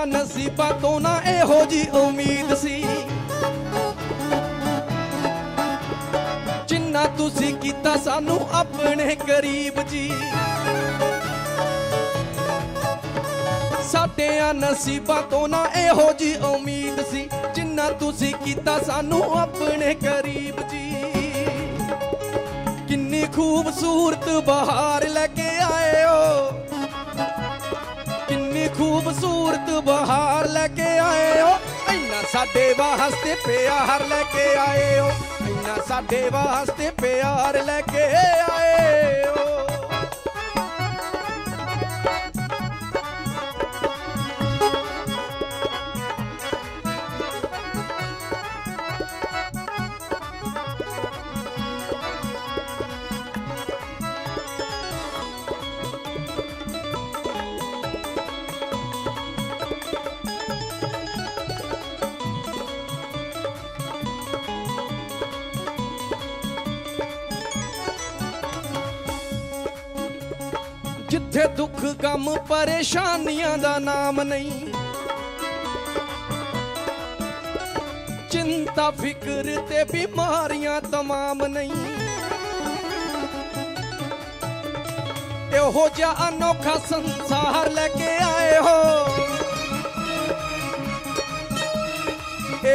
ਸਾਡਿਆਂ ਨਸੀਬਾਂ ਤੋਂ ਨਾ ਇਹੋ ਜੀ ਉਮੀਦ ਸੀ ਜਿੰਨਾ ਤੁਸੀਂ ਕੀਤਾ ਸਾਨੂੰ ਆਪਣੇ ਕਰੀਬ ਜੀ ਸਾਡਿਆਂ ਨਸੀਬਾਂ ਤੋਂ ਨਾ ਇਹੋ ਜੀ ਉਮੀਦ ਸੀ ਜਿੰਨਾ ਤੁਸੀਂ ਕੀਤਾ ਸਾਨੂੰ ਆਪਣੇ ਕਰੀਬ ਜੀ ਕਿੰਨੀ ਖੂਬਸੂਰਤ ਬਹਾਰ ਲੈ ਕੇ ਆਏ ਹੋ ਕਿੰਨੀ ਖੂਬਸੂਰਤ ਬਹਾਰ ਲੈ ਕੇ ਆਏ ਹੋ ਇੰਨਾ ਸਾਡੇ ਵਾਸਤੇ ਪਿਆਰ ਲੈ ਕੇ ਆਏ ਹੋ ਇੰਨਾ ਸਾਡੇ ਵਾਸਤੇ ਪਿਆਰ ਲੈ ਕੇ ਆਏ ਹੋ जिथे दुख गम परेशानियां दा नाम नहीं चिंता फिक्र ते बीमारियां तमाम नहीं एहो जा अनोखा संसार लेके आए हो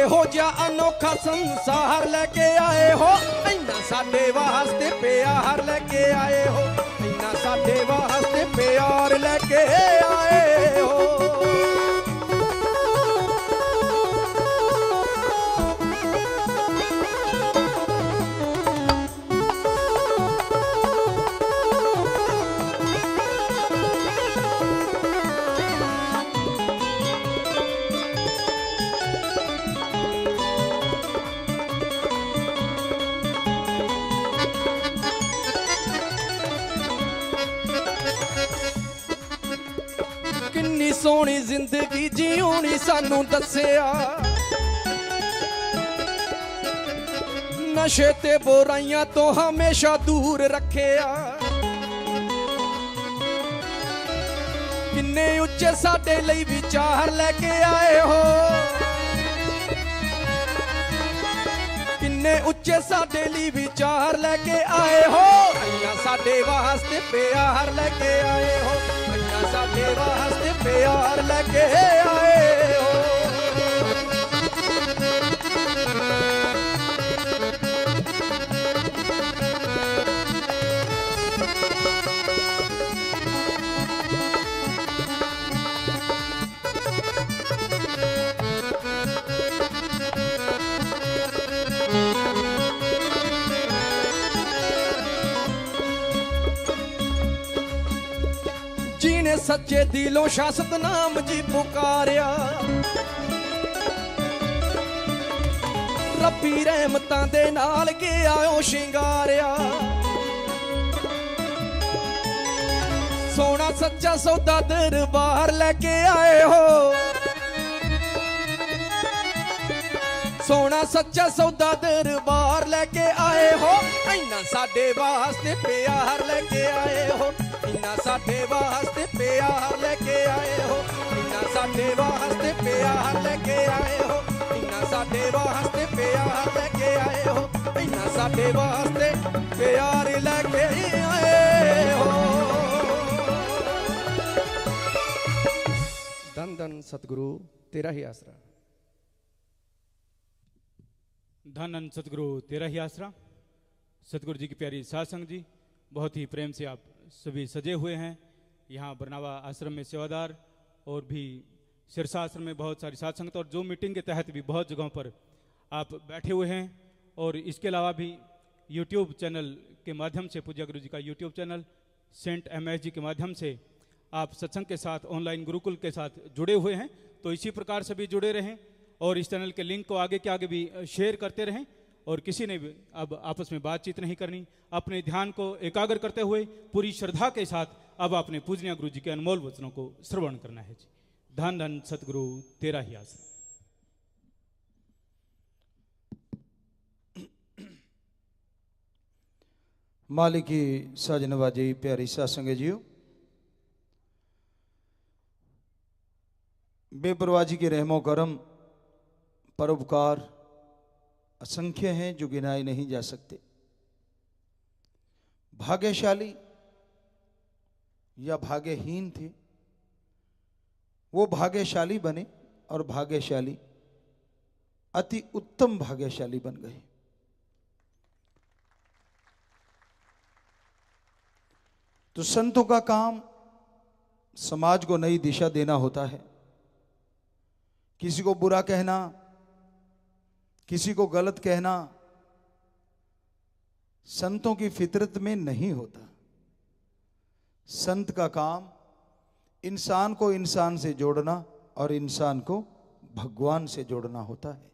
एहो जा अनोखा संसार लेके आए हो इन्ना साडे वास्ते प्यार लेके आए हो इन्ना साडे वास्ते प्यार लेके आए हो सोहनी जिंदगी जीऊनी सानू दस्सिया नशे ते बुराइयां तो हमेशा दूर रखिया किन्ने उच्चे साडे लई विचार लेके आए हो किन्ने उच्चे साडे लई विचार लेके आए हो इन्ना साडे वास्ते प्यार लेके आए हो इन्ना साडे वास्ते प्यार लेके आए हो जीने सच्चे दिलों शाह सतनाम जी पुकारिया रब्बी रहमतां दे नाल गया ओ शिंगारिया सोना सच्चा सौदा दरबार लेके आए हो सोना सच्चा सौदा दरबार लेके आए हो इन्ना साडे वास्ते प्यार लेके आए हो इन्ना साडे वास्ते प्यार लेके आए हो इन्ना साडे वास्ते प्यार लेके आए हो इन्ना साडे वास्ते प्यार लेके आए हो इन्ना साडे वास्ते प्यार लेके आए हो धन धन सतगुरु तेरा ही आसरा धन धन सतगुरु तेरा ही आसरा। सतगुरु जी की प्यारी साध संगत जी, बहुत ही प्रेम से आप सभी सजे हुए हैं। यहाँ बरनावा आश्रम में सेवादार और भी सिरसा आश्रम में बहुत सारी साध संगत और जो मीटिंग के तहत भी बहुत जगहों पर आप बैठे हुए हैं। और इसके अलावा भी यूट्यूब चैनल के माध्यम से पूज्य गुरु जी का यूट्यूब चैनल सेंट MS जी के माध्यम से आप सत्संग के साथ ऑनलाइन गुरुकुल के साथ जुड़े हुए हैं। तो इसी प्रकार से भी जुड़े रहें और इस चैनल के लिंक को आगे के आगे भी शेयर करते रहें। और किसी ने भी अब आपस में बातचीत नहीं करनी, अपने ध्यान को एकाग्र करते हुए पूरी श्रद्धा के साथ अब अपने पूजनीय गुरु जी के अनमोल वचनों को श्रवण करना है जी। धन धन सतगुरु तेरा ही आसरा। मालिक की साज नवाजी प्यारी साध संगत जीओ, बेपरवाह जी के रहमो करम परोपकार असंख्य हैं जो गिनाए नहीं जा सकते। भाग्यशाली या भाग्यहीन थे, वो भाग्यशाली बने और भाग्यशाली अति उत्तम भाग्यशाली बन गए। तो संतों का काम समाज को नई दिशा देना होता है। किसी को बुरा कहना, किसी को गलत कहना संतों की फितरत में नहीं होता। संत का काम इंसान को इंसान से जोड़ना और इंसान को भगवान से जोड़ना होता है।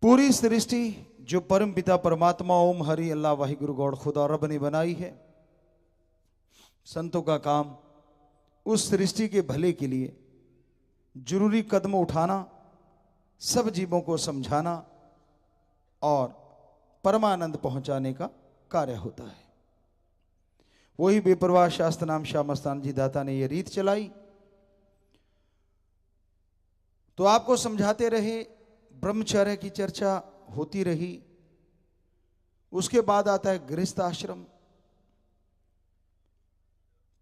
पूरी सृष्टि जो परम पिता परमात्मा ओम हरि अल्लाह वाहिगुरु गॉड खुदा रब ने बनाई है, संतों का काम उस सृष्टि के भले के लिए जरूरी कदम उठाना, सब जीवों को समझाना और परमानंद पहुंचाने का कार्य होता है। वही बेपरवाह शास्त्र नाम शाह मस्तान जी दाता ने यह रीत चलाई। तो आपको समझाते रहे, ब्रह्मचर्य की चर्चा होती रही। उसके बाद आता है गृहस्थ आश्रम।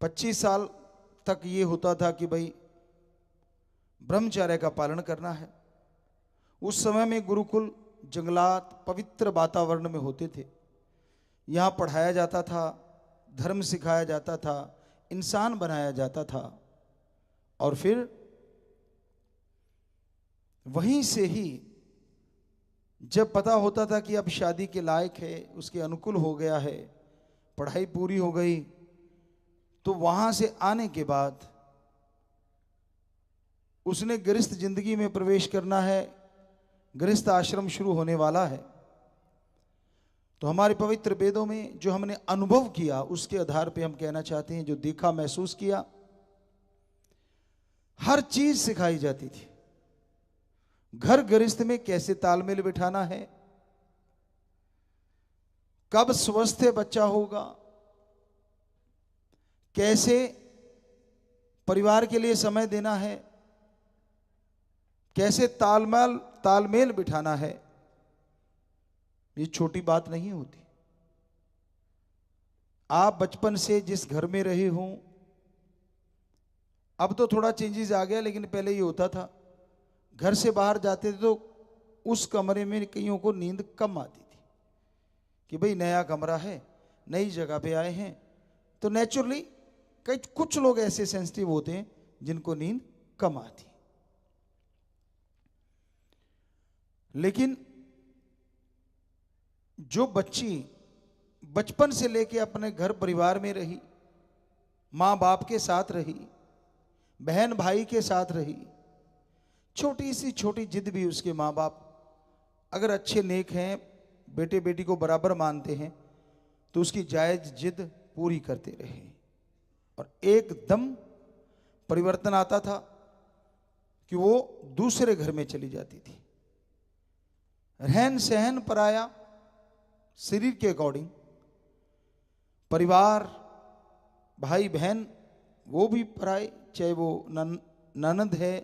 25 साल तक ये होता था कि भाई ब्रह्मचर्य का पालन करना है। उस समय में गुरुकुल जंगलात पवित्र वातावरण में होते थे। यहाँ पढ़ाया जाता था, धर्म सिखाया जाता था, इंसान बनाया जाता था। और फिर वहीं से ही जब पता होता था कि अब शादी के लायक है, उसके अनुकूल हो गया है, पढ़ाई पूरी हो गई, तो वहां से आने के बाद उसने गृहस्थ जिंदगी में प्रवेश करना है। गृहस्थ आश्रम शुरू होने वाला है। तो हमारे पवित्र वेदों में जो हमने अनुभव किया उसके आधार पे हम कहना चाहते हैं, जो देखा महसूस किया, हर चीज सिखाई जाती थी। घर गृहस्थ में कैसे तालमेल बिठाना है, कब स्वस्थ बच्चा होगा, कैसे परिवार के लिए समय देना है, कैसे तालमेल बिठाना है। ये छोटी बात नहीं होती। आप बचपन से जिस घर में रहे हों, अब तो थोड़ा चेंजेस आ गया, लेकिन पहले ये होता था, घर से बाहर जाते थे तो उस कमरे में कईयों को नींद कम आती थी कि भाई नया कमरा है, नई जगह पे आए हैं। तो नेचुरली कुछ लोग ऐसे सेंसिटिव होते हैं जिनको नींद कम आती। लेकिन जो बच्ची बचपन से लेके अपने घर परिवार में रही, माँ बाप के साथ रही, बहन भाई के साथ रही, छोटी सी छोटी जिद भी उसके माँ बाप अगर अच्छे नेक हैं, बेटे बेटी को बराबर मानते हैं, तो उसकी जायज जिद पूरी करते रहे। और एकदम परिवर्तन आता था कि वो दूसरे घर में चली जाती थी। रहन सहन पराया, शरीर के अकॉर्डिंग, परिवार भाई बहन वो भी पराए, चाहे वो ननद है,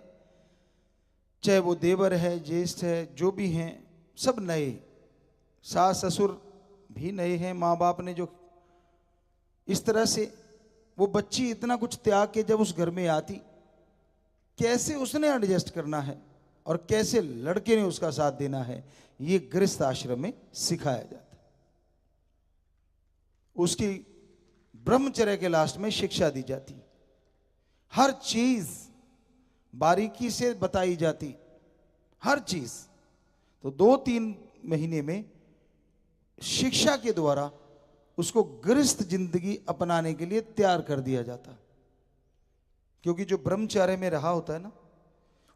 चाहे वो देवर है, ज्येष्ठ है, जो भी हैं सब नए, सास ससुर भी नए हैं, माँ बाप ने जो इस तरह से वो बच्ची इतना कुछ त्याग के जब उस घर में आती, कैसे उसने एडजस्ट करना है और कैसे लड़के ने उसका साथ देना है, ये गृहस्थ आश्रम में सिखाया जाता। उसकी ब्रह्मचर्य के लास्ट में शिक्षा दी जाती, हर चीज बारीकी से बताई जाती, हर चीज। तो 2-3 महीने में शिक्षा के द्वारा उसको गृहस्थ जिंदगी अपनाने के लिए तैयार कर दिया जाता। क्योंकि जो ब्रह्मचर्य में रहा होता है ना,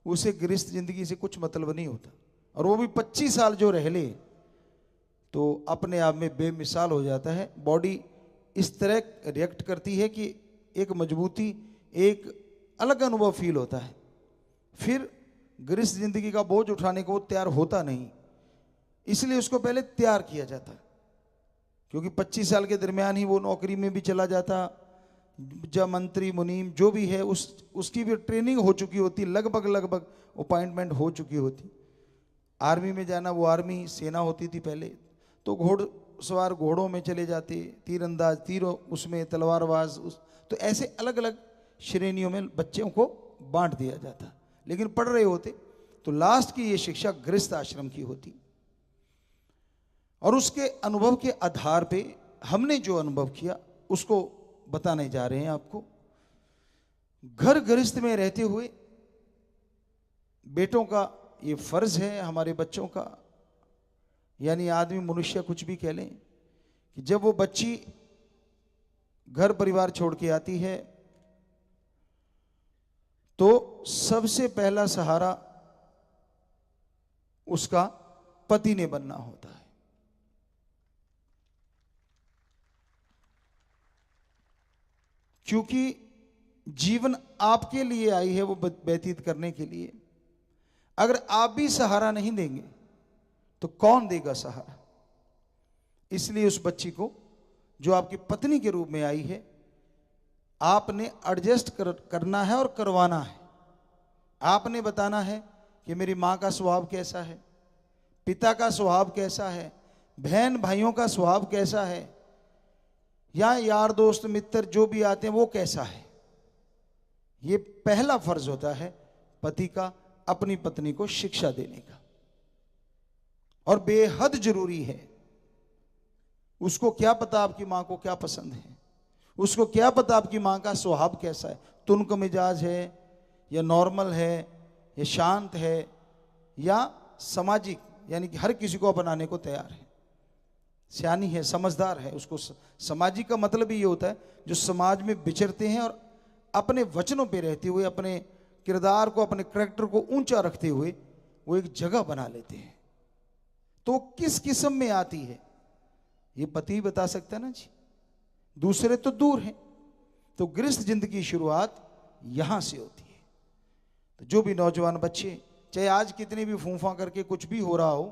उसे गृहस्थ जिंदगी से कुछ मतलब नहीं होता। और वो भी 25 साल जो रह ले तो अपने आप में बेमिसाल हो जाता है। बॉडी इस तरह रिएक्ट करती है कि एक मजबूती, एक अलग अनुभव फील होता है। फिर गृहस्थ जिंदगी का बोझ उठाने को वो तैयार होता नहीं, इसलिए उसको पहले तैयार किया जाता। क्योंकि 25 साल के दरमियान ही वो नौकरी में भी चला जाता, मंत्री मुनीम जो भी है उसकी भी ट्रेनिंग हो चुकी होती, लगभग अपॉइंटमेंट हो चुकी होती। आर्मी में जाना, वो आर्मी सेना होती थी पहले, तो घोड़सवार घोड़ों में चले जाते, तीरंदाज तीरों उसमें, तलवारबाज तो ऐसे अलग अलग श्रेणियों में बच्चों को बांट दिया जाता। लेकिन पढ़ रहे होते तो लास्ट की ये शिक्षा गृहस्थ आश्रम की होती। और उसके अनुभव के आधार पे हमने जो अनुभव किया उसको बताने जा रहे हैं आपको। घर गृहस्थ में रहते हुए बेटों का ये फर्ज है, हमारे बच्चों का, यानी आदमी मनुष्य कुछ भी कह लें, कि जब वो बच्ची घर परिवार छोड़ के आती है तो सबसे पहला सहारा उसका पति ने बनना होता है। क्योंकि जीवन आपके लिए आई है वो व्यतीत करने के लिए। अगर आप भी सहारा नहीं देंगे तो कौन देगा सहारा? इसलिए उस बच्ची को जो आपकी पत्नी के रूप में आई है, आपने एडजस्ट करना है और करवाना है। आपने बताना है कि मेरी माँ का स्वभाव कैसा है, पिता का स्वभाव कैसा है, बहन भाइयों का स्वभाव कैसा है, या यार दोस्त मित्र जो भी आते हैं वो कैसा है। ये पहला फर्ज होता है पति का अपनी पत्नी को शिक्षा देने का, और बेहद जरूरी है। उसको क्या पता आपकी मां को क्या पसंद है, उसको क्या पता आपकी मां का स्वभाव कैसा है, तुनक मिजाज है या नॉर्मल है या शांत है या सामाजिक, यानी कि हर किसी को अपनाने को तैयार है, सियानी है, समझदार है। उसको सामाजिक का मतलब ही ये होता है जो समाज में विचरते हैं और अपने वचनों पे रहते हुए, अपने किरदार को, अपने करैक्टर को ऊंचा रखते हुए वो एक जगह बना लेते हैं। तो किस किस्म में आती है ये पति ही बता सकता है ना जी, दूसरे तो दूर हैं। तो गृहस्थ जिंदगी की शुरुआत यहां से होती है। तो जो भी नौजवान बच्चे, चाहे आज कितने भी फूफा करके कुछ भी हो रहा हो,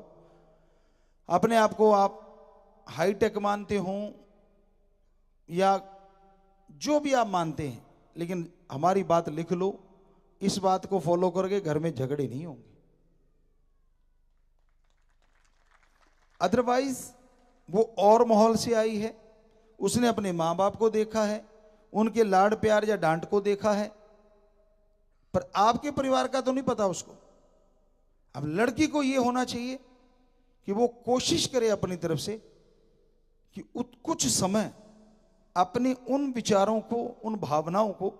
अपने आप को आप हाईटेक मानते हो या जो भी आप मानते हैं, लेकिन हमारी बात लिख लो, इस बात को फॉलो करके घर में झगड़े नहीं होंगे। अदरवाइज वो और माहौल से आई है, उसने अपने मां बाप को देखा है, उनके लाड प्यार या डांट को देखा है, पर आपके परिवार का तो नहीं पता उसको। अब लड़की को ये होना चाहिए कि वो कोशिश करे अपनी तरफ से कि कुछ समय अपने उन विचारों को, उन भावनाओं को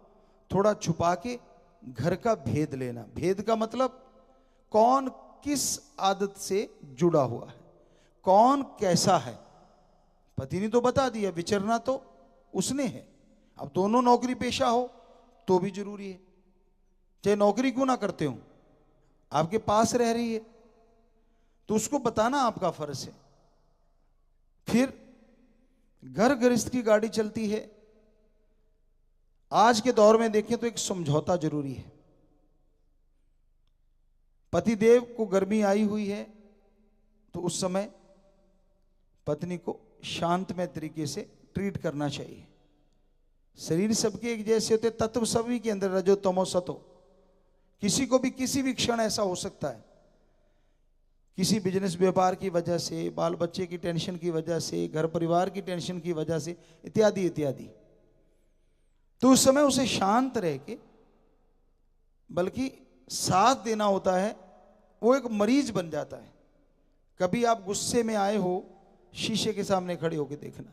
थोड़ा छुपा के घर का भेद लेना। भेद का मतलब कौन किस आदत से जुड़ा हुआ है, कौन कैसा है। पति ने तो बता दिया, विचरना तो उसने है। अब दोनों नौकरी पेशा हो तो भी जरूरी है, चाहे नौकरी क्यों ना करते हो, आपके पास रह रही है तो उसको बताना आपका फर्ज है। फिर घर गृहस्थ की गाड़ी चलती है। आज के दौर में देखें तो एक समझौता जरूरी है। पतिदेव को गर्मी आई हुई है तो उस समय पत्नी को शांतमय तरीके से ट्रीट करना चाहिए। शरीर सबके एक जैसे होते, तत्व सभी के अंदर रजो तमो सतो। किसी को भी किसी भी क्षण ऐसा हो सकता है, किसी बिजनेस व्यापार की वजह से, बाल बच्चे की टेंशन की वजह से, घर परिवार की टेंशन की वजह से, इत्यादि इत्यादि। तो उस समय उसे शांत रह के, बल्कि साथ देना होता है। वो एक मरीज बन जाता है। कभी आप गुस्से में आए हो, शीशे के सामने खड़े होकर देखना,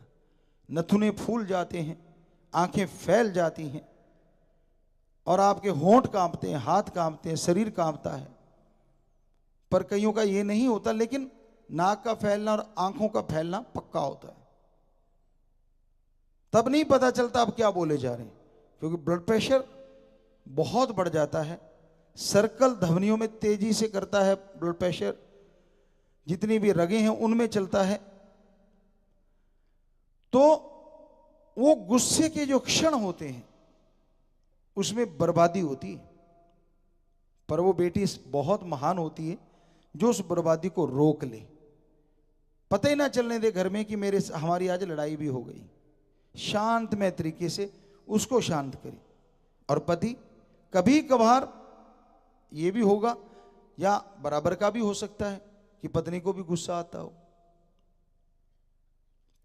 नथुने फूल जाते हैं, आंखें फैल जाती हैं और आपके होंठ कांपते हैं, हाथ कांपते हैं, शरीर कांपता है। पर कईयों का ये नहीं होता, लेकिन नाक का फैलना और आंखों का फैलना पक्का होता है। तब नहीं पता चलता आप क्या बोले जा रहे हैं, क्योंकि ब्लड प्रेशर बहुत बढ़ जाता है। सर्कल धमनियों में तेजी से करता है ब्लड प्रेशर, जितनी भी रगें हैं उनमें चलता है। तो वो गुस्से के जो क्षण होते हैं उसमें बर्बादी होती है। पर वो बेटी बहुत महान होती है जो उस बर्बादी को रोक ले, पता ही ना चलने दे घर में कि हमारी आज लड़ाई भी हो गई। शांतमय तरीके से उसको शांत करे। और पति कभी कभार ये भी होगा या बराबर का भी हो सकता है कि पत्नी को भी गुस्सा आता हो,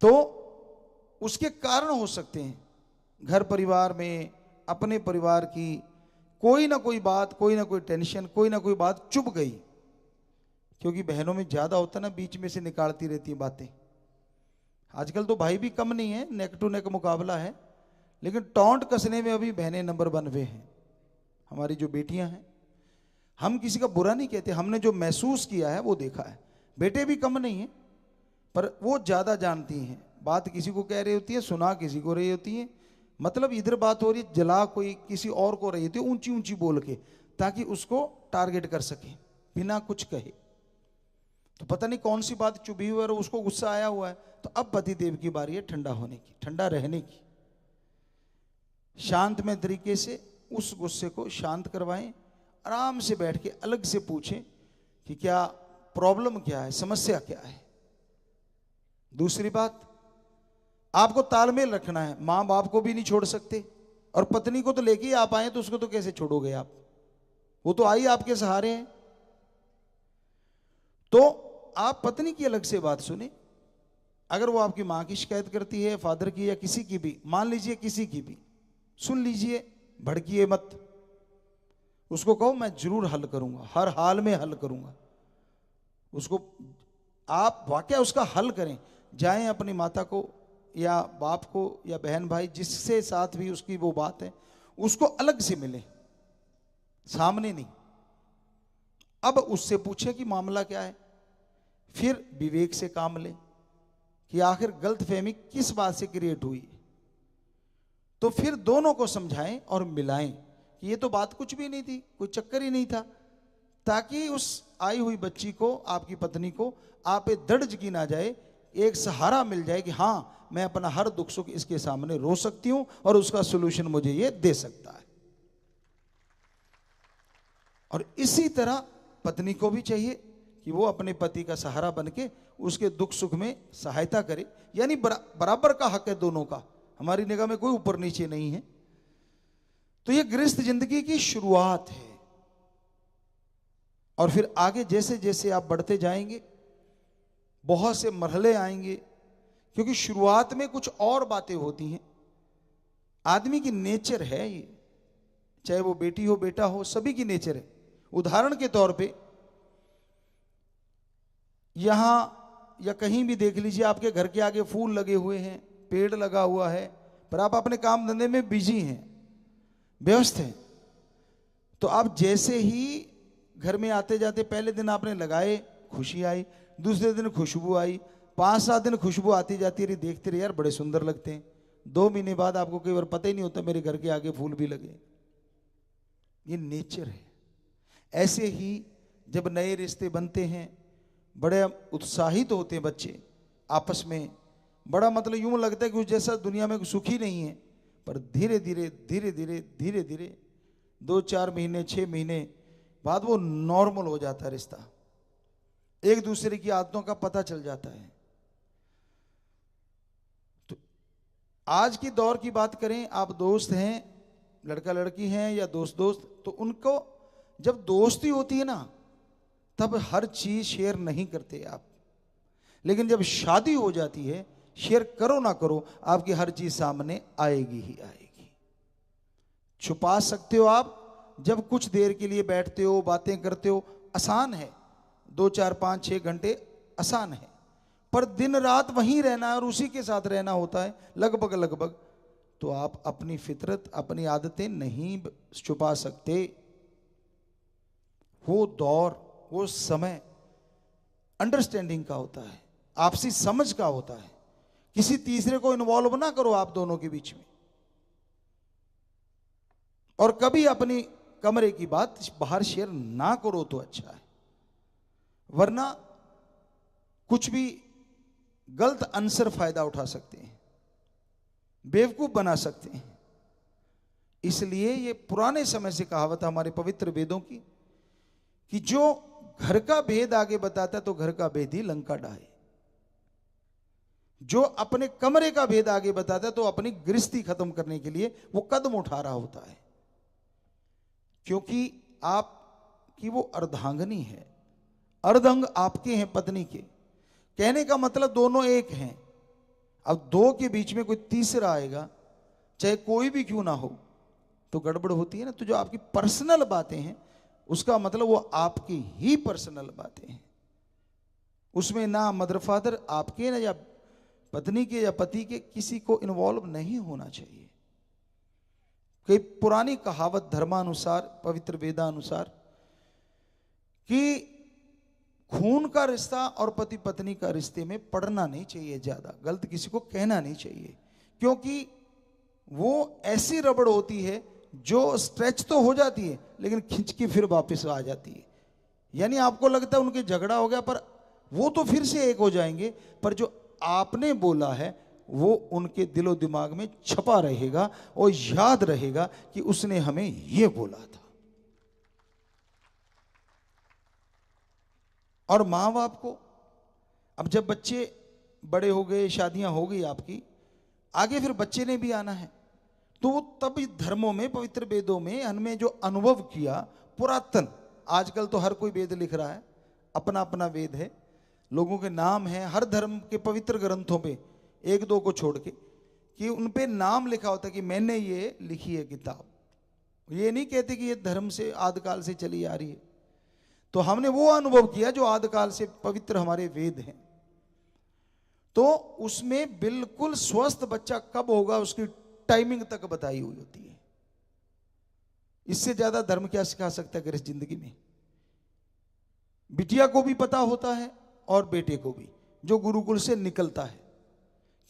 तो उसके कारण हो सकते हैं। घर परिवार में अपने परिवार की कोई ना कोई बात, कोई ना कोई टेंशन, कोई ना कोई बात चुप गई, क्योंकि बहनों में ज्यादा होता ना, बीच में से निकालती रहती है बातें। आजकल तो भाई भी कम नहीं है, नेक टू नेक मुकाबला है, लेकिन टोंट कसने में अभी बहनें नंबर 1 पे हैं। हमारी जो बेटियां हैं, हम किसी का बुरा नहीं कहते, हमने जो महसूस किया है वो देखा है। बेटे भी कम नहीं है, पर वो ज्यादा जानती हैं। बात किसी को कह रही होती है, सुना किसी को रही होती है, मतलब इधर बात हो रही है, जला कोई किसी और को रही होती है ऊंची ऊंची बोल के, ताकि उसको टारगेट कर सके बिना कुछ कहे। तो पता नहीं कौन सी बात चुभी हुई है और उसको गुस्सा आया हुआ है। तो अब पति देव की बारी है ठंडा होने की, ठंडा रहने की। शांतमय तरीके से उस गुस्से को शांत करवाएं, आराम से बैठ के अलग से पूछें कि क्या प्रॉब्लम क्या है, समस्या क्या है। दूसरी बात, आपको तालमेल रखना है, मां बाप को भी नहीं छोड़ सकते, और पत्नी को तो लेके ही आप आए, तो उसको तो कैसे छोड़ोगे आप, वो तो आई आपके सहारे हैं। तो आप पत्नी की अलग से बात सुने। अगर वो आपकी मां की शिकायत करती है, फादर की, या किसी की भी, मान लीजिए किसी की भी, सुन लीजिए, भड़किए मत। उसको कहो मैं जरूर हल करूंगा, हर हाल में हल करूंगा। उसको आप वाकया उसका हल करें, जाएं अपनी माता को या बाप को या बहन भाई जिससे साथ भी उसकी वो बात है, उसको अलग से मिले, सामने नहीं। अब उससे पूछे कि मामला क्या है, फिर विवेक से काम ले कि आखिर गलतफहमी किस बात से क्रिएट हुई। तो फिर दोनों को समझाएं और मिलाएं कि ये तो बात कुछ भी नहीं थी, कोई चक्कर ही नहीं था, ताकि उस आई हुई बच्ची को, आपकी पत्नी को, आप पे दर्द की ना जाए, एक सहारा मिल जाए कि हाँ मैं अपना हर दुख सुख इसके सामने रो सकती हूं और उसका सलूशन मुझे ये दे सकता है। और इसी तरह पत्नी को भी चाहिए कि वो अपने पति का सहारा बनके उसके दुख सुख में सहायता करे, यानी बराबर का हक है दोनों का, हमारी निगाह में कोई ऊपर नीचे नहीं है। तो ये गृहस्थ जिंदगी की शुरुआत है, और फिर आगे जैसे जैसे आप बढ़ते जाएंगे बहुत से मरहले आएंगे, क्योंकि शुरुआत में कुछ और बातें होती हैं। आदमी की नेचर है ये, चाहे वो बेटी हो बेटा हो, सभी की नेचर है। उदाहरण के तौर पे यहां या कहीं भी देख लीजिए, आपके घर के आगे फूल लगे हुए हैं, पेड़ लगा हुआ है, पर आप अपने काम धंधे में बिजी हैं, व्यस्त हैं। तो आप जैसे ही घर में आते जाते, पहले दिन आपने लगाए, खुशी आई, दूसरे दिन खुशबू आई, 5-7 दिन खुशबू आती जाती रही, देखते रहे यार बड़े सुंदर लगते हैं। 2 महीने बाद आपको कई बार पता ही नहीं होता मेरे घर के आगे फूल भी लगे। ये नेचर है। ऐसे ही जब नए रिश्ते बनते हैं, बड़े उत्साहित होते हैं बच्चे आपस में, बड़ा मतलब यूं लगता है कि उस जैसा दुनिया में सुख ही नहीं है। पर धीरे धीरे धीरे धीरे धीरे धीरे 2-4 महीने 6 महीने बाद वो नॉर्मल हो जाता है रिश्ता, एक दूसरे की आदतों का पता चल जाता है। तो आज की दौर की बात करें, आप दोस्त हैं, लड़का लड़की हैं या दोस्त दोस्त, तो उनको जब दोस्ती होती है ना, तब हर चीज शेयर नहीं करते आप, लेकिन जब शादी हो जाती है, शेयर करो ना करो, आपकी हर चीज सामने आएगी ही आएगी। छुपा सकते हो आप, जब कुछ देर के लिए बैठते हो, बातें करते हो, आसान है, 2-4-5-6 घंटे आसान है, पर दिन रात वहीं रहना और उसी के साथ रहना होता है लगभग लगभग, तो आप अपनी फितरत, अपनी आदतें नहीं छुपा सकते। वो दौर, वो समय अंडरस्टैंडिंग का होता है, आपसी समझ का होता है। किसी तीसरे को इन्वॉल्व ना करो आप दोनों के बीच में, और कभी अपनी कमरे की बात बाहर शेयर ना करो तो अच्छा है, वरना कुछ भी गलत आंसर फायदा उठा सकते हैं, बेवकूफ बना सकते हैं। इसलिए ये पुराने समय से कहावत है हमारे पवित्र वेदों की, कि जो घर का भेद आगे बताता तो घर का भेद ही लंका ढाए। जो अपने कमरे का भेद आगे बताता है तो अपनी गृहस्थी खत्म करने के लिए वो कदम उठा रहा होता है, क्योंकि आपकी वो अर्धांगनी है, अर्धंग आपके हैं पत्नी के। कहने का मतलब दोनों एक हैं। अब दो के बीच में कोई तीसरा आएगा, चाहे कोई भी क्यों ना हो, तो गड़बड़ होती है ना। तो जो आपकी पर्सनल बातें हैं उसका मतलब वो आपकी ही पर्सनल बातें हैं, उसमें ना मदर फादर आपके ना या पत्नी के या पति के किसी को इन्वॉल्व नहीं होना चाहिए। कई पुरानी कहावत धर्मानुसार, पवित्र वेदानुसार, कि खून का रिश्ता और पति पत्नी का रिश्ते में पड़ना नहीं चाहिए, ज्यादा गलत किसी को कहना नहीं चाहिए, क्योंकि वो ऐसी रबड़ होती है जो स्ट्रेच तो हो जाती है लेकिन खिंच के फिर वापस आ जाती है। यानी आपको लगता है उनके झगड़ा हो गया, पर वो तो फिर से एक हो जाएंगे, पर जो आपने बोला है वो उनके दिलो दिमाग में छपा रहेगा और याद रहेगा कि उसने हमें ये बोला था। और मां बाप को, अब जब बच्चे बड़े हो गए, शादियां हो गई आपकी, आगे फिर बच्चे ने भी आना है, तो वो तब धर्मों में, पवित्र वेदों में हमें जो अनुभव किया पुरातन, आजकल तो हर कोई वेद लिख रहा है, अपना अपना वेद है, लोगों के नाम हैं हर धर्म के पवित्र ग्रंथों पे, एक दो को छोड़ के, कि उन पे नाम लिखा होता है कि मैंने ये लिखी है किताब। ये नहीं कहते कि ये धर्म से आदिकाल से चली आ रही है। तो हमने वो अनुभव किया जो आदिकाल से पवित्र हमारे वेद हैं। तो उसमें बिल्कुल स्वस्थ बच्चा कब होगा उसकी टाइमिंग तक बताई हुई होती है। इससे ज्यादा धर्म क्या सिखा सकता है अगर इस जिंदगी में। बिटिया को भी पता होता है और बेटे को भी, जो गुरुकुल से निकलता है,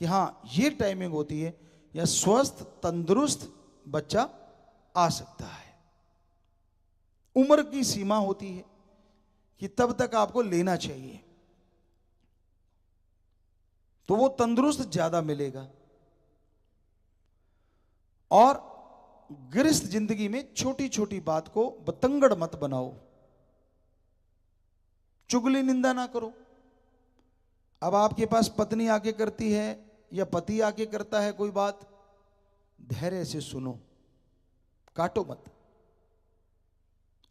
कि हां ये टाइमिंग होती है या स्वस्थ तंदुरुस्त बच्चा आ सकता है। उम्र की सीमा होती है कि तब तक आपको लेना चाहिए, तो वो तंदुरुस्त ज्यादा मिलेगा। और गृहस्थ जिंदगी में छोटी छोटी बात को बतंगड़ मत बनाओ, चुगली निंदा ना करो। अब आपके पास पत्नी आके करती है या पति आके करता है कोई बात, धैर्य से सुनो, काटो मत।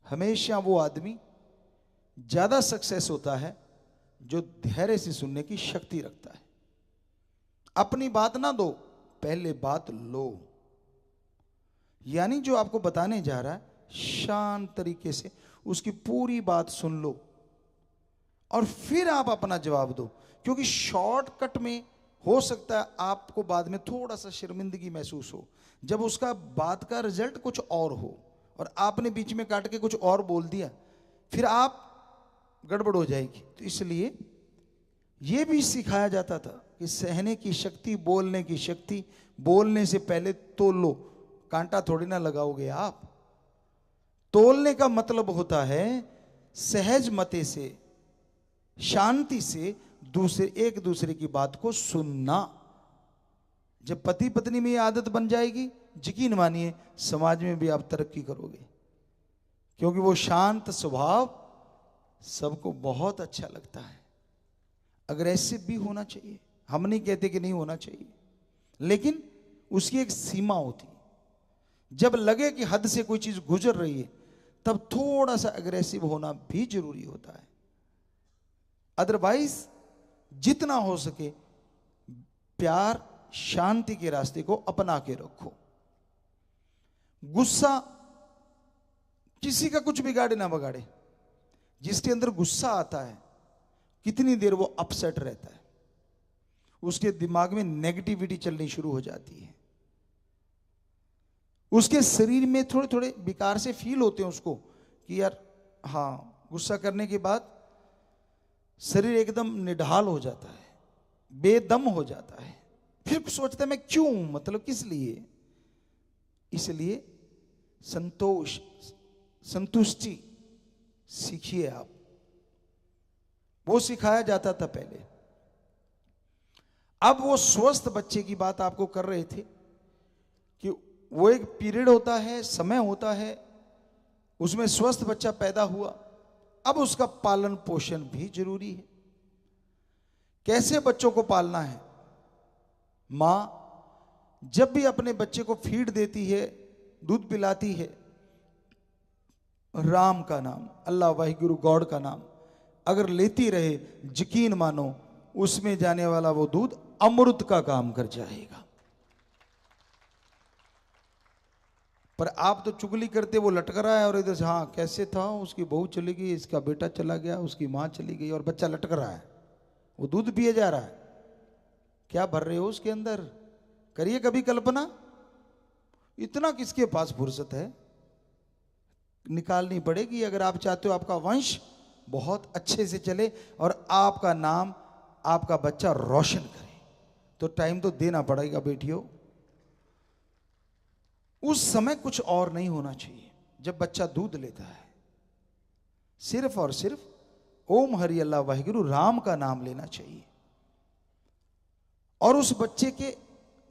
हमेशा वो आदमी ज्यादा सक्सेस होता है जो धैर्य से सुनने की शक्ति रखता है। अपनी बात ना दो, पहले बात लो। यानी जो आपको बताने जा रहा है शांत तरीके से उसकी पूरी बात सुन लो और फिर आप अपना जवाब दो, क्योंकि शॉर्टकट में हो सकता है आपको बाद में थोड़ा सा शर्मिंदगी महसूस हो, जब उसका बात का रिजल्ट कुछ और हो और आपने बीच में काट के कुछ और बोल दिया, फिर आप गड़बड़ हो जाएगी। तो इसलिए यह भी सिखाया जाता था कि सहने की शक्ति, बोलने की शक्ति, बोलने से पहले तोल लो, कांटा थोड़ी ना लगाओगे आप। तोलने का मतलब होता है सहज मते से, शांति से एक दूसरे की बात को सुनना। जब पति पत्नी में ये आदत बन जाएगी, यकीन मानिए समाज में भी आप तरक्की करोगे, क्योंकि वो शांत स्वभाव सबको बहुत अच्छा लगता है। अग्रेसिव भी होना चाहिए, हम नहीं कहते कि नहीं होना चाहिए, लेकिन उसकी एक सीमा होती है। जब लगे कि हद से कोई चीज गुजर रही है, तब थोड़ा सा अग्रेसिव होना भी जरूरी होता है। अदरवाइज जितना हो सके प्यार, शांति के रास्ते को अपना के रखो। गुस्सा किसी का कुछ बिगाड़े ना बगाड़े, जिसके अंदर गुस्सा आता है कितनी देर वो अपसेट रहता है, उसके दिमाग में नेगेटिविटी चलनी शुरू हो जाती है, उसके शरीर में थोड़े थोड़े विकार से फील होते हैं उसको कि यार हाँ, गुस्सा करने के बाद शरीर एकदम निढाल हो जाता है, बेदम हो जाता है। फिर सोचता है मैं क्यों, मतलब किस लिए। इसलिए संतोष, संतुष्टि सीखिए आप, वो सिखाया जाता था पहले। अब वो स्वस्थ बच्चे की बात आपको कर रहे थे कि वो एक पीरियड होता है, समय होता है, उसमें स्वस्थ बच्चा पैदा हुआ, अब उसका पालन पोषण भी जरूरी है। कैसे बच्चों को पालना है, मां जब भी अपने बच्चे को फीड देती है, दूध पिलाती है, राम का नाम, अल्लाह वाहिगुरु गॉड का नाम अगर लेती रहे, यकीन मानो उसमें जाने वाला वो दूध अमृत का काम कर जाएगा। पर आप तो चुगली करते, वो लटक रहा है और इधर से हाँ कैसे था, उसकी बहू चली गई, इसका बेटा चला गया, उसकी माँ चली गई और बच्चा लटक रहा है, वो दूध पिए जा रहा है। क्या भर रहे हो उसके अंदर? करिए कभी कल्पना। इतना किसके पास फुर्सत है? निकालनी पड़ेगी अगर आप चाहते हो आपका वंश बहुत अच्छे से चले और आपका नाम, आपका बच्चा रोशन करे, तो टाइम तो देना पड़ेगा बेटियों। उस समय कुछ और नहीं होना चाहिए। जब बच्चा दूध लेता है, सिर्फ और सिर्फ ओम हरि अल्लाह वाहिगुरु राम का नाम लेना चाहिए। और उस बच्चे के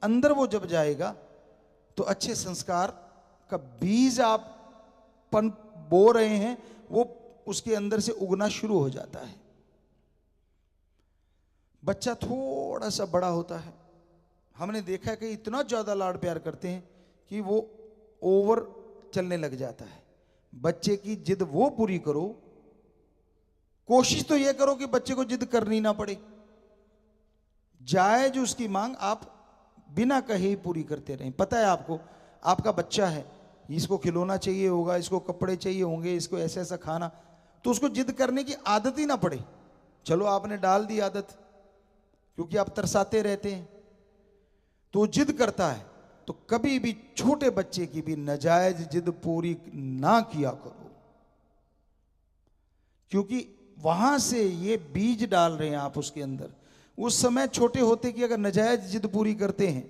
अंदर वो जब जाएगा तो अच्छे संस्कार का बीज आप पन बो रहे हैं, वो उसके अंदर से उगना शुरू हो जाता है। बच्चा थोड़ा सा बड़ा होता है, हमने देखा है कि इतना ज्यादा लाड प्यार करते हैं कि वो ओवर चलने लग जाता है। बच्चे की जिद वो पूरी करो, कोशिश तो ये करो कि बच्चे को जिद करनी ना पड़े। जायज उसकी मांग आप बिना कहे ही पूरी करते रहें। पता है आपको, आपका बच्चा है, इसको खिलौना चाहिए होगा, इसको कपड़े चाहिए होंगे, इसको ऐसा ऐसा खाना, तो उसको जिद करने की आदत ही ना पड़े। चलो आपने डाल दी आदत, क्योंकि आप तरसाते रहते हैं, तो वो जिद करता है। तो कभी भी छोटे बच्चे की भी नाजायज जिद पूरी ना किया करो, क्योंकि वहां से ये बीज डाल रहे हैं आप उसके अंदर। उस समय छोटे होते कि अगर नाजायज जिद पूरी करते हैं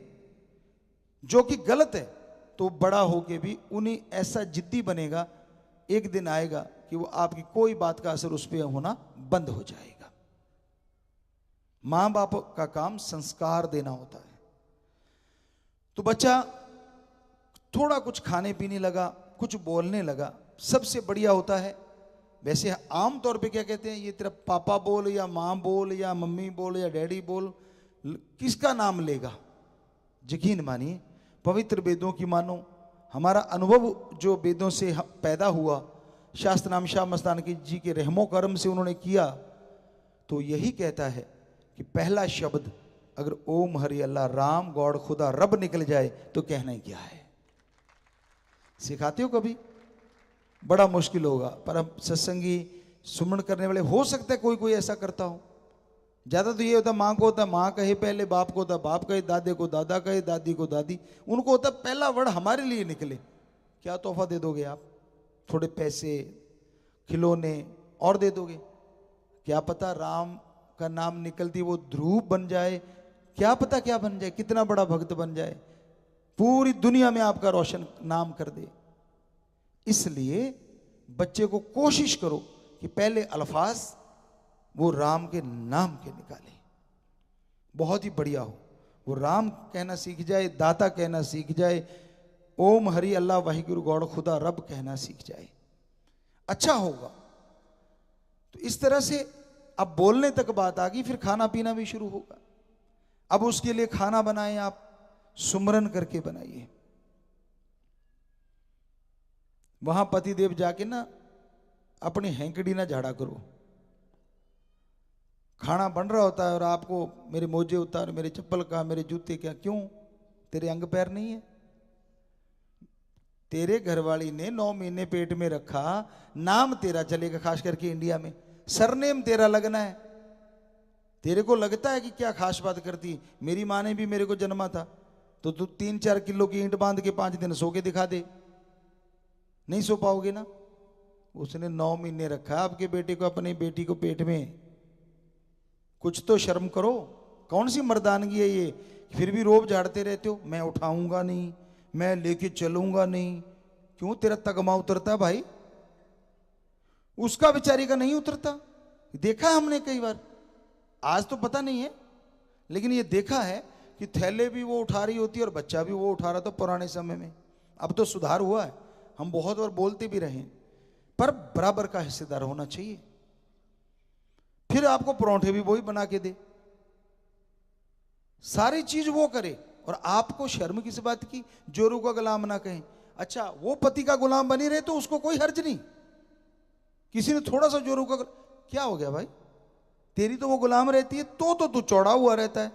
जो कि गलत है, तो बड़ा होके भी उन्हीं ऐसा जिद्दी बनेगा, एक दिन आएगा कि वो आपकी कोई बात का असर उस पर होना बंद हो जाएगा। मां बाप का काम संस्कार देना होता है। तो बच्चा थोड़ा कुछ खाने पीने लगा, कुछ बोलने लगा, सबसे बढ़िया होता है। वैसे आम तौर पे क्या कहते हैं, ये तेरा पापा बोल या माँ बोल या मम्मी बोल या डैडी बोल, किसका नाम लेगा? यकीन मानिए पवित्र वेदों की मानो, हमारा अनुभव जो वेदों से पैदा हुआ, शास्त्र नाम शाह मस्तान जी के रहमो करम से उन्होंने किया, तो यही कहता है कि पहला शब्द अगर ओम हरि अल्लाह राम गॉड खुदा रब निकल जाए तो कहना ही क्या है। सिखाते हो कभी? बड़ा मुश्किल होगा, पर अब सत्संगी सुमन करने वाले हो सकता है कोई कोई ऐसा करता हो। ज्यादा तो ये होता माँ को होता माँ कहे पहले, बाप को होता बाप कहे, दादे को दादा कहे, दादी को दादी, उनको होता पहला वर्ड हमारे लिए निकले। क्या तोहफा दे दोगे आप? थोड़े पैसे, खिलौने और दे दोगे? क्या पता राम का नाम निकलती वो ध्रुव बन जाए, क्या पता क्या बन जाए, कितना बड़ा भक्त बन जाए, पूरी दुनिया में आपका रोशन नाम कर दे। इसलिए बच्चे को कोशिश करो कि पहले अल्फाज वो राम के नाम के निकाले, बहुत ही बढ़िया हो। वो राम कहना सीख जाए, दाता कहना सीख जाए, ओम हरि अल्लाह वाहिगुरु गॉड खुदा रब कहना सीख जाए, अच्छा होगा। तो इस तरह से अब बोलने तक बात आ गई, फिर खाना पीना भी शुरू होगा। अब उसके लिए खाना बनाएं, आप सुमरन करके बनाइए। वहां पतिदेव जाके ना अपनी हैंकड़ी ना झाड़ा करो। खाना बन रहा होता है और आपको मेरे मोजे उतार, मेरे चप्पल का, मेरे जूते क्या, क्यों? तेरे अंग पैर नहीं है? तेरे घरवाली ने 9 महीने पेट में रखा, नाम तेरा चलेगा, खास करके इंडिया में सरनेम तेरा लगना है। तेरे को लगता है कि क्या खास बात करती, मेरी माँ ने भी मेरे को जन्मा था, तो तू 3-4 किलो की ईंट बांध के 5 दिन सो के दिखा दे, नहीं सो पाओगे ना। उसने 9 महीने रखा आपके बेटे को, अपनी बेटी को पेट में, कुछ तो शर्म करो। कौन सी मर्दानगी है ये? फिर भी रोब झाड़ते रहते हो, मैं उठाऊंगा नहीं, मैं लेके चलूंगा नहीं। क्यों? तेरा तगमा उतरता है भाई, उसका बेचारी का नहीं उतरता। देखा है हमने कई बार, आज तो पता नहीं है, लेकिन ये देखा है कि थैले भी वो उठा रही होती है और बच्चा भी वो उठा रहा था पुराने समय में। अब तो सुधार हुआ है, हम बहुत बार बोलते भी रहे, पर बराबर का हिस्सेदार होना चाहिए। फिर आपको परोंठे भी वही बना के दे, सारी चीज वो करे और आपको शर्म किस बात की, जोरू का गुलाम ना कहें। अच्छा, वो पति का गुलाम बनी रहे तो उसको कोई हर्ज नहीं। किसी ने थोड़ा सा जोरू का क्या हो गया भाई, तेरी तो वो गुलाम रहती है तो तू चौड़ा हुआ रहता है,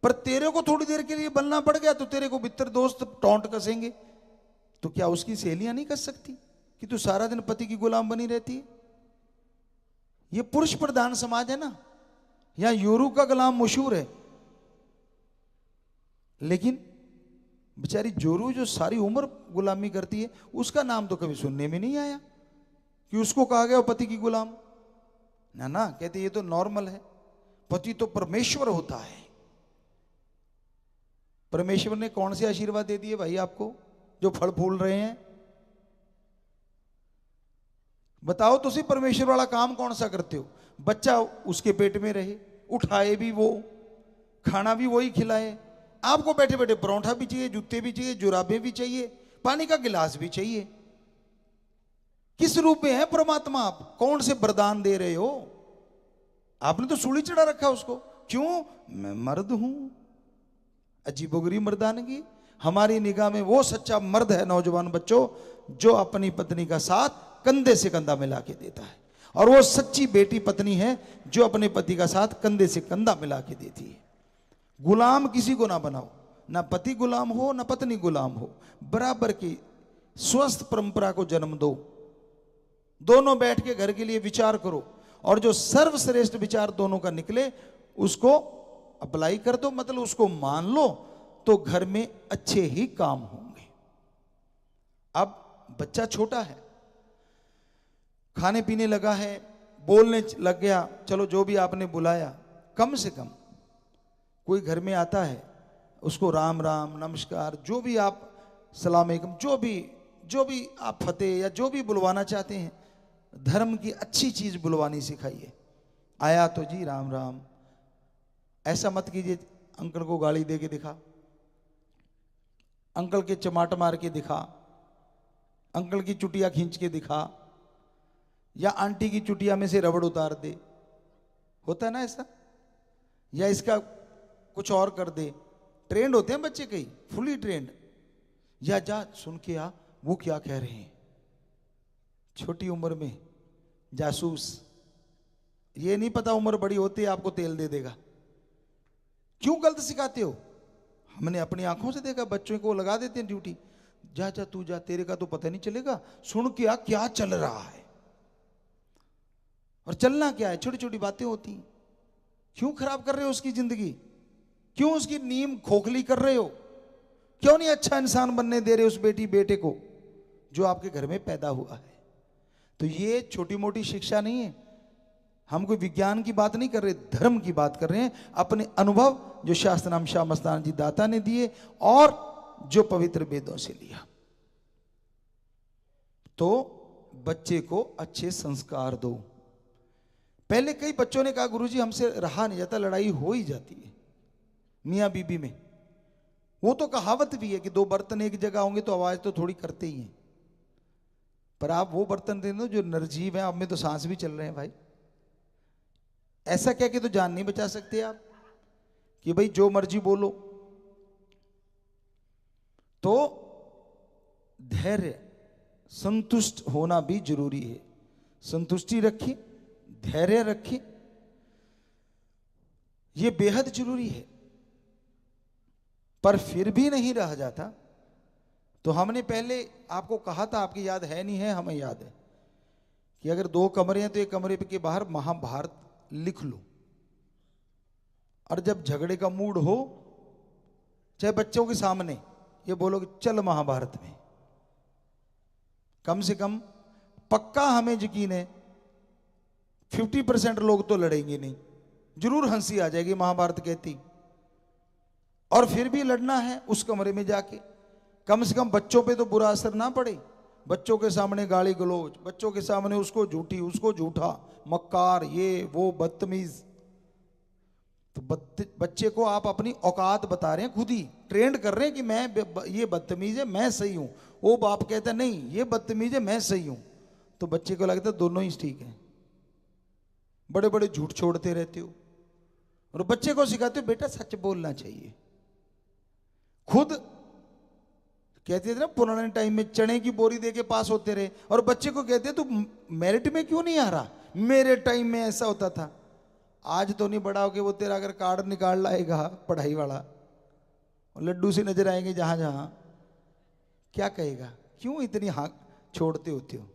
पर तेरे को थोड़ी देर के लिए बनना पड़ गया तो तेरे को मित्र दोस्त टोंट कसेंगे, तो क्या उसकी सहेलियां नहीं कस सकती कि तू सारा दिन पति की गुलाम बनी रहती है? ये पुरुष प्रधान समाज है ना, यहां योरू का गुलाम मशहूर है, लेकिन बेचारी जोरू जो सारी उम्र गुलामी करती है उसका नाम तो कभी सुनने में नहीं आया कि उसको कहा गया पति की गुलाम। ना ना, कहते ये तो नॉर्मल है, पति तो परमेश्वर होता है। परमेश्वर ने कौन से आशीर्वाद दे दिए भाई आपको जो फल फूल रहे हैं? बताओ तो सही, परमेश्वर वाला काम कौन सा करते हो? बच्चा उसके पेट में रहे, उठाए भी वो, खाना भी वही खिलाए, आपको बैठे बैठे परोंठा भी चाहिए, जूते भी चाहिए, जुराबे भी चाहिए, पानी का गिलास भी चाहिए। किस रूप में है परमात्मा? आप कौन से वरदान दे रहे हो? आपने तो सूली चढ़ा रखा उसको। क्यों? मैं मर्द हूं। अजीबोगरी मर्दानगी। हमारी निगाह में वो सच्चा मर्द है नौजवान बच्चों जो अपनी पत्नी का साथ कंधे से कंधा मिला के देता है, और वो सच्ची बेटी पत्नी है जो अपने पति का साथ कंधे से कंधा मिला के देती है। गुलाम किसी को ना बनाओ, ना पति गुलाम हो ना पत्नी गुलाम हो, बराबर की स्वस्थ परंपरा को जन्म दो। दोनों बैठ के घर के लिए विचार करो, और जो सर्वश्रेष्ठ विचार दोनों का निकले उसको अप्लाई कर दो, मतलब उसको मान लो, तो घर में अच्छे ही काम होंगे। अब बच्चा छोटा है, खाने पीने लगा है, बोलने लग गया, चलो जो भी आपने बुलाया, कम से कम कोई घर में आता है उसको राम राम नमस्कार, जो भी आप सलाम अलैकुम, जो भी आप फतेह या जो भी बुलवाना चाहते हैं, धर्म की अच्छी चीज बुलवानी सिखाइए। आया तो जी राम राम। ऐसा मत कीजिए अंकल को गाली दे के दिखा, अंकल के चमाट मार के दिखा, अंकल की चुटिया खींच के दिखा, या आंटी की चुटिया में से रबड़ उतार दे। होता है ना ऐसा? या इसका कुछ और कर दे। ट्रेंड होते हैं बच्चे कई, फुली ट्रेंड। या जा सुन के आ वो क्या कह रहे हैं, छोटी उम्र में जासूस। ये नहीं पता उम्र बड़ी होती है आपको तेल दे देगा। क्यों गलत सिखाते हो? हमने अपनी आंखों से देखा, बच्चों को लगा देते हैं ड्यूटी, जा जा तू जा, तेरे का तो पता नहीं चलेगा, सुन के आ क्या चल रहा है। और चलना क्या है, छोटी छोटी बातें होती। क्यों खराब कर रहे हो उसकी जिंदगी? क्यों उसकी नींद खोखली कर रहे हो? क्यों नहीं अच्छा इंसान बनने दे रहे उस बेटी बेटे को जो आपके घर में पैदा हुआ है? तो ये छोटी मोटी शिक्षा नहीं है। हम कोई विज्ञान की बात नहीं कर रहे, धर्म की बात कर रहे हैं। अपने अनुभव जो शास्त्र नाम शाह मस्तान जी दाता ने दिए और जो पवित्र वेदों से लिया। तो बच्चे को अच्छे संस्कार दो। पहले कई बच्चों ने कहा गुरुजी हमसे रहा नहीं जाता, लड़ाई हो ही जाती है मियाँ बीबी में। वो तो कहावत भी है कि दो बर्तन एक जगह होंगे तो आवाज तो थोड़ी करते ही हैं, पर आप वो बर्तन दे दो जो निर्जीव है, आप में तो सांस भी चल रहे हैं भाई। ऐसा कह के तो जान नहीं बचा सकते आप कि भाई जो मर्जी बोलो। तो धैर्य, संतुष्ट होना भी जरूरी है। संतुष्टि रखिए, धैर्य रखिए, यह बेहद जरूरी है। पर फिर भी नहीं रह जाता तो हमने पहले आपको कहा था, आपकी याद है नहीं है, हमें याद है कि अगर दो कमरे हैं तो एक कमरे के बाहर महाभारत लिख लो, और जब झगड़े का मूड हो, चाहे बच्चों के सामने, ये बोलो कि चल महाभारत में। कम से कम पक्का हमें यकीन है 50% लोग तो लड़ेंगे नहीं, जरूर हंसी आ जाएगी महाभारत कहती। और फिर भी लड़ना है उस कमरे में जाके, कम से कम बच्चों पे तो बुरा असर ना पड़े। बच्चों के सामने गाली गलौज, बच्चों के सामने उसको झूठी उसको झूठा, मक्कार, ये वो, बदतमीज। तो बच्चे को आप अपनी औकात बता रहे हैं, खुद ही ट्रेंड कर रहे हैं कि मैं ये बदतमीज है मैं सही हूं। वो बाप कहता है नहीं ये बदतमीज है मैं सही हूं, तो बच्चे को लगता है दोनों ही ठीक है। बड़े बड़े झूठ छोड़ते रहते हो, और बच्चे को सिखाते हो बेटा सच बोलना चाहिए। खुद कहते थे ना पुराने टाइम में चने की बोरी दे के पास होते रहे, और बच्चे को कहते तू मेरिट में क्यों नहीं आ रहा, मेरे टाइम में ऐसा होता था। आज तो नहीं, बड़ा होके वो तेरा अगर कार्ड निकाल लाएगा पढ़ाई वाला और लड्डू से नजर आएंगे जहां जहां, क्या कहेगा, क्यों इतनी हाँक छोड़ते होते हो।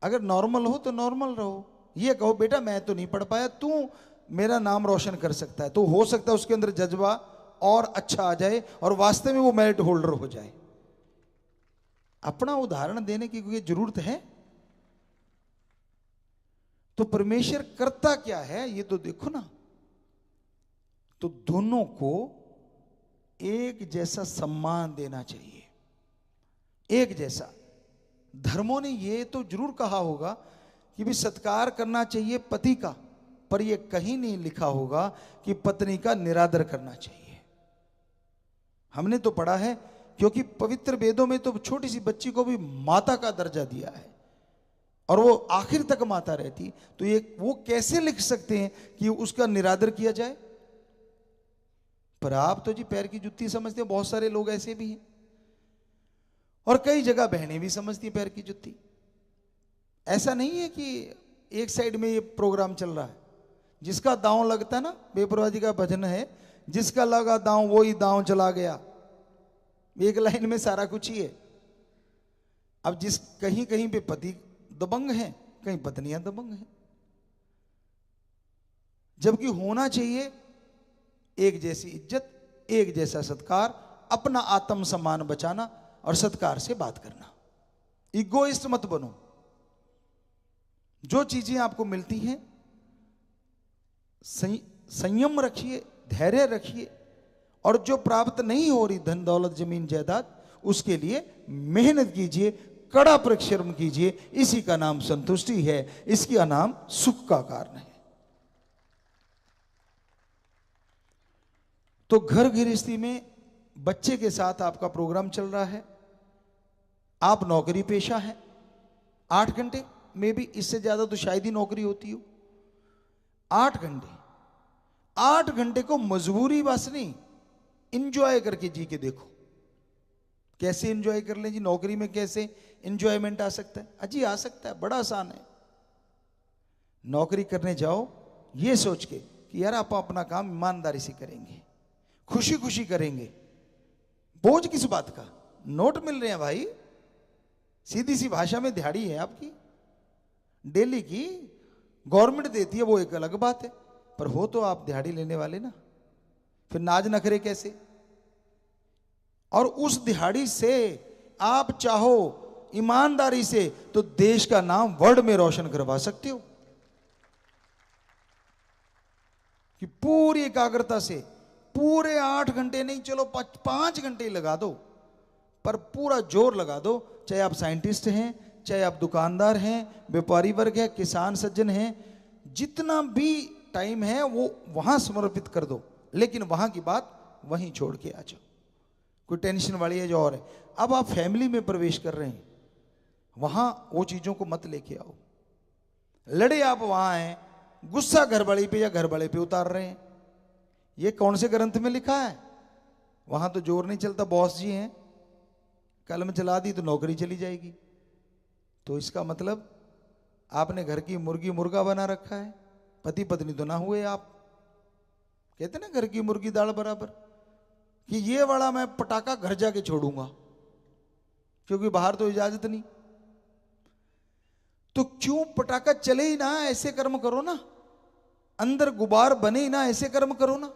अगर नॉर्मल हो तो नॉर्मल रहो, ये कहो बेटा मैं तो नहीं पढ़ पाया, तू मेरा नाम रोशन कर सकता है, तो हो सकता है उसके अंदर जज्बा और अच्छा आ जाए और वास्तव में वो मेरिट होल्डर हो जाए। अपना उदाहरण देने की कोई जरूरत है? तो परमेश्वर करता क्या है ये तो देखो ना। तो दोनों को एक जैसा सम्मान देना चाहिए, एक जैसा। धर्मों ने ये तो जरूर कहा होगा कि भी सत्कार करना चाहिए पति का, पर यह कहीं नहीं लिखा होगा कि पत्नी का निरादर करना चाहिए। हमने तो पढ़ा है, क्योंकि पवित्र वेदों में तो छोटी सी बच्ची को भी माता का दर्जा दिया है और वो आखिर तक माता रहती, तो ये वो कैसे लिख सकते हैं कि उसका निरादर किया जाए? पर आप तो जी पैर की जुत्ती समझते हैं, बहुत सारे लोग ऐसे भी हैं, और कई जगह बहनें भी समझती हैं पैर की जुत्ती। ऐसा नहीं है कि एक साइड में ये प्रोग्राम चल रहा है, जिसका दांव लगता है ना, बेपरवाही का भजन है, जिसका लगा दांव वही दांव चला गया, एक लाइन में सारा कुछ ही है। अब जिस कहीं कहीं पे पति दबंग है, कहीं पत्नियां दबंग हैं, जबकि होना चाहिए एक जैसी इज्जत, एक जैसा सत्कार, अपना आत्म सम्मान बचाना और सत्कार से बात करना। इगोइस्ट मत बनो। जो चीजें आपको मिलती हैं संयम रखिए, धैर्य रखिए, और जो प्राप्त नहीं हो रही धन दौलत जमीन जायदाद, उसके लिए मेहनत कीजिए, कड़ा परिश्रम कीजिए। इसी का नाम संतुष्टि है, इसकी का नाम सुख का कारण है। तो घर गृहस्थी में बच्चे के साथ आपका प्रोग्राम चल रहा है, आप नौकरी पेशा है, 8 घंटे में भी, इससे ज्यादा तो शायद ही नौकरी होती हो। 8 घंटे, 8 घंटे को मजबूरी बस नहीं, इंजॉय करके जी के देखो। कैसे इंजॉय कर लें जी? नौकरी में कैसे इंजॉयमेंट आ सकता है? अजी आ सकता है, बड़ा आसान है। नौकरी करने जाओ ये सोच के कि यार आप अपना काम ईमानदारी से करेंगे, खुशी खुशी करेंगे, बोझ किस बात का, नोट मिल रहे हैं भाई, सीधी सी भाषा में दिहाड़ी है आपकी, डेली की गवर्नमेंट देती है, वो एक अलग बात है, पर हो तो आप दिहाड़ी लेने वाले ना, फिर नाज नखरे कैसे? और उस दिहाड़ी से आप चाहो ईमानदारी से तो देश का नाम वर्ल्ड में रोशन करवा सकते हो, कि पूरी एकाग्रता से पूरे 8 घंटे नहीं, चलो 5 घंटे ही लगा दो, पर पूरा जोर लगा दो। चाहे आप साइंटिस्ट हैं, चाहे आप दुकानदार हैं, व्यापारी वर्ग है, किसान सज्जन हैं, जितना भी टाइम है वो वहां समर्पित कर दो, लेकिन वहां की बात वहीं छोड़ के आ जाओ। कोई टेंशन वाली है जो और है। अब आप फैमिली में प्रवेश कर रहे हैं, वहां वो चीजों को मत लेके आओ। लड़े आप वहां हैं, गुस्सा घरवाली पे या घरवाले पे उतार रहे हैं, ये कौन से ग्रंथ में लिखा है? वहां तो जोर नहीं चलता, बॉस जी हैं, कलम चला दी तो नौकरी चली जाएगी। तो इसका मतलब आपने घर की मुर्गी मुर्गा बना रखा है, पति पत्नी तो ना हुए आप। कहते ना घर की मुर्गी दाल बराबर, कि ये वाला मैं पटाखा घर जाके छोड़ूंगा, क्योंकि बाहर तो इजाजत नहीं। तो क्यों पटाखा चले ही ना, ऐसे कर्म करो ना, अंदर गुबार बने ही ना, ऐसे कर्म करो ना।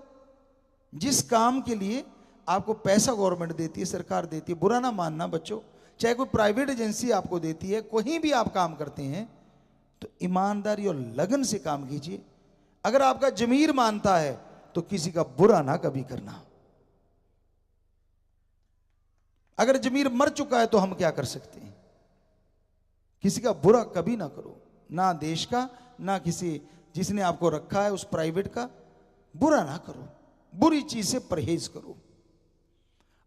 जिस काम के लिए आपको पैसा गवर्नमेंट देती है, सरकार देती है, बुरा ना मानना बच्चों, चाहे कोई प्राइवेट एजेंसी आपको देती है, कहीं भी आप काम करते हैं, तो ईमानदारी और लगन से काम कीजिए। अगर आपका जमीर मानता है तो किसी का बुरा ना कभी करना। अगर जमीर मर चुका है तो हम क्या कर सकते हैं? किसी का बुरा कभी ना करो, ना देश का, ना किसी जिसने आपको रखा है उस प्राइवेट का बुरा ना करो, बुरी चीज से परहेज करो।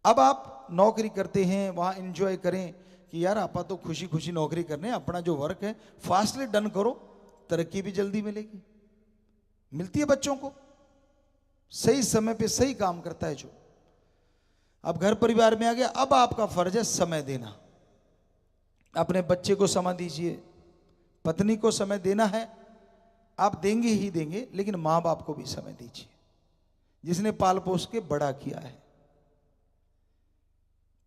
अब आप नौकरी करते हैं, वहां एंजॉय करें कि यार आपा तो खुशी खुशी नौकरी करने, अपना जो वर्क है फास्टली डन करो, तरक्की भी जल्दी मिलेगी। मिलती है बच्चों को, सही समय पे सही काम करता है जो। अब घर परिवार में आ गया, अब आपका फर्ज है समय देना। अपने बच्चे को समय दीजिए, पत्नी को समय देना है, आप देंगे ही देंगे, लेकिन मां बाप को भी समय दीजिए, जिसने पाल पोस के बड़ा किया है।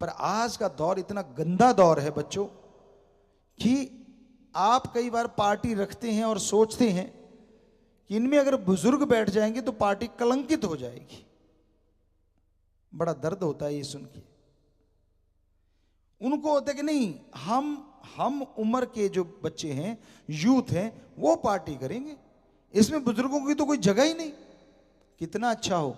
पर आज का दौर इतना गंदा दौर है बच्चों कि आप कई बार पार्टी रखते हैं और सोचते हैं कि इनमें अगर बुजुर्ग बैठ जाएंगे तो पार्टी कलंकित हो जाएगी। बड़ा दर्द होता है ये सुन के। उनको होता है कि नहीं, हम उम्र के जो बच्चे हैं, यूथ हैं, वो पार्टी करेंगे, इसमें बुजुर्गों की तो कोई जगह ही नहीं। कितना अच्छा हो,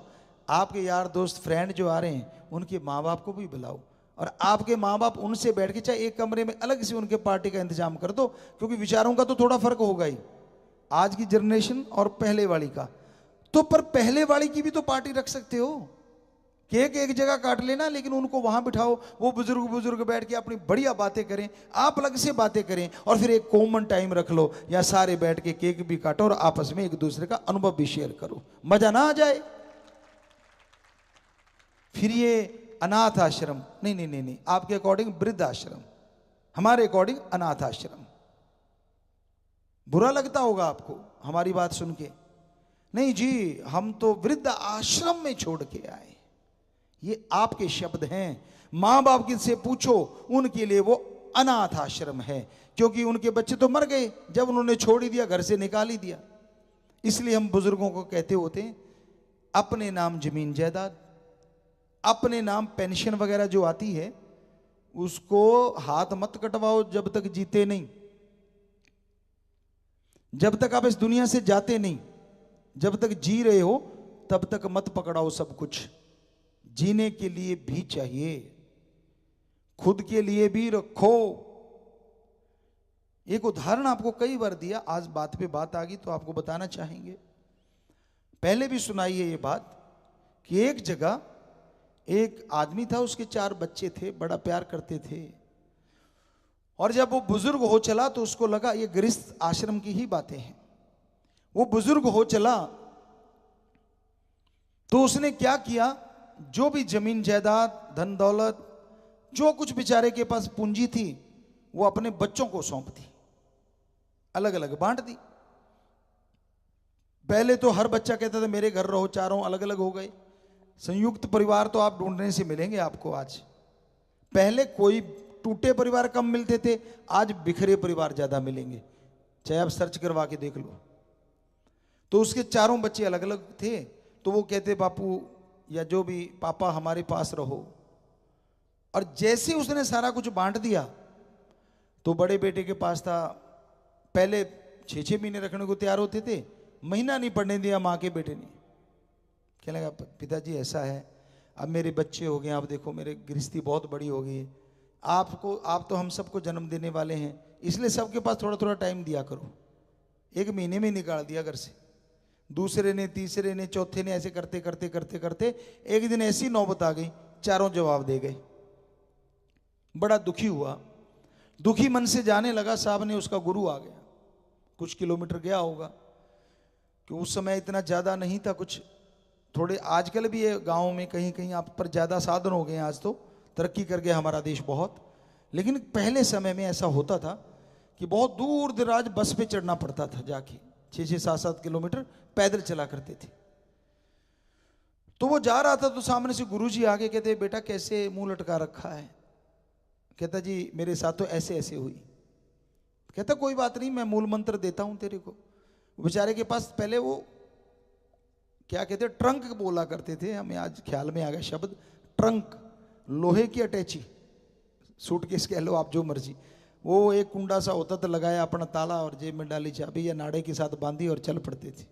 आपके यार दोस्त फ्रेंड जो आ रहे हैं उनके माँ बाप को भी बुलाओ, और आपके माँ बाप उनसे बैठ के चाहे एक कमरे में अलग से उनके पार्टी का इंतजाम कर दो, क्योंकि विचारों का तो थोड़ा फर्क होगा ही, आज की जनरेशन और पहले वाली का। तो पर पहले वाली की भी तो पार्टी रख सकते हो, केक एक जगह काट लेना, लेकिन उनको वहां बिठाओ, वो बुजुर्ग बैठ के अपनी बढ़िया बातें करें, आप अलग से बातें करें, और फिर एक कॉमन टाइम रख लो, या सारे बैठ के केक भी काटो और आपस में एक दूसरे का अनुभव भी शेयर करो, मजा ना आ जाए। फिर ये अनाथ आश्रम, नहीं, आपके अकॉर्डिंग वृद्ध आश्रम, हमारे अकॉर्डिंग अनाथ आश्रम। बुरा लगता होगा आपको हमारी बात सुन के, नहीं जी हम तो वृद्ध आश्रम में छोड़ के आए। ये आपके शब्द हैं, मां बाप से पूछो, उनके लिए वो अनाथ आश्रम है, क्योंकि उनके बच्चे तो मर गए जब उन्होंने छोड़ ही दिया, घर से निकाल ही दिया। इसलिए हम बुजुर्गों को कहते होते हैं, अपने नाम जमीन जायदाद, अपने नाम पेंशन वगैरह जो आती है उसको हाथ मत कटवाओ जब तक जीते नहीं, जब तक आप इस दुनिया से जाते नहीं, जब तक जी रहे हो तब तक मत पकड़ाओ सब कुछ। जीने के लिए भी चाहिए, खुद के लिए भी रखो। एक उदाहरण आपको कई बार दिया, आज बात पे बात आ गई तो आपको बताना चाहेंगे। पहले भी सुनाई है ये बात कि एक जगह एक आदमी था, उसके 4 बच्चे थे, बड़ा प्यार करते थे, और जब वो बुजुर्ग हो चला तो उसको लगा, ये गृहस्थ आश्रम की ही बातें हैं, वो बुजुर्ग हो चला तो उसने क्या किया, जो भी जमीन जायदाद धन दौलत जो कुछ बेचारे के पास पूंजी थी वो अपने बच्चों को सौंप दी, अलग अलग बांट दी। पहले तो हर बच्चा कहता था मेरे घर रहो, चारों अलग अलग हो गए। संयुक्त परिवार तो आप ढूंढने से मिलेंगे आपको आज, पहले कोई टूटे परिवार कम मिलते थे, आज बिखरे परिवार ज्यादा मिलेंगे, चाहे आप सर्च करवा के देख लो। तो उसके चारों बच्चे अलग अलग थे, तो वो कहते बापू या जो भी पापा हमारे पास रहो। और जैसे उसने सारा कुछ बांट दिया तो बड़े बेटे के पास था, पहले 6-6 महीने रखने को तैयार होते थे, महीना नहीं पढ़ने दिया माँ के बेटे ने। क्या लगा, पिताजी ऐसा है, अब मेरे बच्चे हो गए, आप देखो मेरे गृहस्थी बहुत बड़ी हो गई है, आप तो हम सबको जन्म देने वाले हैं, इसलिए सबके पास थोड़ा थोड़ा टाइम दिया करो। 1 महीने में निकाल दिया घर से, दूसरे ने, तीसरे ने, चौथे ने, ऐसे करते करते करते करते एक दिन ऐसी नौबत आ गई, चारों जवाब दे गए। बड़ा दुखी हुआ, दुखी मन से जाने लगा, साहब ने उसका गुरु आ गया, कुछ किलोमीटर गया होगा, कि उस समय इतना ज्यादा नहीं था कुछ, थोड़े आजकल भी ये गाँव में कहीं कहीं आप पर ज्यादा साधन हो गए, आज तो तरक्की कर गया हमारा देश बहुत, लेकिन पहले समय में ऐसा होता था कि बहुत दूर दराज बस पे चढ़ना पड़ता था, जाके 6-6, 7-7 किलोमीटर पैदल चला करते थे। तो वो जा रहा था तो सामने से गुरुजी आके कहते बेटा कैसे मुंह लटका रखा है, कहता जी मेरे साथ तो ऐसे ऐसे हुई। कहता कोई बात नहीं, मैं मूल मंत्र देता हूं तेरे को। बेचारे के पास पहले वो क्या कहते ट्रंक बोला करते थे, हमें आज ख्याल में आ गया शब्द ट्रंक, लोहे की अटैची, सूटकेस कह लो आप जो मर्जी, वो एक कुंडा सा होता था, लगाया अपना ताला और जेब में डाली चाबी या नाड़े के साथ बांधी और चल पड़ते थे।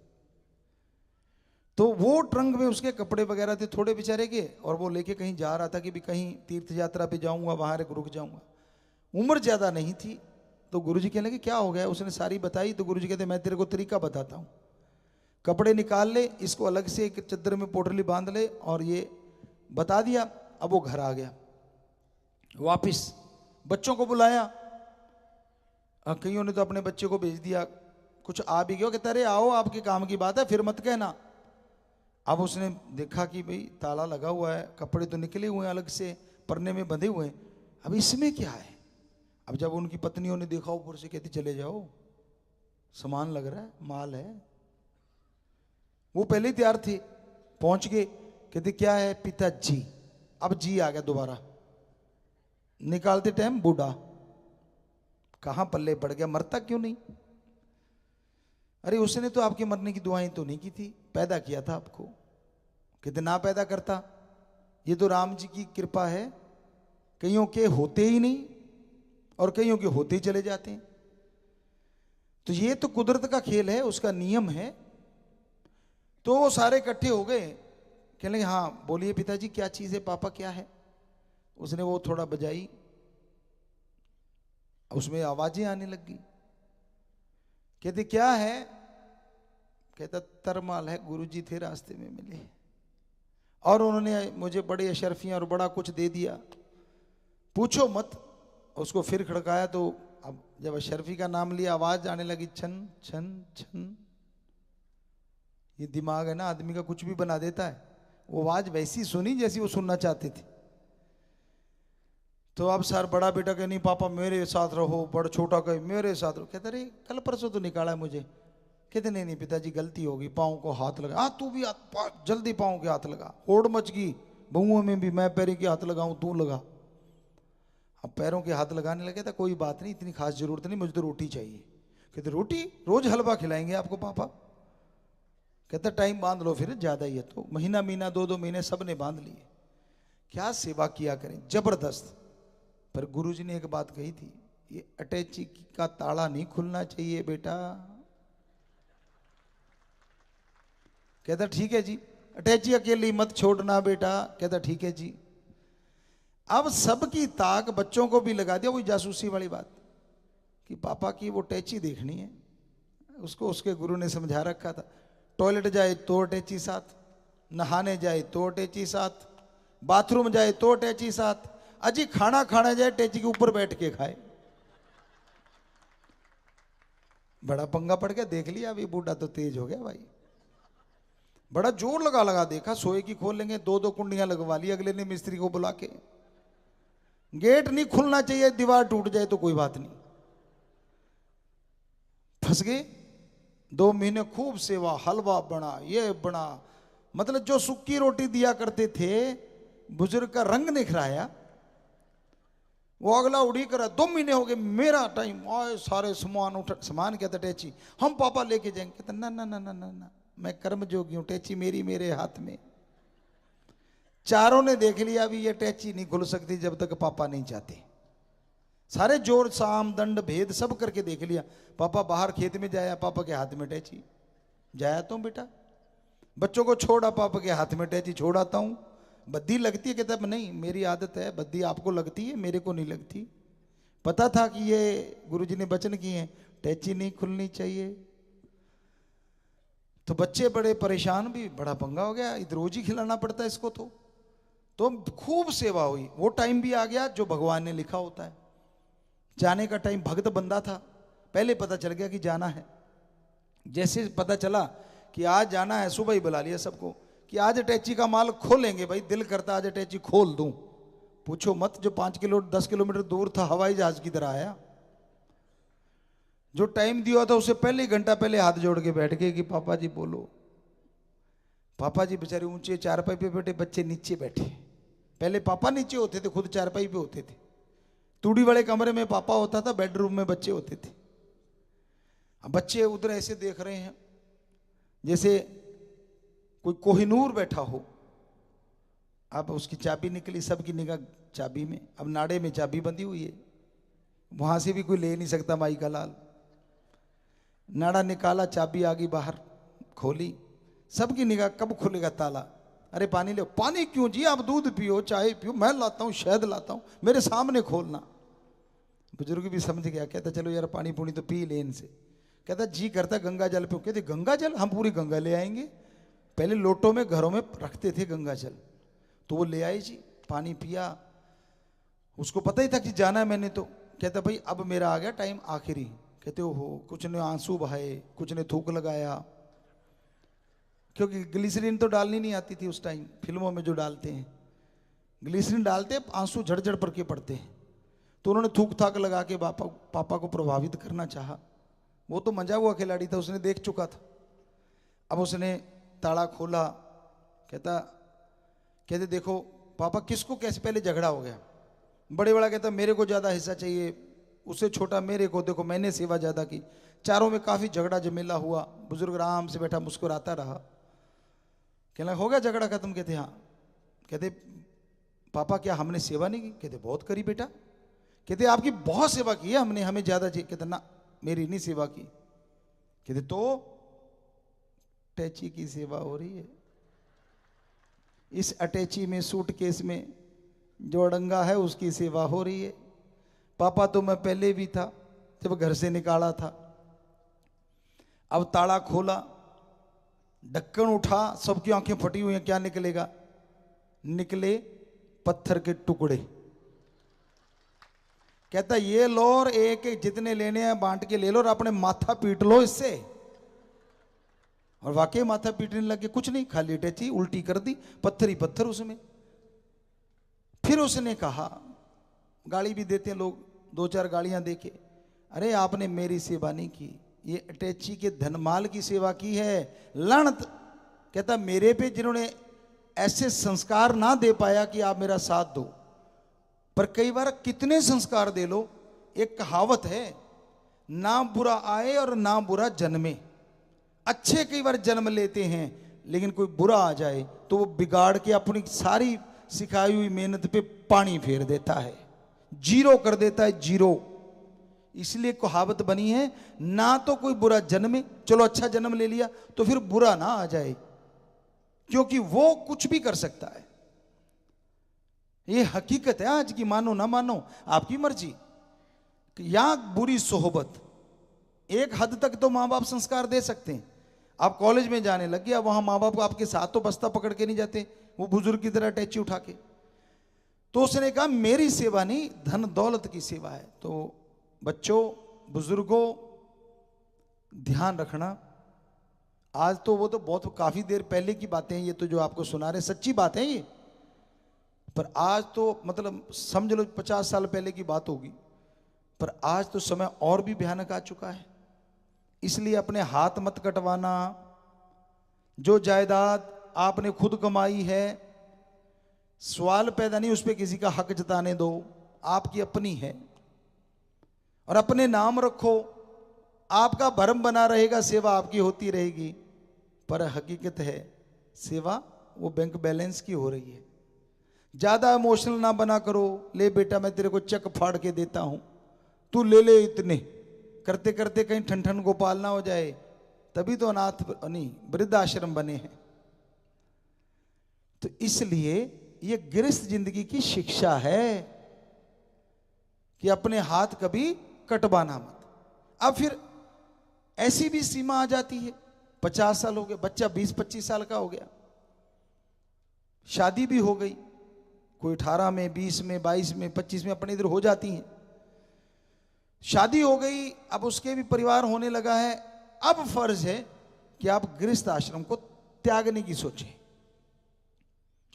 तो वो ट्रंक में उसके कपड़े वगैरह थे थोड़े बेचारे के, और वो लेके कहीं जा रहा था कि भी कहीं तीर्थ यात्रा पे जाऊंगा, वहां रुक जाऊंगा। उम्र ज्यादा नहीं थी, तो गुरुजी कहने लगे क्या हो गया, उसने सारी बताई। तो गुरुजी कहते मैं तेरे को तरीका बताता हूँ, कपड़े निकाल ले, इसको अलग से एक चद्दर में पोटली बांध ले, और ये बता दिया। अब वो घर आ गया, वापिस बच्चों को बुलाया, कईयों ने तो अपने बच्चे को भेज दिया कुछ आ भी गया, कहता अरे आओ आपके काम की बात है फिर मत कहना। अब उसने देखा कि भाई ताला लगा हुआ है, कपड़े तो निकले हुए हैं अलग से, परने में बंधे हुए हैं, अब इसमें क्या है। अब जब उनकी पत्नियों ने देखा ऊपर से, कहती चले जाओ, सामान लग रहा है, माल है। वो पहले ही तैयार थे, पहुंच गए, कहते क्या है, पिताजी। अब जी आ गया दोबारा, निकालते टाइम बूढ़ा, कहां पल्ले पड़ गया, मरता क्यों नहीं। अरे उसने तो आपके मरने की दुआएं तो नहीं की थी, पैदा किया था आपको। कहते ना पैदा करता, ये तो राम जी की कृपा है, कईयों के होते ही नहीं और कईयों के होते ही चले जाते हैं। तो ये तो कुदरत का खेल है, उसका नियम है। तो वो सारे इकट्ठे हो गए, कहने लगे हाँ बोलिए पिताजी क्या चीज है, पापा क्या है। उसने वो थोड़ा बजाई, उसमें आवाजें आने लगी। कहते क्या है, कहता तरमाल है, गुरुजी थे रास्ते में मिले और उन्होंने मुझे बड़ी अशरफियां और बड़ा कुछ दे दिया, पूछो मत। उसको फिर खड़काया तो अब जब अशरफी का नाम लिया आवाज आने लगी, छन छन छन। ये दिमाग है ना आदमी का, कुछ भी बना देता है। वो आवाज वैसी सुनी जैसी वो सुनना चाहते थे। तो अब सर बड़ा बेटा कहे नहीं पापा मेरे साथ रहो, बड़ा छोटा कहे मेरे साथ रहो। कहते अरे कल परसों तो निकाला है मुझे। कहते नहीं नहीं पिताजी गलती होगी, पाँव को हाथ लगा। हाँ तू भी जल्दी पाँव के हाथ लगा। होड़ मच गई बहुओं में भी, मैं पैरों के हाथ लगाऊं तू लगा। अब पैरों के हाथ लगाने लगे था, कोई बात नहीं, इतनी खास जरूरत नहीं, मुझे तो रोटी चाहिए। कहते रोटी, रोज हलवा खिलाएंगे आपको पापा। कहता टाइम बांध लो फिर, ज्यादा ही है तो। महीना महीना 2-2 महीने सब ने बांध लिए, क्या सेवा किया करें, जबरदस्त। पर गुरुजी ने एक बात कही थी, ये अटैची का ताला नहीं खुलना चाहिए बेटा। कहता ठीक है जी, अटैची अकेली मत छोड़ना बेटा। कहता ठीक है जी। अब सबकी ताक बच्चों को भी लगा दिया, वही जासूसी वाली बात कि पापा की वो अटैची देखनी है। उसको उसके गुरु ने समझा रखा था, टॉयलेट जाए तो अटैची साथ, नहाने जाए तो अटैची साथ, बाथरूम जाए तो अटैची साथ, अजी खाना खाना जाए अटैची के ऊपर बैठ के खाए। बड़ा पंगा पड़ गया, देख लिया अभी बूढ़ा तो तेज हो गया भाई। बड़ा जोर लगा लगा देखा, सोए की खोल लेंगे, 2-2 कुंडियां लगवा ली अगले ने मिस्त्री को बुला के। गेट नहीं खुलना चाहिए, दीवार टूट जाए तो कोई बात नहीं। फंस गए। 2 महीने खूब सेवा, हलवा बना, ये बना, मतलब जो सूखी रोटी दिया करते थे बुजुर्ग का रंग निखराया। वो अगला उड़ी करा, 2 महीने हो गए, मेरा टाइम आए, सारे सामान उठा। सामान क्या था, टैची, हम पापा लेके जाएंगे। कहता ना ना ना ना ना ना, मैं कर्म जोगी हूं, टैची मेरी मेरे हाथ में। चारों ने देख लिया अभी ये टैची नहीं खुल सकती जब तक पापा नहीं चाहते। सारे जोर साम दंड भेद सब करके देख लिया। पापा बाहर खेत में जाया, पापा के हाथ में टैची। जाया तुम बेटा, बच्चों को छोड़ा, पापा के हाथ में टैची छोड़ाता हूं। बद्दी लगती है, कहता नहीं मेरी आदत है, बद्दी आपको लगती है मेरे को नहीं लगती। पता था कि ये गुरुजी ने वचन किए हैं, टैची नहीं खुलनी चाहिए। तो बच्चे बड़े परेशान, भी बड़ा पंगा हो गया, रोज ही खिलाना पड़ता है इसको। तो खूब सेवा हुई। वो टाइम भी आ गया जो भगवान ने लिखा होता है। जाने का टाइम, भक्त बंदा था, पहले पता चल गया कि जाना है। जैसे पता चला कि आज जाना है, सुबह ही बुला लिया सबको कि आज अटैची का माल खोलेंगे। भाई दिल करता आज अटैची खोल दूं। पूछो मत, जो 5-10 किलोमीटर दूर था हवाई जहाज की तरह आया। जो टाइम दिया था उससे पहले ही घंटा पहले हाथ जोड़ के बैठ गए कि पापा जी बोलो। पापा जी बेचारे ऊंचे चारपाई पे बैठे, बच्चे नीचे बैठे। पहले पापा नीचे होते थे, खुद चारपाई पे होते थे। तूड़ी वाले कमरे में पापा होता था, बेडरूम में बच्चे होते थे। अब बच्चे उधर ऐसे देख रहे हैं जैसे कोई कोहिनूर बैठा हो। अब उसकी चाबी निकली, सबकी निगाह चाबी में। अब नाड़े में चाबी बंधी हुई है, वहां से भी कोई ले नहीं सकता माई का लाल। नाड़ा निकाला, चाबी आ गई बाहर, खोली, सबकी निगाह कब खुलेगा ताला। अरे पानी ले। पानी क्यों जी, आप दूध पियो, चाय पियो, मैं लाता हूँ, शहद लाता हूँ, मेरे सामने खोलना। बुजुर्ग भी समझ गया, कहता चलो यार पानी पूनी तो पी ले इनसे। कहता जी करता गंगा जल पियो। कहते गंगा जल, हम पूरी गंगा ले आएंगे। पहले लोटों में घरों में रखते थे गंगा जल, तो वो ले आए जी, पानी पिया। उसको पता ही था कि जाना है मैंने तो। कहता भाई अब मेरा आ गया टाइम आखिरी, कहते हो कुछ ने आंसू बहाए, कुछ ने थूक लगाया, क्योंकि ग्लिसरीन तो डालनी नहीं आती थी उस टाइम। फिल्मों में जो डालते हैं ग्लिसरीन डालते, आंसू झड़झड़ पर के पड़ते हैं। तो उन्होंने थूक थाक लगा के पापा को प्रभावित करना चाहा। वो तो मजा हुआ खिलाड़ी था, उसने देख चुका था। अब उसने ताला खोला, कहते देखो पापा किसको कैसे पहले झगड़ा हो गया। बड़े वाला कहता मेरे को ज्यादा हिस्सा चाहिए, उससे छोटा मेरे को, देखो मैंने सेवा ज्यादा की। चारों में काफी झगड़ा जमेला हुआ। बुजुर्ग आराम से बैठा मुस्कुराता रहा। कहना हो गया झगड़ा खत्म? कहते हाँ। कहते पापा क्या हमने सेवा नहीं की? कहते बहुत करी बेटा। कहते आपकी बहुत सेवा की है हमने, हमें ज्यादा चाहिए। कहते ना मेरी नहीं सेवा की। कहते तो अटैची की सेवा हो रही है। इस अटैची में सूटकेस में जो अड़ंगा है उसकी सेवा हो रही है। पापा तो मैं पहले भी था जब घर से निकाला था। अब ताला खोला, ढक्कन उठा, सबकी आंखें फटी हुई हैं, क्या निकलेगा? निकले पत्थर के टुकड़े। कहता ये लो और एक एक जितने लेने हैं बांट के ले लो और अपने माथा पीट लो इससे। और वाकई माथा पीटने लगे। कुछ नहीं, खाली अटैची उल्टी कर दी, पत्थर ही पत्थर उसमें। फिर उसने कहा, गाली भी देते हैं लोग, 2-4 गालियां देके, अरे आपने मेरी सेवा नहीं की, ये अटैची के धनमाल की सेवा की है। लणत कहता मेरे पे जिन्होंने ऐसे संस्कार ना दे पाया कि आप मेरा साथ दो, पर कई बार कितने संस्कार दे लो। एक कहावत है, ना बुरा आए और ना बुरा जन्मे। अच्छे कई बार जन्म लेते हैं, लेकिन कोई बुरा आ जाए तो वो बिगाड़ के अपनी सारी सिखाई हुई मेहनत पे पानी फेर देता है, जीरो कर देता है, जीरो। इसलिए कहावत बनी है, ना तो कोई बुरा जन्मे, चलो अच्छा जन्म ले लिया तो फिर बुरा ना आ जाए, क्योंकि वो कुछ भी कर सकता है। ये हकीकत है आज की, मानो ना मानो आपकी मर्जी। या बुरी सोहबत, एक हद तक तो माँ बाप संस्कार दे सकते हैं। आप कॉलेज में जाने लग गया, वहां माँ बाप आपके साथ तो बस्ता पकड़ के नहीं जाते, वो बुजुर्ग की तरह अटैची उठा के। तो उसने कहा मेरी सेवा नहीं, धन दौलत की सेवा है। तो बच्चों, बुजुर्गों, ध्यान रखना। आज तो वो तो बहुत काफी देर पहले की बातें हैं, ये तो जो आपको सुना रहे सच्ची बात है ये, पर आज तो मतलब समझ लो 50 साल पहले की बात होगी। पर आज तो समय और भी भयानक आ चुका है। इसलिए अपने हाथ मत कटवाना। जो जायदाद आपने खुद कमाई है, सवाल पैदा नहीं उस पर किसी का हक जताने दो, आपकी अपनी है और अपने नाम रखो। आपका भरम बना रहेगा, सेवा आपकी होती रहेगी, पर हकीकत है सेवा वो बैंक बैलेंस की हो रही है। ज्यादा इमोशनल ना बना करो, ले बेटा मैं तेरे को चेक फाड़ के देता हूं, तू ले ले इतने, करते करते कहीं ठन गोपाल ना हो जाए, तभी तो अनाथ नहीं वृद्ध आश्रम बने हैं। तो इसलिए ये गृहस्थ जिंदगी की शिक्षा है कि अपने हाथ कभी कटवाना मत। अब फिर ऐसी भी सीमा आ जाती है, 50 साल हो गए, बच्चा 20-25 साल का हो गया, शादी भी हो गई, कोई 18 में, 20 में, 22 में, 25 में अपने इधर हो जाती हैं। शादी हो गई, अब उसके भी परिवार होने लगा है। अब फर्ज है कि आप गृहस्थ आश्रम को त्यागने की सोचें।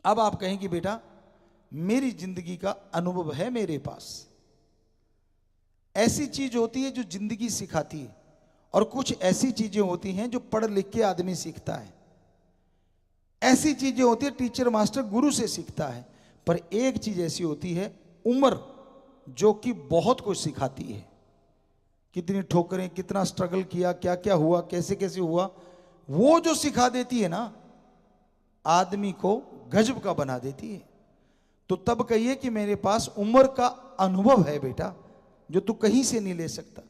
अब आप कहें कि बेटा मेरी जिंदगी का अनुभव है मेरे पास। ऐसी चीज होती है जो जिंदगी सिखाती है, और कुछ ऐसी चीजें होती हैं जो पढ़ लिख के आदमी सीखता है। ऐसी चीजें होती है टीचर मास्टर गुरु से सीखता है, पर एक चीज ऐसी होती है उम्र, जो कि बहुत कुछ सिखाती है। कितनी ठोकरें, कितना स्ट्रगल किया, क्या क्या हुआ, कैसे कैसे हुआ, वो जो सिखा देती है ना, आदमी को गजब का बना देती है। तो तब कहिए कि मेरे पास उम्र का अनुभव है बेटा, जो तू कहीं से नहीं ले सकता।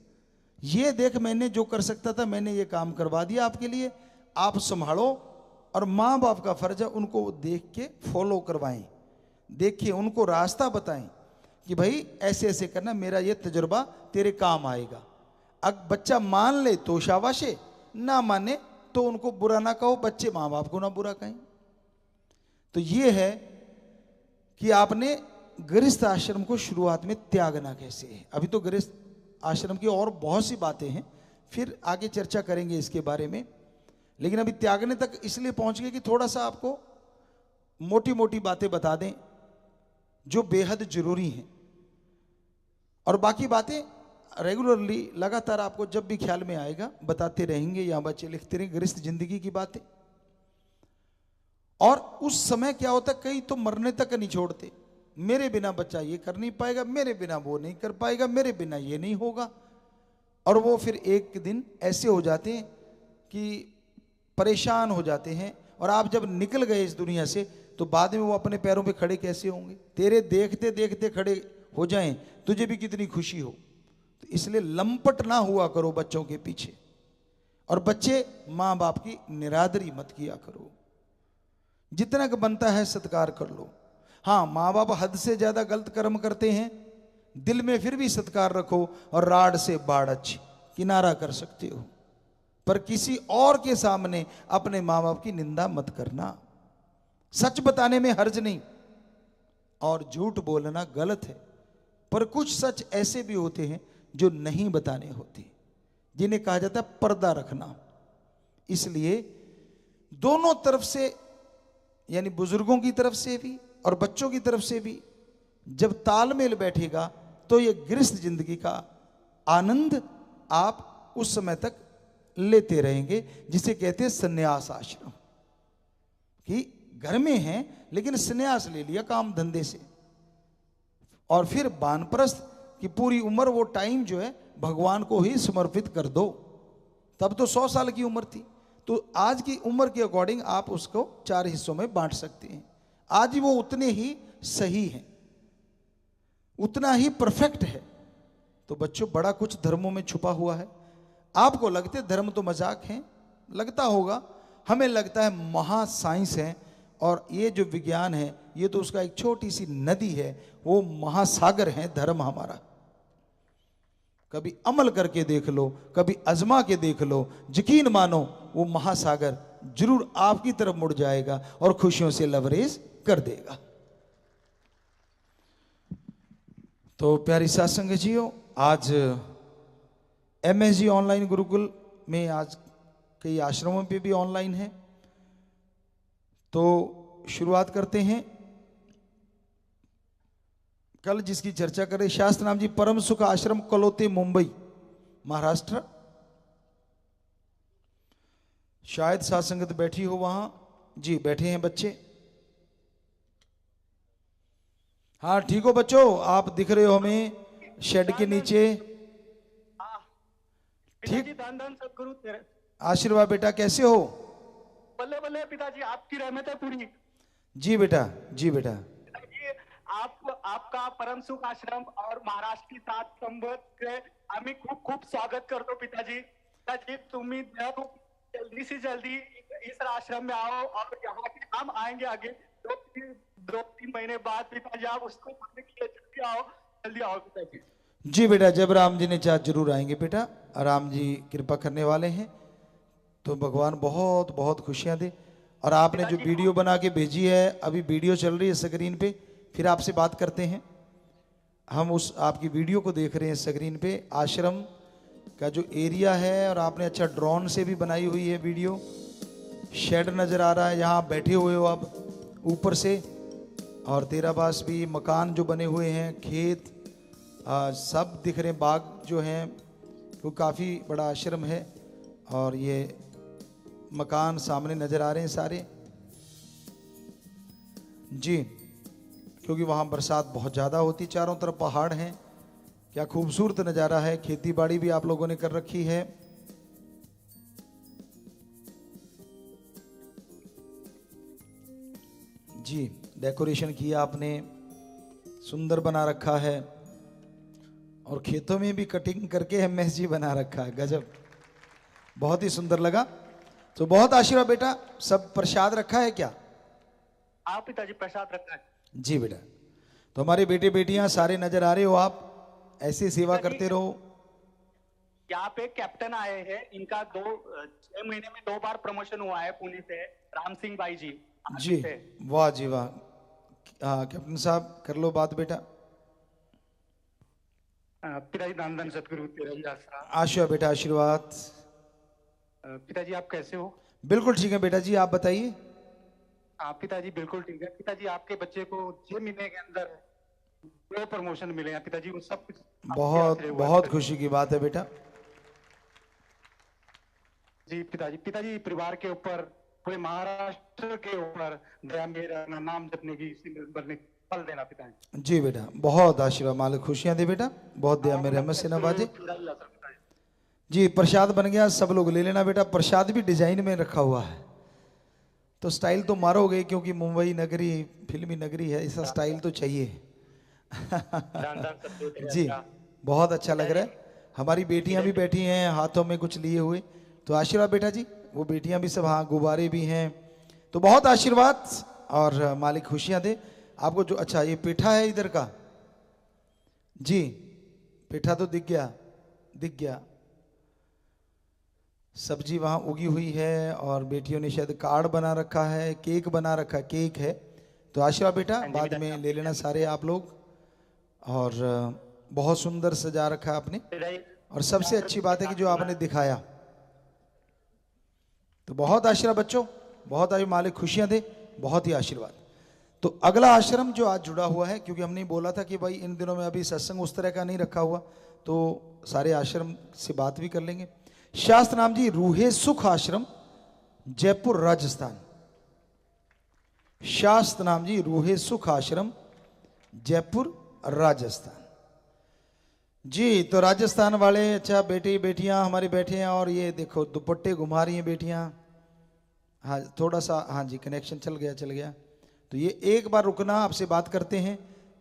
ये देख मैंने जो कर सकता था मैंने ये काम करवा दिया आपके लिए, आप संभालो। और माँ बाप का फर्ज है उनको देख के फॉलो करवाएं, देखिए उनको रास्ता बताएं कि भाई ऐसे ऐसे करना, मेरा ये तजुर्बा तेरे काम आएगा। अब बच्चा मान ले तो शाबाशे, ना माने तो उनको बुरा ना कहो, बच्चे माँ बाप को ना बुरा कहें। तो ये है कि आपने गृहस्थ आश्रम को शुरुआत में त्यागना कैसे है। अभी तो गृहस्थ आश्रम की और बहुत सी बातें हैं, फिर आगे चर्चा करेंगे इसके बारे में। लेकिन अभी त्यागने तक इसलिए पहुंच गए कि थोड़ा सा आपको मोटी मोटी बातें बता दें जो बेहद जरूरी हैं, और बाकी बातें रेगुलरली लगातार आपको जब भी ख्याल में आएगा बताते रहेंगे। यहां बच्चे लिखते रहेंगे गृहस्थ जिंदगी की बातें। और उस समय क्या होता है, कई तो मरने तक नहीं छोड़ते, मेरे बिना बच्चा ये कर नहीं पाएगा, मेरे बिना वो नहीं कर पाएगा, मेरे बिना ये नहीं होगा। और वो फिर एक दिन ऐसे हो जाते हैं कि परेशान हो जाते हैं, और आप जब निकल गए इस दुनिया से तो बाद में वो अपने पैरों पे खड़े कैसे होंगे। तेरे देखते देखते खड़े हो जाएं, तुझे भी कितनी खुशी हो। तो इसलिए लंपट ना हुआ करो बच्चों के पीछे, और बच्चे माँ बाप की निरादरी मत किया करो। जितना का बनता है सत्कार कर लो। हाँ, माँ बाप हद से ज्यादा गलत कर्म करते हैं, दिल में फिर भी सत्कार रखो, और राड से बाड़ अच्छी किनारा कर सकते हो, पर किसी और के सामने अपने माँ बाप की निंदा मत करना। सच बताने में हर्ज नहीं, और झूठ बोलना गलत है, पर कुछ सच ऐसे भी होते हैं जो नहीं बताने होते, जिन्हें कहा जाता है पर्दा रखना। इसलिए दोनों तरफ से, यानी बुजुर्गों की तरफ से भी और बच्चों की तरफ से भी जब तालमेल बैठेगा तो ये गृहस्थ जिंदगी का आनंद आप उस समय तक लेते रहेंगे, जिसे कहते हैं संन्यास आश्रम। कि घर में हैं लेकिन संन्यास ले लिया काम धंधे से, और फिर वानप्रस्थ की पूरी उम्र वो टाइम जो है भगवान को ही समर्पित कर दो। तब तो 100 साल की उम्र थी, तो आज की उम्र के अकॉर्डिंग आप उसको 4 हिस्सों में बांट सकते हैं। आज वो उतने ही सही हैं, उतना ही परफेक्ट है। तो बच्चों, बड़ा कुछ धर्मों में छुपा हुआ है। आपको लगते धर्म तो मजाक हैं, लगता होगा, हमें लगता है महा साइंस है, और ये जो विज्ञान है ये तो उसका एक छोटी सी नदी है, वो महासागर है धर्म हमारा। कभी अमल करके देख लो, कभी आजमा के देख लो, यकीन मानो वो महासागर जरूर आपकी तरफ मुड़ जाएगा और खुशियों से लबरेज कर देगा। तो प्यारी साथ संगत जियो, आज MSG ऑनलाइन गुरुकुल में आज कई आश्रमों पे भी ऑनलाइन है। तो शुरुआत करते हैं। कल जिसकी चर्चा करें, शास्त्र नाम जी परम सुख आश्रम, कलोते, मुंबई, महाराष्ट्र। शायद साथ संगत बैठी हो वहां। जी, बैठे हैं बच्चे। हाँ ठीक हो बच्चों, आप दिख रहे हो हमें शेड के नीचे। ठीक, धन धन सदगुरु तेरे आशीर्वाद बेटा, कैसे हो? बल्ले बल्ले पिताजी, आपकी रहमत है पूरी। जी बेटा, जी बेटा। पिताजी, आपका परम सुख आश्रम और महाराष्ट्र की 7 संबंध आम्ही खूप खूप स्वागत करतो पिताजी। पिताजी, तुम्ही जल्दी से जल्दी इस आश्रम में आओ, और यहाँ के हम आएंगे आगे 2-3 महीने बाद। पिताजी, आप उसको जल्दी आओ, जल्दी आओ पिताजी। जी बेटा, जब राम जी ने चाह जरूर आएंगे बेटा। राम जी कृपा करने वाले हैं, तो भगवान बहुत बहुत खुशियां दे। और आपने जो वीडियो बना के भेजी है, अभी वीडियो चल रही है स्क्रीन पे, फिर आपसे बात करते हैं। हम उस आपकी वीडियो को देख रहे हैं स्क्रीन पे, आश्रम का जो एरिया है, और आपने अच्छा ड्रोन से भी बनाई हुई है वीडियो। शेड नजर आ रहा है, यहाँ आप बैठे हुए हो आप ऊपर से, और तेरा पास भी मकान जो बने हुए हैं, खेत सब दिख रहे हैं, बाग जो हैं, वो काफ़ी बड़ा आश्रम है। और ये मकान सामने नजर आ रहे हैं सारे जी, क्योंकि वहाँ बरसात बहुत ज़्यादा होती, चारों तरफ पहाड़ हैं। क्या खूबसूरत नज़ारा है। खेती बाड़ी भी आप लोगों ने कर रखी है। जी, डेकोरेशन किया आपने, सुंदर बना रखा है, और खेतों में भी कटिंग करके MSG बना रखा है। गजब, बहुत ही सुंदर लगा। तो बहुत आशीर्वाद बेटा। सब प्रसाद रखा है क्या? हाँ पिताजी, प्रसाद रखा है। जी बेटा। तो हमारे बेटे बेटियां सारे नजर आ रहे हो आप, ऐसी सेवा करते रहो। यहाँ पे कैप्टन आए हैं, इनका 6 महीने में 2 बार प्रमोशन हुआ है पुणे से, राम सिंह भाई जी। जी वाह जी वाह। हाँ कैप्टन साहब, कर लो बात बेटा। पिताजी धन धन सतगुरु तेरा ही आसरा। आशीर्वाद बेटा, आशीर्वाद। पिताजी आप कैसे हो? बिल्कुल ठीक है बेटा जी, आप बताइए। पिताजी बिल्कुल ठीक है। पिताजी आपके बच्चे को 6 महीने के अंदर 2 प्रमोशन मिले हैं पिताजी, वो सब कुछ आपके बहुत आशीर्वाद बहुत से। खुशी की बात है बेटा। जी पिताजी, पिताजी परिवार के ऊपर, पूरे महाराष्ट्र के ऊपर दया मेरा नाम जपने की बनने फल देना पिताजी। जी बेटा, बहुत आशीर्वाद, मालिक खुशियां दे बेटा, बहुत दया मेरे रहमत से नवाजे। जी प्रसाद बन गया, सब लोग ले लेना बेटा। प्रसाद भी डिजाइन में रखा हुआ है, तो स्टाइल तो मारोगे क्योंकि मुंबई नगरी फिल्मी नगरी है, ऐसा स्टाइल तो चाहिए। जी बहुत अच्छा लग रहा है। हमारी बेटियां भी बैठी हैं हाथों में कुछ लिए हुए, तो आशीर्वाद बेटा जी। वो बेटियां भी सब, हाँ गुब्बारे भी हैं, तो बहुत आशीर्वाद और मालिक खुशियां दे आपको। जो अच्छा ये पेठा है इधर का जी, पेठा तो दिख गया, दिख गया। सब्जी वहां उगी हुई है और बेटियों ने शायद कार्ड बना रखा है, केक बना रखा है, केक है। तो आशीर्वाद बेटा बाद में ले लेना सारे आप लोग। और बहुत सुंदर सजा रखा है आपने, और सबसे अच्छी बात है कि जो आपने दिखाया, तो बहुत आशीर्वाद बच्चों, बहुत आयु, मालिक खुशियां दे, बहुत ही आशीर्वाद। तो अगला आश्रम जो आज जुड़ा हुआ है, क्योंकि हमने बोला था कि भाई इन दिनों में अभी सत्संग उस तरह का नहीं रखा हुआ, तो सारे आश्रम से बात भी कर लेंगे। शास्त्र नाम जी रूहे सुख आश्रम, जयपुर राजस्थान। शास्त्र नाम जी रूहे सुख आश्रम, जयपुर राजस्थान। जी तो राजस्थान वाले, अच्छा बेटी बेटियां हमारी बैठे हैं, और ये देखो दुपट्टे घुमा रही हैं बेटियां। हाँ थोड़ा सा, हाँ जी कनेक्शन चल गया चल गया। तो ये एक बार रुकना, आपसे बात करते हैं।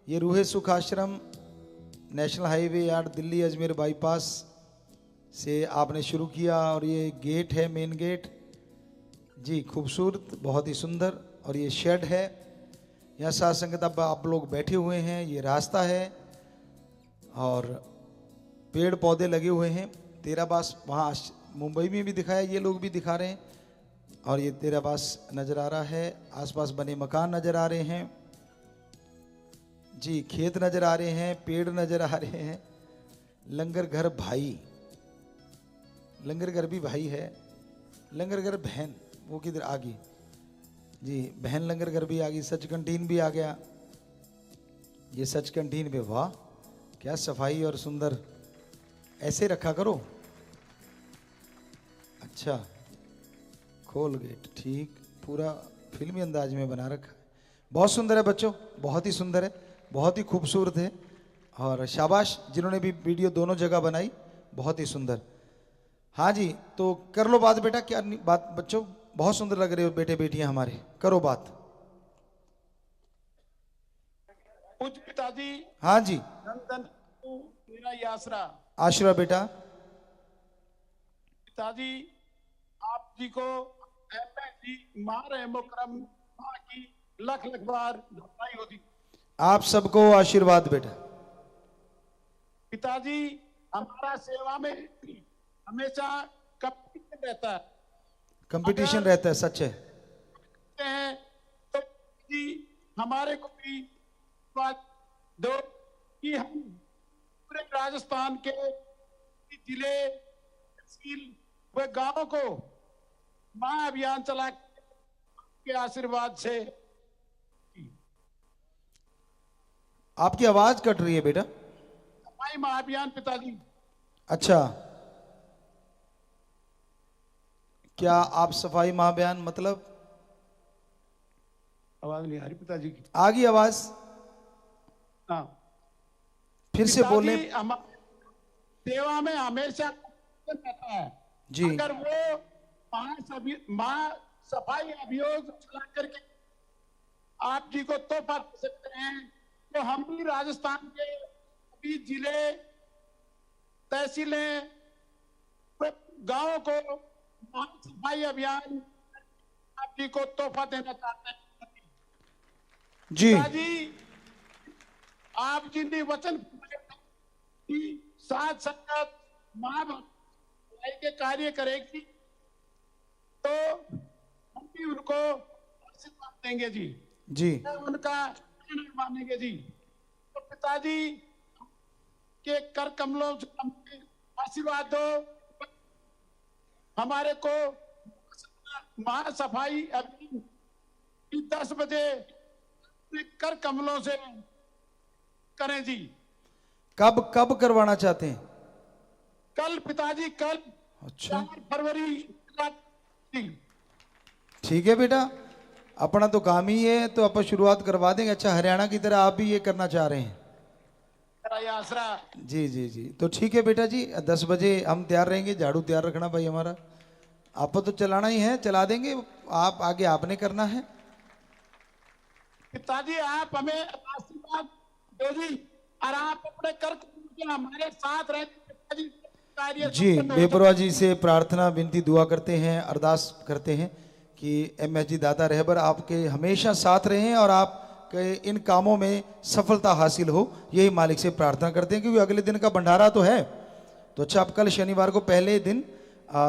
ये रूहे सुख आश्रम national highway 8 Delhi Ajmer bypass से आपने शुरू किया, और ये गेट है मेन गेट जी, खूबसूरत बहुत ही सुंदर। और ये शेड है, यहाँ साथ संगत अब आप लोग बैठे हुए हैं, ये रास्ता है और पेड़ पौधे लगे हुए हैं। तेराबास वहाँ मुंबई में भी दिखाया, ये लोग भी दिखा रहे हैं, और ये तेराबास नज़र आ रहा है। आसपास बने मकान नज़र आ रहे हैं जी, खेत नज़र आ रहे हैं, पेड़ नज़र आ रहे हैं। लंगर घर भाई, लंगर घर भी भाई है, लंगर घर बहन वो किधर आ गई जी, बहन लंगर घर भी आ गई। सच कंटीन भी आ गया, ये सच कंटीन पे वाह क्या सफाई और सुंदर, ऐसे रखा करो। अच्छा खोल गेट, ठीक, पूरा फिल्मी अंदाज में बना रखा है, बहुत सुंदर है बच्चों, बहुत ही सुंदर है, बहुत ही खूबसूरत है। और शाबाश जिन्होंने भी वीडियो दोनों जगह बनाई, बहुत ही सुंदर। हाँ जी तो कर लो बात बेटा, क्या बात बच्चों, बहुत सुंदर लग रहे हो बेटे बेटियां हमारे, करो बात। पूज्य पिताजी, हाँ जी धन धन मेरा ये आसरा। आशीर्वाद बेटा। पिताजी आप जी को जी मार है मुकरम माँ की लख लख बार धन्यवाद होती। आप सबको आशीर्वाद बेटा। पिताजी हमारा सेवा में हमेशा कंपटीशन रहता है, कंपटीशन रहता है, सच है। हैं तो जी हमारे को भी बात दो कि हम पूरे राजस्थान के जिले तहसील व गांवों को मां अभियान चला के आशीर्वाद से। आपकी आवाज कट रही है बेटा। सफाई मां अभियान पिताजी। अच्छा क्या आप सफाई महाअभियान मतलब? आवाज नहीं आ रही पिताजी की। आ गई आवाज, हाँ फिर से बोले। सेवा में हमेशा रहता है जी। अगर वो मां सफाई अभियोग चला करके आप जी को तोहफा दे सकते हैं, तो हम भी राजस्थान के सभी जिले तहसीलें गांवों को सफाई अभियान आप जी को तोहफा देना चाहते हैं। जी आप जी ने वचन कि साथ संगत मां के कार्य करेगी, तो हम भी उनको आशीर्वाद देंगे जी। जी उनका मानेंगे जी। तो पिताजी के कर कमलों से हमें आशीर्वाद दो। हमारे को महासफाई अभियान 10 बजे कर कमलों से करें जी। कब कब करवाना चाहते हैं? कल पिताजी, कल अच्छा 4 फरवरी जी। ठीक है बेटा, अपना तो काम ही है, तो अपन शुरुआत करवा देंगे। अच्छा, हरियाणा की तरह आप भी ये करना चाह रहे हैं? ये आसरा जी जी जी, तो ठीक है बेटा जी, 10 बजे हम तैयार रहेंगे। झाड़ू तैयार रखना भाई हमारा, आपको तो चलाना ही है, चला देंगे। आप आगे आपने करना है। पिताजी आप हमें आशीर्वाद दो जी, और आप अपने कर के हमारे साथ रहे पिताजी। कार्य जी, बेपरवाह जी से प्रार्थना विनती दुआ करते हैं, अरदास करते हैं कि MSG दाता रहबर आपके हमेशा साथ रहें और आपके इन कामों में सफलता हासिल हो, यही मालिक से प्रार्थना करते हैं। क्योंकि अगले दिन का भंडारा तो है। तो अच्छा, आप कल शनिवार को पहले दिन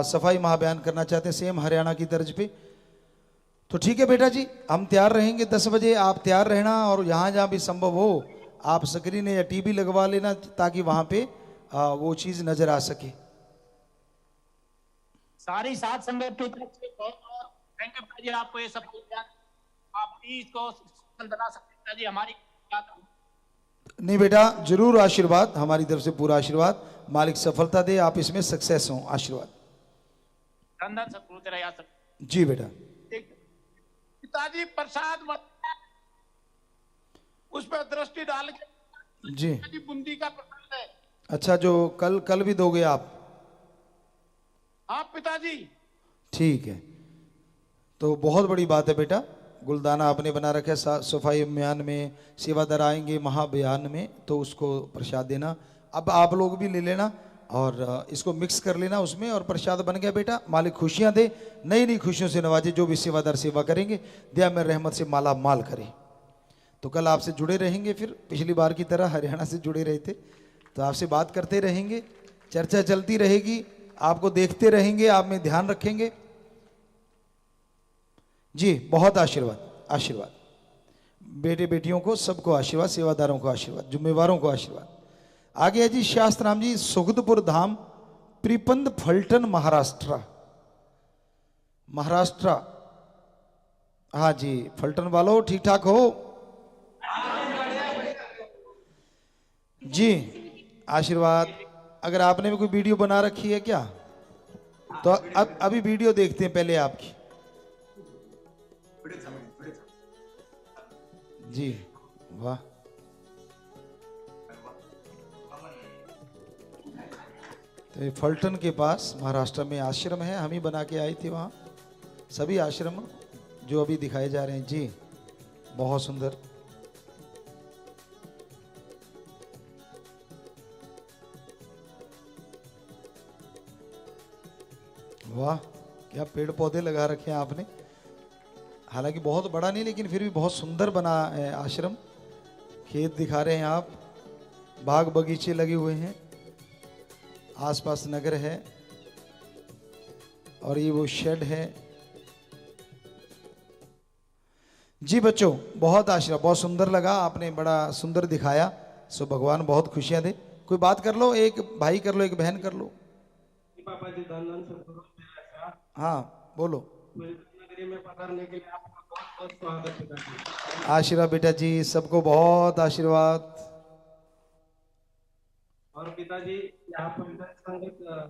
सफाई महाबयान करना चाहते हैं, सेम हरियाणा की तर्ज पे। तो ठीक है बेटा जी, हम तैयार रहेंगे 10 बजे, आप तैयार रहना। और यहाँ जहाँ भी संभव हो आप स्क्रीन या टीवी लगवा लेना, ताकि वहाँ पे वो चीज़ नजर आ सके। सारी सात संगत की तरफ से बहुत बहुत थैंक यू पिताजी, आपको ये सब आप भी इसको सफल बना सकते हैं पिताजी। हमारी नहीं बेटा, जरूर आशीर्वाद, हमारी तरफ से पूरा आशीर्वाद, मालिक सफलता दे, आप इसमें सक्सेस हो। आशीर्वाद। धन सतगुरु तेरा याद सक। जी बेटा। पिताजी प्रसाद उस पर दृष्टि डाल के जी बूंदी का प्रसाद है। अच्छा, जो कल भी दोगे आप? हाँ पिताजी। ठीक है, तो बहुत बड़ी बात है बेटा। गुलदाना आपने बना रखा है, सफाई अभियान में सेवादार आएंगे महाअभियान में, तो उसको प्रसाद देना। अब आप लोग भी ले लेना और इसको मिक्स कर लेना उसमें, और प्रसाद बन गया बेटा। मालिक खुशियां दे, नई नई खुशियों से नवाजे। जो भी सेवादार सेवा करेंगे दया में रहमत से माला माल करे। तो कल आपसे जुड़े रहेंगे, फिर पिछली बार की तरह हरियाणा से जुड़े रहे थे, तो आपसे बात करते रहेंगे, चर्चा चलती रहेगी, आपको देखते रहेंगे, आप में ध्यान रखेंगे। जी, बहुत आशीर्वाद, आशीर्वाद बेटे बेटियों को, सबको आशीर्वाद, सेवादारों को आशीर्वाद, जिम्मेवारों को आशीर्वाद। आगे है जी शास्त्राम जी, सुगदपुर धाम, प्रीपंद, फलटन, महाराष्ट्र। महाराष्ट्र, हाँ जी, फलटन वालों ठीक ठाक हो जी? आशीर्वाद। अगर आपने भी कोई वीडियो बना रखी है क्या, तो अभी वीडियो देखते हैं पहले आपकी। जी वाह, तो ये फलटन के पास महाराष्ट्र में आश्रम है, हम ही बना के आए थे वहाँ। सभी आश्रम जो अभी दिखाए जा रहे हैं जी, बहुत सुंदर। वाह, क्या पेड़ पौधे लगा रखे हैं आपने। हालांकि बहुत बड़ा नहीं, लेकिन फिर भी बहुत सुंदर बना है आश्रम। खेत दिखा रहे हैं आप, बाग बगीचे लगे हुए हैं, आसपास नगर है, और ये वो शेड है। जी बच्चों, बहुत आशीर्वाद, बहुत सुंदर लगा, आपने बड़ा सुंदर दिखाया। सो भगवान बहुत खुशियां दे। कोई बात कर लो, एक भाई कर लो, एक बहन कर लो। पापा जी, धन सतगुरु तेरा हाँ बोलो। नगरी में पधारने के लिए आपका बहुत बहुत स्वागत पिताजी। आशीर्वाद बेटा जी, सबको बहुत आशीर्वाद। और पिताजी, यहाँ पर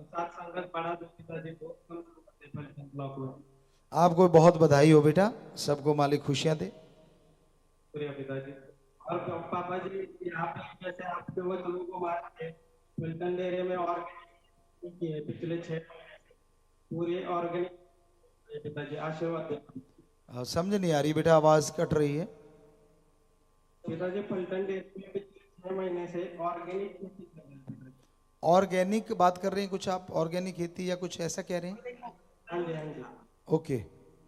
सात संगत बढ़ा दो पिताजी को, ब्लॉक में। आपको बहुत बधाई हो बेटा, सबको मालिक खुशियां दे। शुक्रिया पिताजी। और पापा जी, यहाँ पे जैसे आपके वो लोगों को मार के फुलटन डेरे में ऑर्गेनिक किए पिछले 6 पूरे ऑर्गेनिक पिताजी, आशीर्वाद दे। समझ नहीं आ रही बेटा, आवाज कट रही है। पिताजी, फुलटन डेरे में पिछले 6 महीने से ऑर्गेनिक खेती कर रहे हैं। ऑर्गेनिक बात कर रहे हैं कुछ आप, ऑर्गेनिक खेती या कुछ ऐसा कह रहे हैं? हाँ जी, हाँ जी। ओके,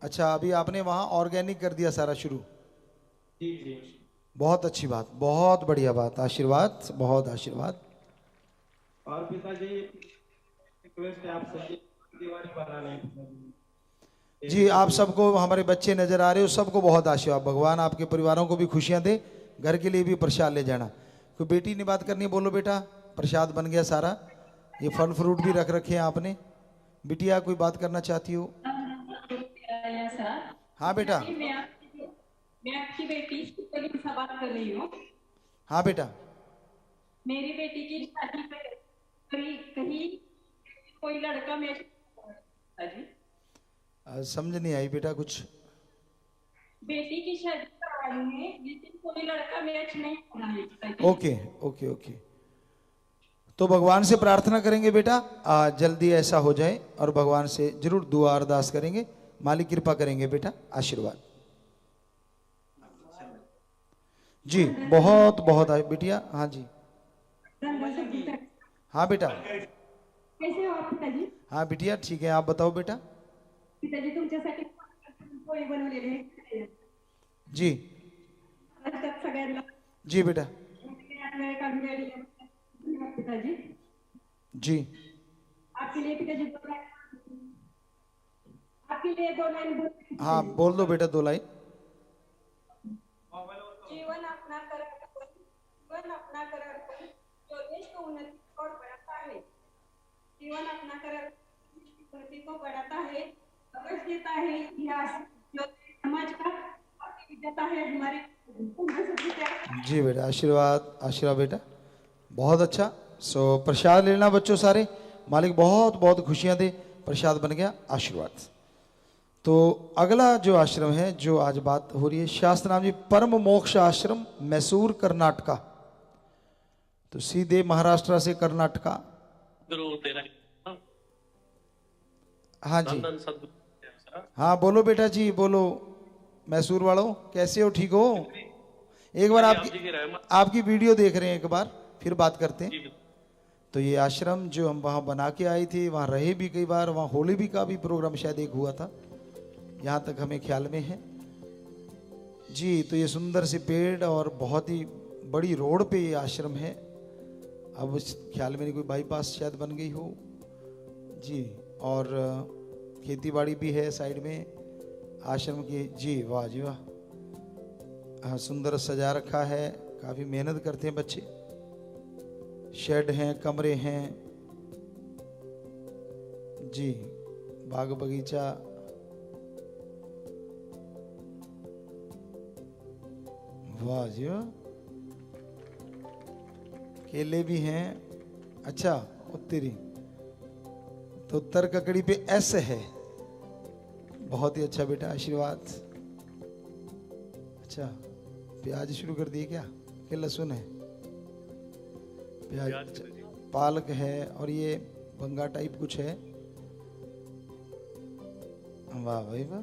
अच्छा, अभी आपने वहाँ ऑर्गेनिक कर दिया सारा शुरू? जी जी, बहुत अच्छी बात, बहुत बढ़िया बात, आशीर्वाद, बहुत आशीर्वाद। और पिताजी रिक्वेस्ट है आपसे, दीवारी बनाना है पिताजी। जी, आप सबको, हमारे बच्चे नजर आ रहे हो, सबको बहुत आशीर्वाद। भगवान आपके परिवारों को भी खुशियां दे, घर के लिए भी प्रसाद ले जाना। कोई बेटी ने बात करनी है, बोलो बेटा, प्रसाद बन गया सारा। ये फल फ्रूट भी रख रखे हैं आपने। बिटिया कोई बात करना चाहती हो? हाँ बेटा। मैं आपकी बेटी से बात कर रही हूँ। हाँ बेटा। मेरी बेटी की शादी पे कहीं कोई लड़का मैच जी। समझ नहीं आई बेटा कुछ। बेटी की शादी करवाई है लेकिन कोई लड़का मैच नहीं हो रहा है। ओके ओके ओके, तो भगवान से प्रार्थना करेंगे बेटा जल्दी ऐसा हो जाए, और भगवान से जरूर दुआ अरदास करेंगे, मालिक कृपा करेंगे बेटा, आशीर्वाद जी। बहुत बहुत आए बिटिया। हाँ जी। हाँ बेटा। कैसे हो आप पिताजी? हाँ बिटिया ठीक है, आप बताओ बेटा। पिताजी तुमच्यासाठी पोळी बनवलेली आहे जी त्यात सगळ्यांना जी बेटा। पिताजी जी आपके लिए पिताजी आपके लिए 2 लाइन। हाँ बोल दो बेटा 2 लाइन। जीवन अपना कर जो देश को उन्नति और बढ़ाता है, जीवन अपना कर उन्नति को बढ़ाता है, समझ देता है इतिहास जो समाज का विजेता है हमारे। जी बेटा आशीर्वाद आशीर्वाद बेटा, बहुत अच्छा। सो प्रसाद लेना बच्चों सारे, मालिक बहुत बहुत खुशियां दे। प्रसाद बन गया, आशीर्वाद। तो अगला जो आश्रम है जो आज बात हो रही है, शास्त्र नाम जी परम मोक्ष आश्रम, मैसूर कर्नाटका। तो सीधे महाराष्ट्र से कर्नाटका। हाँ जी। हाँ बोलो बेटा जी बोलो। मैसूर वालों कैसे हो, ठीक हो? एक बार आपकी वीडियो देख रहे हैं, एक बार फिर बात करते हैं। तो ये आश्रम जो हम वहाँ बना के आए थे, वहाँ रहे भी कई बार, वहाँ होली भी का भी प्रोग्राम शायद एक हुआ था, यहाँ तक हमें ख्याल में है जी। तो ये सुंदर से पेड़ और बहुत ही बड़ी रोड पे ये आश्रम है। अब उस ख्याल में नहीं कोई बाईपास शायद बन गई हो जी। और खेती बाड़ी भी है साइड में आश्रम की जी। वाह जी वाह, हाँ सुंदर सजा रखा है, काफ़ी मेहनत करते हैं बच्चे। शेड हैं, कमरे हैं जी, बाग बगीचा। वाह जी वाह, केले भी हैं। अच्छा उत्तरी तो उत्तर ककड़ी पे एस है, बहुत ही अच्छा बेटा, आशीर्वाद। अच्छा प्याज शुरू कर दिए क्या, कि लहसुन है? प्याज, पालक है, और ये बंगा टाइप कुछ है। वाह भाई वाह,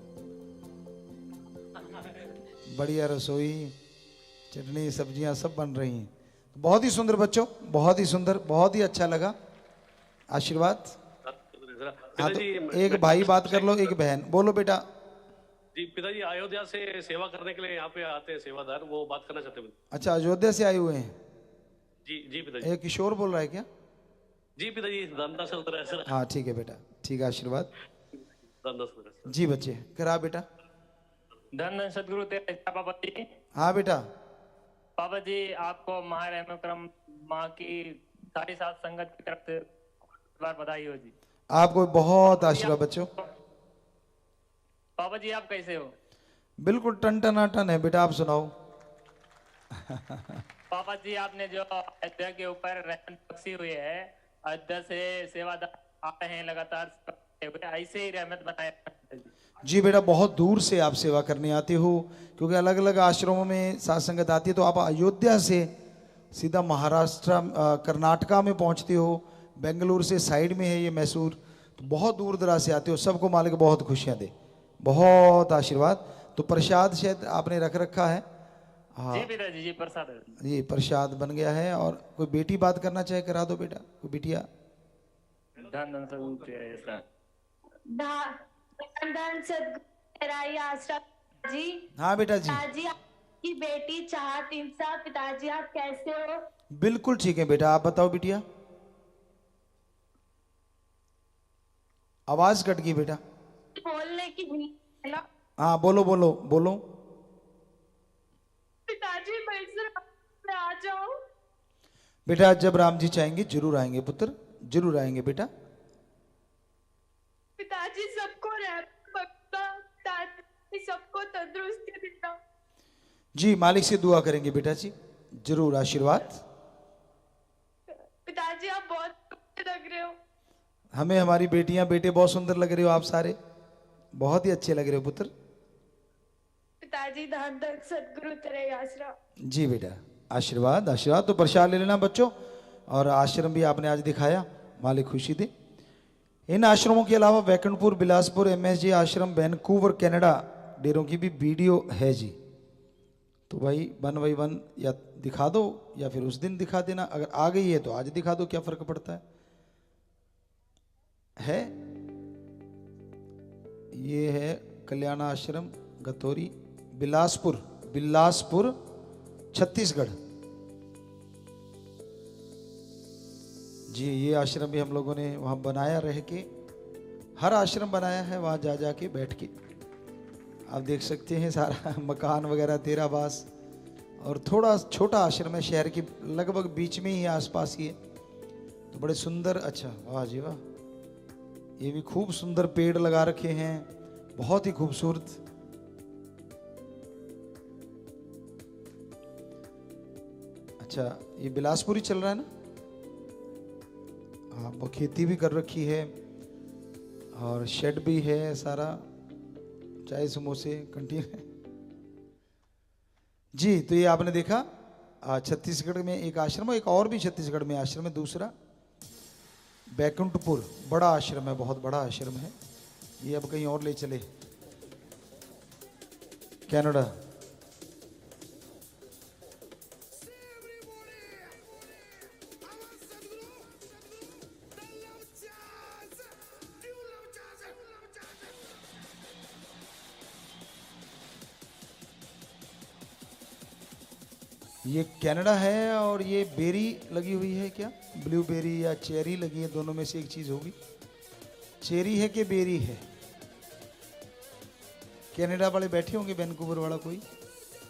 बढ़िया रसोई, चटनी सब्जियां सब बन रही हैं। बहुत ही सुंदर बच्चों, बहुत ही सुंदर, बहुत ही अच्छा लगा, आशीर्वाद। हाँ तो एक भाई बात कर लो, एक बहन बोलो बेटा। जी पिताजी अयोध्या से सेवा करने के लिए यहाँ पे आते हैं सेवादार, वो बात करना चाहते हैं। अच्छा अयोध्या से आए हुए हैं? जी जी पिताजी। एक किशोर बोल रहा है क्या? जी पिताजी धंधा चल रहा है सर। हाँ ठीक है बेटा, ठीक है, आशीर्वाद धंधा चल रहा है जी। बच्चे करा बेटा। धन सदगुरु तेरे पापा जी। हाँ बेटा। पापा जी आपको महारहम माँ की सारी सात संगत की तरफ से बार बधाई हो जी। आपको बहुत आशीर्वाद बच्चों। पापा जी आप कैसे हो? बिल्कुल टन टनाटन है बेटा, आप सुनाओ। पापा जी आपने जो अयोध्या के ऊपर रहमत बख्शी हुई है, अयोध्या से सेवादार आ रहे हैं लगातार, ऐसे ही रहमत बनाए जी बेटा। बहुत दूर से आप सेवा करने आते हो, क्योंकि अलग अलग आश्रमों में साथ संगत आती है, तो आप अयोध्या से सीधा महाराष्ट्र कर्नाटका में पहुंचते हो। बेंगलुरु से साइड में है ये मैसूर, तो बहुत दूर दराज से आते हो। सबको मालिक बहुत खुशियां दे, बहुत आशीर्वाद। तो प्रसाद शायद आपने रख रखा है। हाँ जी पिताजी जी प्रसाद है। जी प्रसाद बन गया है। और कोई बेटी बात करना चाहे करा दो बेटा, कोई बिटिया। धन सदगुरु तेरे आश्रम जी। हाँ बेटा जी। पिताजी आपकी बेटी चाहत इंसान, पिताजी आप कैसे हो? बिल्कुल ठीक है बेटा, आप बताओ बिटिया। आवाज कट गई बेटा। बोलने की हेलो। हाँ बोलो बोलो बोलो। पिताजी मैं आ जाऊं? बेटा जब राम जी चाहेंगे जरूर आएंगे पुत्र, जरूर आएंगे बेटा। पिताजी सबको सबको तंदुरुस्ती देना। जी मालिक से दुआ करेंगे बेटा जी, जरूर आशीर्वाद। पिताजी आप बहुत अच्छे लग रहे हो। हमें हमारी बेटियां बेटे बहुत सुंदर लग रहे हो आप सारे, बहुत ही अच्छे लग रहे हो पुत्र। पिताजी धन धन सदगुरु तेरे आश्रम। जी बेटा आशीर्वाद आशीर्वाद। तो प्रसाद ले लेना बच्चों, और आश्रम भी आपने आज दिखाया, मालिक खुशी दे। इन आश्रमों के अलावा वैकुंठपुर, बिलासपुर, एमएसजी आश्रम, वैनकूवर, कनाडा डेरों की भी वीडियो है जी। तो भाई 1 बाई 1 या दिखा दो या फिर उस दिन दिखा देना, अगर आ गई है तो आज दिखा दो, क्या फर्क पड़ता है। ये है कल्याण आश्रम गतौरी, बिलासपुर, बिलासपुर छत्तीसगढ़ जी। ये आश्रम भी हम लोगों ने वहां बनाया, रह के हर आश्रम बनाया है वहां जा जाके बैठ के। आप देख सकते हैं सारा मकान वगैरह तेरावास, और थोड़ा छोटा आश्रम है, शहर के लगभग बीच में ही आसपास ही है। तो बड़े सुंदर, अच्छा वाह जी वाह, ये भी खूब सुंदर पेड़ लगा रखे हैं, बहुत ही खूबसूरत। अच्छा ये बिलासपुर ही चल रहा है ना। हाँ वो खेती भी कर रखी है और शेड भी है सारा, चाय समोसे कंटीन है जी। तो ये आपने देखा छत्तीसगढ़ में एक आश्रम है, एक और भी छत्तीसगढ़ में आश्रम है दूसरा, वैकुंठपुर, बड़ा आश्रम है, बहुत बड़ा आश्रम है। ये अब कहीं और ले चले, कनाडा। ये कनाडा है, और ये बेरी लगी हुई है, क्या ब्लूबेरी या चेरी लगी है, दोनों में से एक चीज होगी। चेरी है कि बेरी है। कनाडा वाले बैठे होंगे, वैनकूवर वाला कोई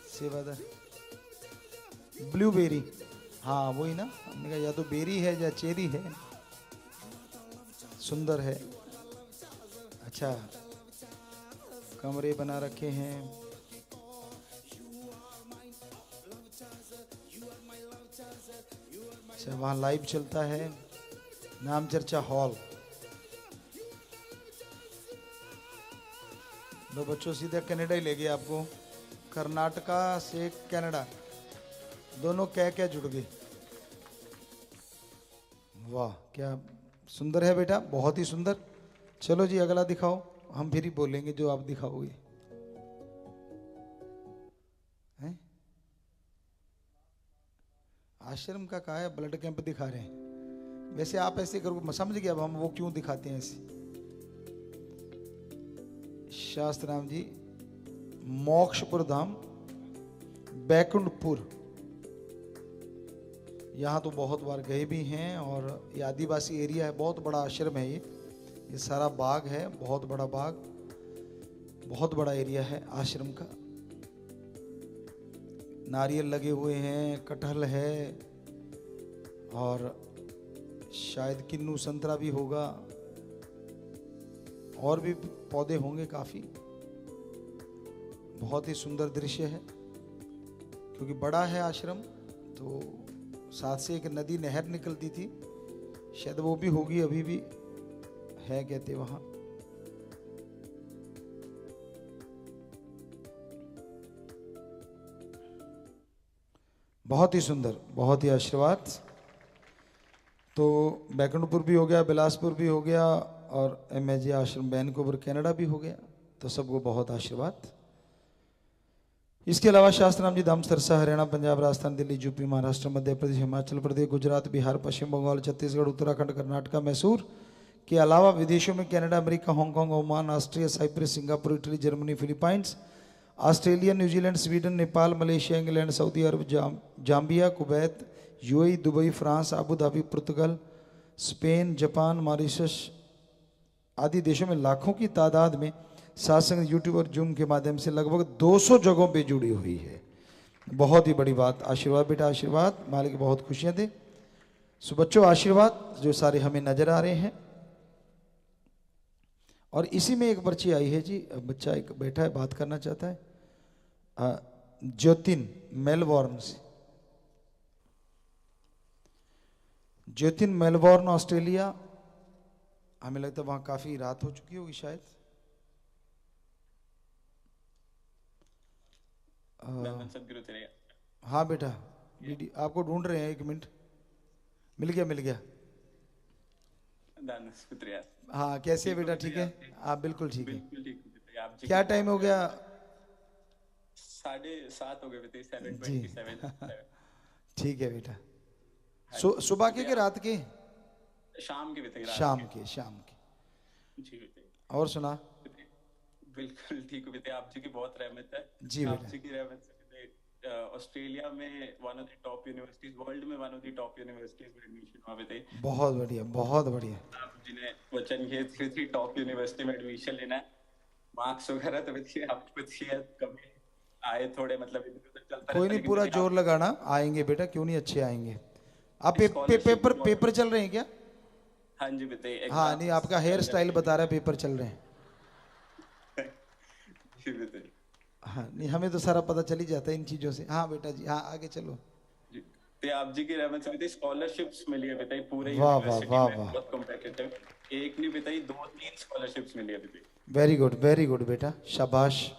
सेवादार। ब्लूबेरी, हाँ वही ना, हमने कहा या तो बेरी है या चेरी है। सुंदर है। अच्छा कमरे बना रखे हैं। अच्छा वहाँ लाइव चलता है, नाम चर्चा हॉल। दो बच्चों सीधे कनाडा ही ले गए आपको, कर्नाटका से कनाडा, दोनों क्या जुड़ गए। वाह क्या सुंदर है बेटा, बहुत ही सुंदर। चलो जी अगला दिखाओ, हम फिर ही बोलेंगे जो आप दिखाओगे। हैं? आश्रम का कहा है, ब्लड कैंप दिखा रहे हैं। वैसे आप ऐसे करो, समझ गए अब हम वो क्यों दिखाते हैं ऐसे। शास्त्र राम जी, मोक्षपुर धाम, बैकुंठपुर, यहाँ तो बहुत बार गए भी हैं, और ये आदिवासी एरिया है, बहुत बड़ा आश्रम है ये सारा बाग है, बहुत बड़ा बाग, बहुत बड़ा एरिया है आश्रम का। नारियल लगे हुए हैं, कटहल है, और शायद किन्नू संतरा भी होगा, और भी पौधे होंगे काफी। बहुत ही सुंदर दृश्य है, क्योंकि बड़ा है आश्रम। तो साथ से एक नदी नहर निकलती थी, शायद वो भी होगी, अभी भी है कहते वहां। बहुत ही सुंदर, बहुत ही आशीर्वाद। तो बैकुंठपुर भी हो गया, बिलासपुर भी हो गया, और एमएजी आश्रम वैनकूवर कनाडा भी हो गया। तो सबको बहुत आशीर्वाद। इसके अलावा शास्त्र नाम जी धाम सरसा, हरियाणा, पंजाब, राजस्थान, दिल्ली, यूपी, महाराष्ट्र, मध्य प्रदेश, हिमाचल प्रदेश, गुजरात, बिहार, पश्चिम बंगाल, छत्तीसगढ़, उत्तराखंड, कर्नाटक, मैसूर के अलावा विदेशों में Canada, America, Hong Kong, Oman, Austria, Cyprus, Singapore, Italy, Germany, Philippines, Australia, New Zealand, Sweden, Nepal, Malaysia, England, Saudi Arab, Zambia, Kuwait, UAE, Dubai, France, Abu Dhabi, पुर्तगाल, स्पेन, जापान, मॉरिशस आदि देशों में लाखों की तादाद में सत्संग यूट्यूब और जूम के माध्यम से लगभग 200 जगहों पे जुड़ी हुई है। बहुत ही बड़ी बात। आशीर्वाद बेटा आशीर्वाद, मालिक बहुत खुशियां दे। सो बच्चों आशीर्वाद जो सारे हमें नजर आ रहे हैं। और इसी में एक पर्ची आई है जी, बच्चा एक बैठा है बात करना चाहता है, ज्योतिन मेलबॉर्न से। ज्योतिन मेलबॉर्न ऑस्ट्रेलिया, हमें लगता है वहां काफी रात हो चुकी होगी शायद। हाँ बेटा, आपको ढूंढ रहे हैं, 1 मिनट। मिल गया मिल गया। हाँ कैसे है बेटा, ठीक है आप? बिल्कुल ठीक है। क्या टाइम हो गया? 7:30 हो गए जी। 7:27। ठीक है बेटा। सुबह के रात के? शाम के बेटे। शाम के जी बेटे। और सुना? बिल्कुल ठीक हो बेटे, आप जी की बहुत रहमत है। जी आप बेटा। जी की रहमत से बेटे ऑस्ट्रेलिया में one of the top universities, world में one of the top universities में एडमिशन हुआ बेटे। बहुत बढ़िया बहुत बढ़िया। आप जी ने वचन किए थी टॉप यूनिवर्सिटी में एडमिशन लेना है। मार्क्स वगैरह तो बेटे आपको चाहिए, कभी आए थोड़े मतलब इधर उधर चलता कोई नहीं, पूरा जोर लगाना, आएंगे बेटा, क्यों नहीं अच्छे आएंगे। आप पेपर चल रहे हैं क्या? हाँ जी बेटे। हाँ नहीं, आपका हेयर स्टाइल बता रहा है पेपर चल रहे हैं। जी बेटे। हाँ नहीं, हमें तो सारा पता चल ही जाता है इन चीजों से। हाँ बेटा जी, हाँ आगे चलो। ते आप जी की रहमत से बेटे स्कॉलरशिप्स मिली है बेटे पूरे वाह वाह यूनिवर्सिटी वाह में, वाह। बहुत कॉम्पिटिटिव। एक नहीं बेटे 2-3 स्कॉलरशिप्स मिली है बेटे। वेरी गुड बेटा, शाबाश।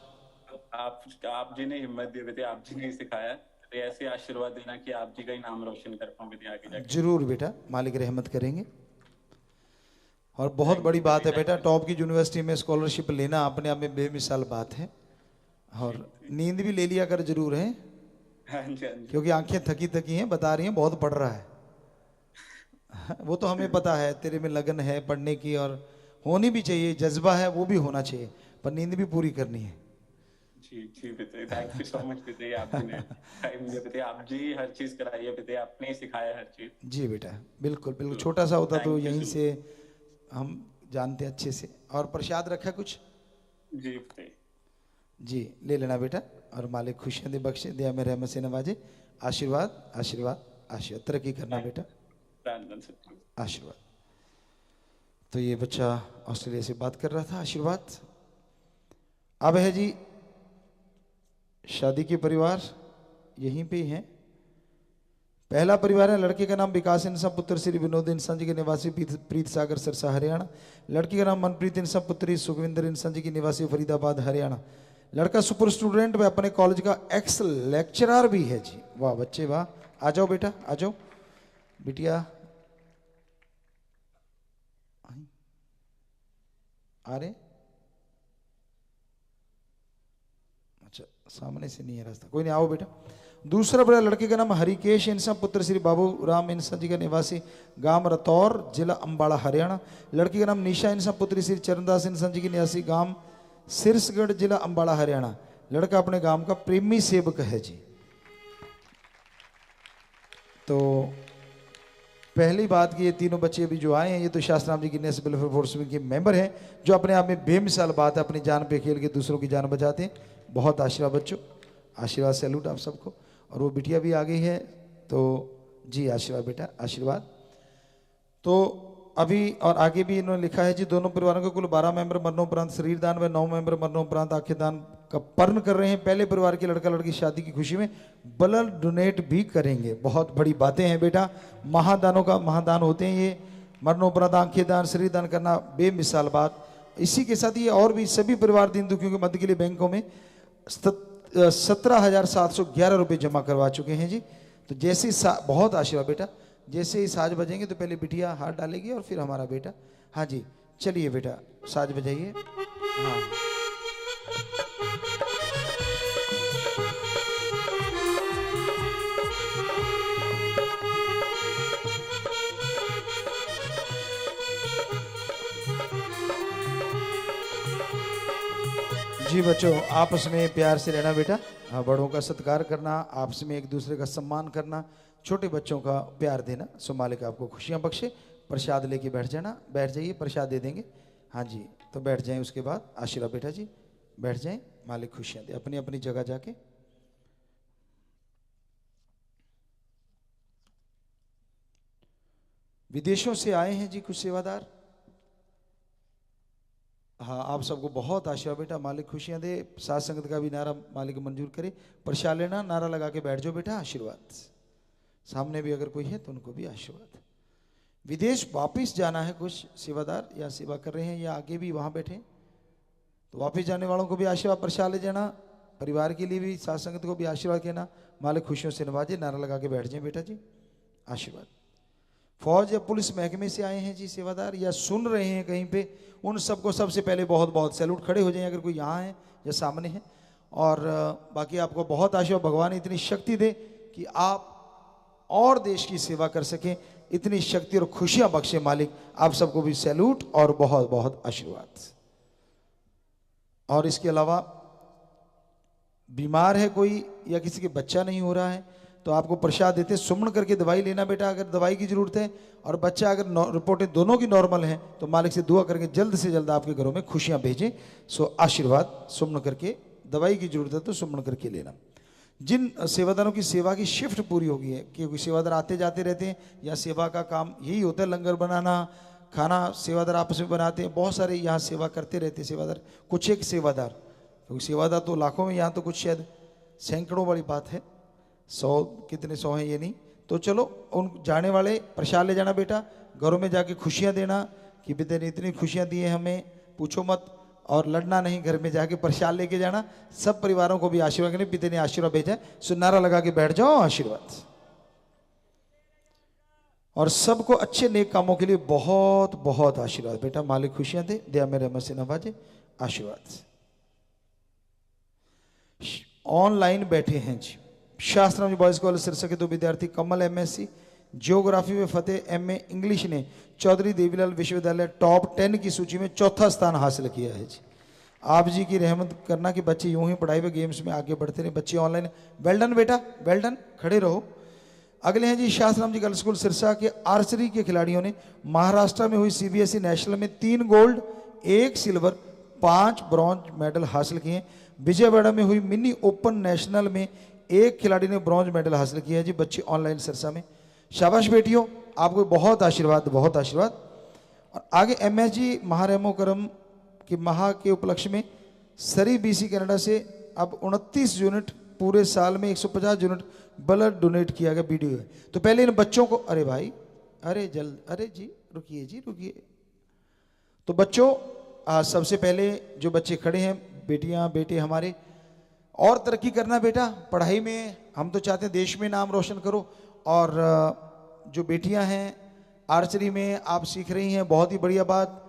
आप जी ने हिम्मत दी बेटे, आप जी ने सिखाया। तो ऐसे आशीर्वाद देना कि आप जी का ही नाम रोशन कर पाऊं बेटे आगे जाके। जरूर बेटा, मालिक रहमत करेंगे। और बहुत बड़ी बात है बेटा, टॉप की यूनिवर्सिटी में स्कॉलरशिप लेना अपने आप में बेमिसाल बात है। और नींद भी ले लिया कर जरूर है, हाँ जी, हाँ जी। क्योंकि आंखें थकी थकी हैं, बता रही हैं बहुत पढ़ रहा है। वो तो हमें पता है, तेरे में लगन है पढ़ने की, और होनी भी चाहिए, जज्बा है वो भी होना चाहिए, पर नींद भी पूरी करनी है। जी बेटे, थैंक यू सो मच बेटे, आप जी ने टाइम दिया बेटे, आप जी हर चीज कराई है बेटे, आपने ही सिखाया हर चीज। जी बेटा, बिल्कुल बिल्कुल। छोटा सा होता तो यहीं से हम जानते अच्छे से। और प्रसाद रखा कुछ? जी बेटे। जी ले लेना बेटा, और मालिक खुशियां दे, बख्शे, दया में रहमत से नवाजे। आशीर्वाद आशीर्वाद आशीर्वाद, तरक्की करना बेटा, आशीर्वाद। तो ये बच्चा ऑस्ट्रेलिया से बात कर रहा था, आशीर्वाद। अब है जी शादी के परिवार, यहीं पे ही हैं। पहला परिवार है, लड़के का नाम विकास इंसान पुत्र श्री विनोद इंसान जी के निवासी प्रीत सागर सरसा हरियाणा। लड़की का नाम मनप्रीत इंसान पुत्री सुखविंदर इंसान जी की निवासी फरीदाबाद हरियाणा। लड़का सुपर स्टूडेंट व अपने कॉलेज का एक्स लेक्चरर भी है जी। वाह बच्चे वाह, आ जाओ बेटा, आ जाओ बिटिया। आ रहे? अच्छा सामने से नहीं है रास्ता, कोई नहीं, आओ बेटा। दूसरा बड़ा लड़के का नाम हरिकेश इंसान पुत्र श्री बाबू राम इंसान जी का निवासी गांव रतौर जिला अंबाला हरियाणा। लड़की का नाम निशा इंसान पुत्री श्री चरणदास इंसान जी की निवासी गांव सिरसगढ़ जिला अंबाला हरियाणा। लड़का अपने गांव का प्रेमी सेवक है जी। तो पहली बात कि ये तीनों बच्चे अभी जो आए हैं, ये तो शास्त्राम जी गिनेस वेलफेयर फोर्स के मेंबर हैं, जो अपने आप में बेमिसाल बात है, अपनी जान पे खेल के दूसरों की जान बचाते हैं। बहुत आशीर्वाद बच्चों, आशीर्वाद, सैल्यूट आप सबको। और वो बिटिया भी आ गई है, तो जी आशीर्वाद बेटा, आशीर्वाद। तो अभी और आगे भी इन्होंने लिखा है जी, दोनों परिवारों के कुल 12 मेंबर मरणोपरांत शरीर दान व 9 मेंबर मरणोपरांत आंखें दान का पर्ण कर रहे हैं। पहले परिवार के लड़का लड़की शादी की खुशी में ब्लड डोनेट भी करेंगे। बहुत बड़ी बातें हैं बेटा, महादानों का महादान होते हैं ये। मरणोपरांत आंखें दान, शरीर दान करना बेमिसाल बात। इसी के साथ ये और भी सभी परिवार दीन दुखियों के मदद के लिए बैंकों में 17,711 रुपये जमा करवा चुके हैं जी। तो जैसे बहुत आशीर्वाद बेटा, जैसे ही साज बजेंगे तो पहले बिटिया हाथ डालेगी और फिर हमारा बेटा। हाँ जी चलिए बेटा, साज बजाइए। हाँ जी बच्चों, आपस में प्यार से रहना बेटा, बड़ों का सत्कार करना, आपस में एक दूसरे का सम्मान करना, छोटे बच्चों का प्यार देना। सो मालिक आपको खुशियां बख्शे। प्रसाद लेके बैठ जाना, बैठ जाइए, प्रसाद दे देंगे। हाँ जी तो बैठ जाएं, उसके बाद आशीर्वाद बेटा जी, बैठ जाएं, मालिक खुशियां दे अपनी अपनी जगह जाके। विदेशों से आए हैं जी कुछ सेवादार। हाँ, आप सबको बहुत आशीर्वाद बेटा, मालिक खुशियां दे। साथ संगत का भी नारा मालिक मंजूर करे। प्रसाद लेना, नारा लगा के बैठ जाओ बेटा, आशीर्वाद। सामने भी अगर कोई है तो उनको भी आशीर्वाद। विदेश वापस जाना है कुछ सेवादार, या सेवा कर रहे हैं या आगे भी वहां बैठे, तो वापस जाने वालों को भी आशीर्वाद प्रसाद ले जाना। परिवार के लिए भी साथ संगत को भी आशीर्वाद कहना, मालिक खुशियों से नवाजे। नारा लगा के बैठ जाए बेटा जी, आशीर्वाद। फौज या पुलिस महकमे से आए हैं जी सेवादार, या सुन रहे हैं कहीं पे, उन सबको सबसे पहले बहुत बहुत सैल्यूट। खड़े हो जाएं अगर कोई यहाँ है या सामने है। और बाकी आपको बहुत आशीर्वाद, भगवान इतनी शक्ति दे कि आप और देश की सेवा कर सकें, इतनी शक्ति और खुशियां बख्शे मालिक। आप सबको भी सैल्यूट और बहुत बहुत आशीर्वाद। और इसके अलावा बीमार है कोई या किसी के बच्चा नहीं हो रहा है तो आपको प्रसाद देते, सुमन करके दवाई लेना बेटा अगर दवाई की जरूरत है। और बच्चा अगर रिपोर्टें दोनों की नॉर्मल है तो मालिक से दुआ करके जल्द से जल्द आपके घरों में खुशियां भेजें। सो आशीर्वाद सुमन करके, दवाई की जरूरत है तो सुमन करके लेना। जिन सेवादारों की सेवा की शिफ्ट पूरी हो गई है, क्योंकि सेवादार आते जाते रहते हैं, या सेवा का काम यही होता है, लंगर बनाना, खाना सेवादार आपस में बनाते हैं। बहुत सारे यहाँ सेवा करते रहते हैं सेवादार, कुछ एक सेवादार, क्योंकि सेवादार तो लाखों में, यहाँ तो कुछ शायद सैकड़ों वाली बात है, 100 कितने 100 हैं ये नहीं। तो चलो उन जाने वाले प्रसाद ले जाना बेटा, घरों में जाके खुशियाँ देना कि पिता ने इतनी खुशियाँ दी हैं हमें, पूछो मत। और लड़ना नहीं, घर में जाके प्रसाद लेके जाना। सब परिवारों को भी आशीर्वाद करने, पिता ने आशीर्वाद भेजा है। सो नारा लगा के बैठ जाओ, आशीर्वाद। और सबको अच्छे नेक कामों के लिए बहुत बहुत आशीर्वाद बेटा, मालिक खुशियां दे, दया में रहमत से नवाजे, आशीर्वाद। ऑनलाइन बैठे हैं जी शास्त्रम बॉयज कॉलेज सिरसा के 2 विद्यार्थी, कमल MSc ज्योग्राफी में फतेह, MA इंग्लिश ने चौधरी देवीलाल विश्वविद्यालय टॉप 10 की सूची में 4था स्थान हासिल किया है जी। आप जी की रहमत करना कि बच्चे यूं ही पढ़ाई में गेम्स में आगे बढ़ते रहे। बच्चे ऑनलाइन, वेल डन बेटा, वेल डन, खड़े रहो। अगले हैं जी शास्त्रम जी गर्ल्स स्कूल सिरसा के आर्चरी के खिलाड़ियों ने महाराष्ट्र में हुई CBSE नेशनल में 3 गोल्ड 1 सिल्वर 5 ब्रॉन्ज मेडल हासिल किए। विजयवाड़ा में हुई मिनी ओपन नेशनल में 1 खिलाड़ी ने ब्रॉन्ज मेडल हासिल किया है जी। बच्चे ऑनलाइन सिरसा में, शाबाश बेटियों, आपको बहुत आशीर्वाद, बहुत आशीर्वाद। और आगे MSG महारेमो करम के महा के उपलक्ष्य में सरी BC कनाडा से अब 29 यूनिट पूरे साल में 150 यूनिट ब्लड डोनेट किया गया। वीडियो है तो पहले इन बच्चों को, अरे भाई, अरे जल्द, अरे जी रुकिए जी रुकिए। तो बच्चों सबसे पहले जो बच्चे खड़े हैं, बेटियां बेटे हमारे, और तरक्की करना बेटा पढ़ाई में। हम तो चाहते हैं देश में नाम रोशन करो। और जो बेटियां हैं आर्चरी में आप सीख रही हैं, बहुत ही बढ़िया बात।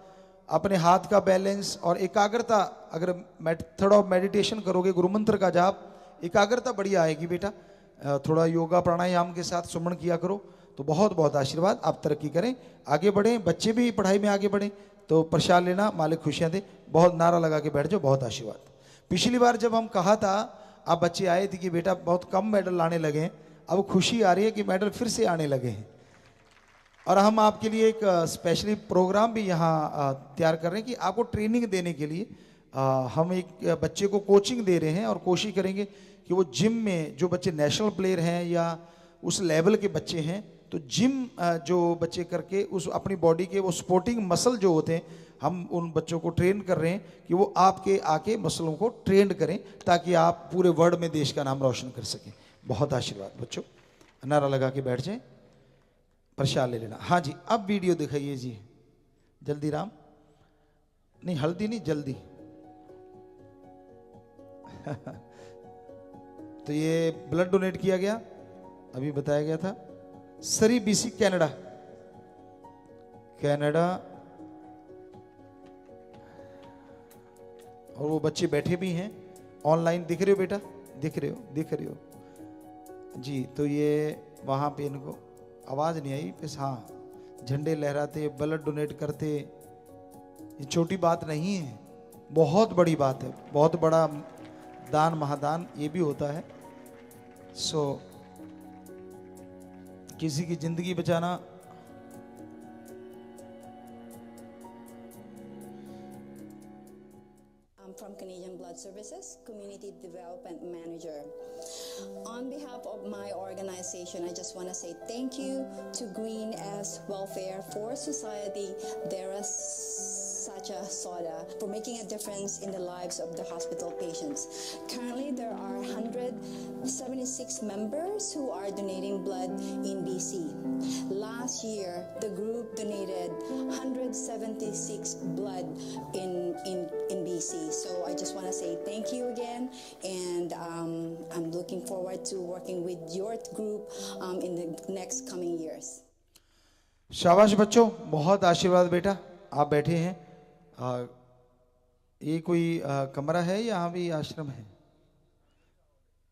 अपने हाथ का बैलेंस और एकाग्रता, अगर मेथड ऑफ मेडिटेशन करोगे, गुरु मंत्र का जाप, एकाग्रता बढ़िया आएगी बेटा। थोड़ा योगा प्राणायाम के साथ सुमन किया करो तो बहुत बहुत आशीर्वाद। आप तरक्की करें, आगे बढ़ें, बच्चे भी पढ़ाई में आगे बढ़ें। तो प्रसाद लेना, मालिक खुशियां दे। बहुत नारा लगा के बैठ जाओ, बहुत आशीर्वाद। पिछली बार जब हम कहा था, आप बच्चे आए थे कि बेटा बहुत कम मेडल लाने लगे हैं, अब खुशी आ रही है कि मेडल फिर से आने लगे हैं। और हम आपके लिए एक स्पेशली प्रोग्राम भी यहाँ तैयार कर रहे हैं कि आपको ट्रेनिंग देने के लिए हम एक बच्चे को कोचिंग दे रहे हैं। और कोशिश करेंगे कि वो जिम में, जो बच्चे नेशनल प्लेयर हैं या उस लेवल के बच्चे हैं, तो जिम जो बच्चे करके उस अपनी बॉडी के वो स्पोर्टिंग मसल जो होते हैं, हम उन बच्चों को ट्रेन कर रहे हैं कि वो आपके आके मसलों को ट्रेंड करें, ताकि आप पूरे वर्ल्ड में देश का नाम रोशन कर सकें। बहुत आशीर्वाद बच्चों, नारा लगा के बैठ जाएं, प्रसाद ले लेना। हाँ जी, अब वीडियो दिखाइए जी, जल्दी राम, नहीं हल्दी नहीं, जल्दी। तो ये ब्लड डोनेट किया गया, अभी बताया गया था, सरी BC कनाडा, कनाडा। और वो बच्चे बैठे भी हैं ऑनलाइन, दिख रहे हो बेटा, दिख रहे हो, दिख रहे हो जी। तो ये वहाँ पे इनको आवाज़ नहीं आई, बस हाँ झंडे लहराते, ब्लड डोनेट करते। ये छोटी बात नहीं है, बहुत बड़ी बात है, बहुत बड़ा दान महादान ये भी होता है। सो किसी की जिंदगी बचाना, I'm from Canadian Blood Services, Community Development Manager. On behalf of my organization, I just want to say thank you to Green as Welfare for Society, Dara Sacha Soda, for making a difference in the lives of the hospital patients. Currently, there are 176 members who are donating blood in BC. Last year, the group donated 176 blood in BC. So I just want to say thank you again, and I'm looking forward to working with your group in the next coming years. शाबाश बच्चों, बहुत आशीर्वाद बेटा। आप बैठे हैं, ये कोई कमरा है या यहाँ भी आश्रम है?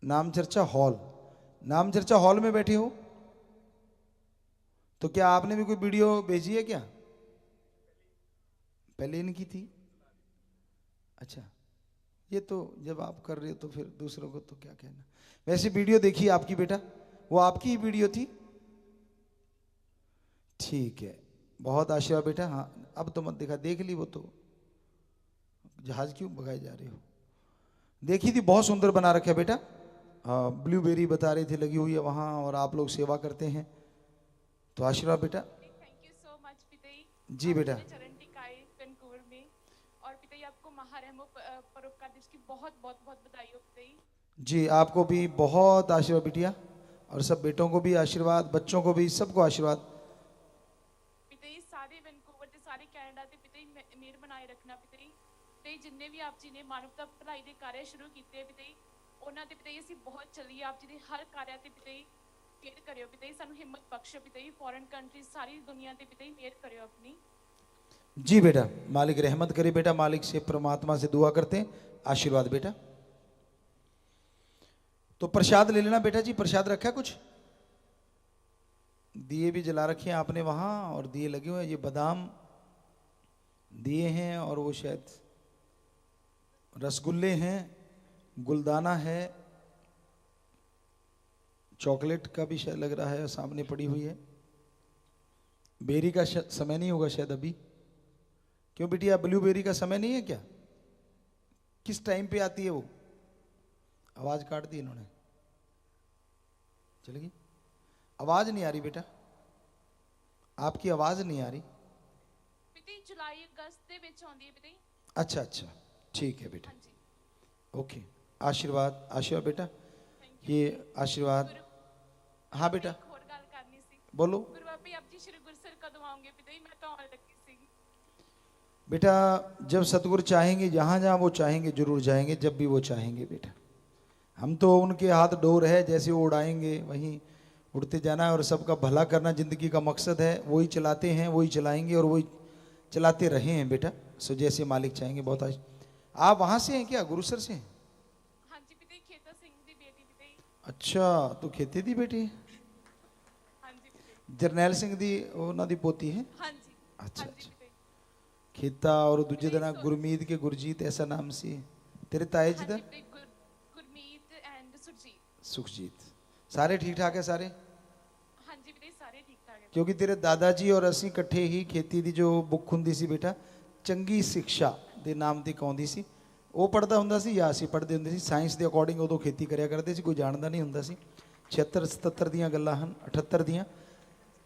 नाम चर्चा हॉल, नाम चर्चा हॉल में बैठे हो? तो क्या आपने भी कोई वीडियो भेजी है क्या? पहले इनकी थी? अच्छा, ये तो जब आप कर रहे हो तो फिर दूसरों को तो क्या कहना। वैसे वीडियो देखी आपकी बेटा, वो आपकी ही वीडियो थी? ठीक है, बहुत आशीर्वाद बेटा। हाँ, अब तो मत दिखा, देख ली वो तो। जहाज क्यों भगाए जा रहे हो? देखी थी, बहुत सुंदर बना रखा है बेटा। ब्लूबेरी बता रही थी लगी हुई है वहाँ, और आप लोग सेवा करते हैं, तो आशीर्वाद बेटा। थैंक यू सो मच पिताई जी बेटा। चरण टिकाए वैंकूवर में, और पिताई आपको महारहमो परोपकार दिवस की बहुत बहुत बहुत बधाई हो पिताई। जी आपको भी बहुत आशीर्वाद बिटिया, और सब बेटों को भी आशीर्वाद, बच्चों को भी, सबको आशीर्वाद। पिताई सारे वैंकूवर ते सारे कनाडा ते पिताई मेहर बनाए रखना पिताई। पिताई जिन्ने भी आप जी ने मानवता भलाई दे कार्य शुरू किए पिताई, ਉਹਨਾਂ ਤੇ ਪਿਤਾਈ ਅਸੀਂ ਬਹੁਤ ਚੱਲੀਏ। ਆਪ ਜੀ ਦੇ ਹਰ ਕਾਰਿਆਂ ਤੇ ਪਿਤਾਈ ਮਿਹਰ ਕਰਿਓ ਪਿਤਾਈ, ਸਾਨੂੰ ਹਿੰਮਤ ਬਖਸ਼ੋ ਪਿਤਾਈ। ਫੋਰਨ ਕੰਟਰੀਜ਼ ਸਾਰੀ ਦੁਨੀਆ ਤੇ पिताई ਮਿਹਰ ਕਰਿਓ अपनी। जी बेटा, मालिक रहमत करे बेटा, मालिक से परमात्मा से दुआ करते हैं, आशीर्वाद बेटा। तो प्रसाद ले लेना बेटा जी, प्रसाद रखा कुछ? दिए भी जला रखे हैं आपने वहां, और दिए लगे हुए हैं, ये बादाम दिए हैं, और वो शायद रसगुल्ले हैं, गुलदाना है, चॉकलेट का भी शायद लग रहा है, सामने पड़ी हुई है। बेरी का समय नहीं होगा शायद अभी, क्यों बिटिया? ब्लूबेरी का समय नहीं है क्या? किस टाइम पे आती है वो? आवाज काट दी इन्होंने, चलेगी? आवाज नहीं आ रही बेटा, आपकी आवाज नहीं आ रही। पिताई जुलाई अगस्त ਦੇ ਵਿੱਚ ਆਉਂਦੀ ਹੈ पिताई। अच्छा अच्छा, ठीक है बेटा, ओके। आशीर्वाद, आशीर्वाद बेटा, ये आशीर्वाद। हाँ बेटा, ਹੋਰ ਗੱਲ ਕਰਨੀ ਸੀ। बोलो। ਗੁਰੂ ਆਪੀ ਆਪ ਜੀ ਸ਼੍ਰੀ ਗੁਰਸਰ ਕਦੋਂ ਆਉਂਗੇ पिताई? मैं तो आने लगी सी। बेटा जब सतगुरु चाहेंगे, जहाँ जहाँ वो चाहेंगे जरूर जाएंगे, जब भी वो चाहेंगे बेटा। हम तो उनके हाथ डोर है, जैसे वो उड़ाएंगे वहीं उड़ते जाना है, और सबका भला करना जिंदगी का मकसद है। वही चलाते हैं, वही चलाएंगे, और वही चलाते रहे हैं बेटा। सो जैसे मालिक चाहेंगे। बहुत आप वहाँ से हैं क्या? गुरुसर से हैं? हाँ जी पिताई, खेता सिंह दी बेटी पिताई। अच्छा, तो खेते दी बेटी? हाँ जी पिताई। जरनैल सिंह दी उन्हां दी पोती है? हाँ जी। अच्छा हाँ जी अच्छा। पिताई। खेता, और दूजे का नाम गुरमीत के गुरजीत, ऐसा नाम सी तेरे ताए जी दा? गुरमीत एंड सुरजीत। सुखजीत। सारे ठीक ठाक है सारे? हाँ जी पिताई, सारे ठीक ठाक है। क्योंकि तेरे दादाजी और असी इकट्ठे ही खेती दी जो बुक हुंदी सी बेटा, चंगी शिक्षा ਦੇ ਨਾਮ ਤੇ ਕਾਉਂਦੀ ਸੀ, ਉਹ ਪੜਦਾ ਹੁੰਦਾ ਸੀ ਜਾਂ ਅਸੀਂ ਪੜਦੇ ਹੁੰਦੇ ਸੀ? ਸਾਇੰਸ ਦੇ ਅਕੋਰਡਿੰਗ ਉਦੋਂ ਖੇਤੀ ਕਰਿਆ ਕਰਦੇ ਸੀ, ਕੋਈ ਜਾਣਦਾ ਨਹੀਂ ਹੁੰਦਾ ਸੀ। 76 77 ਦੀਆਂ ਗੱਲਾਂ ਹਨ, 78 ਦੀਆਂ।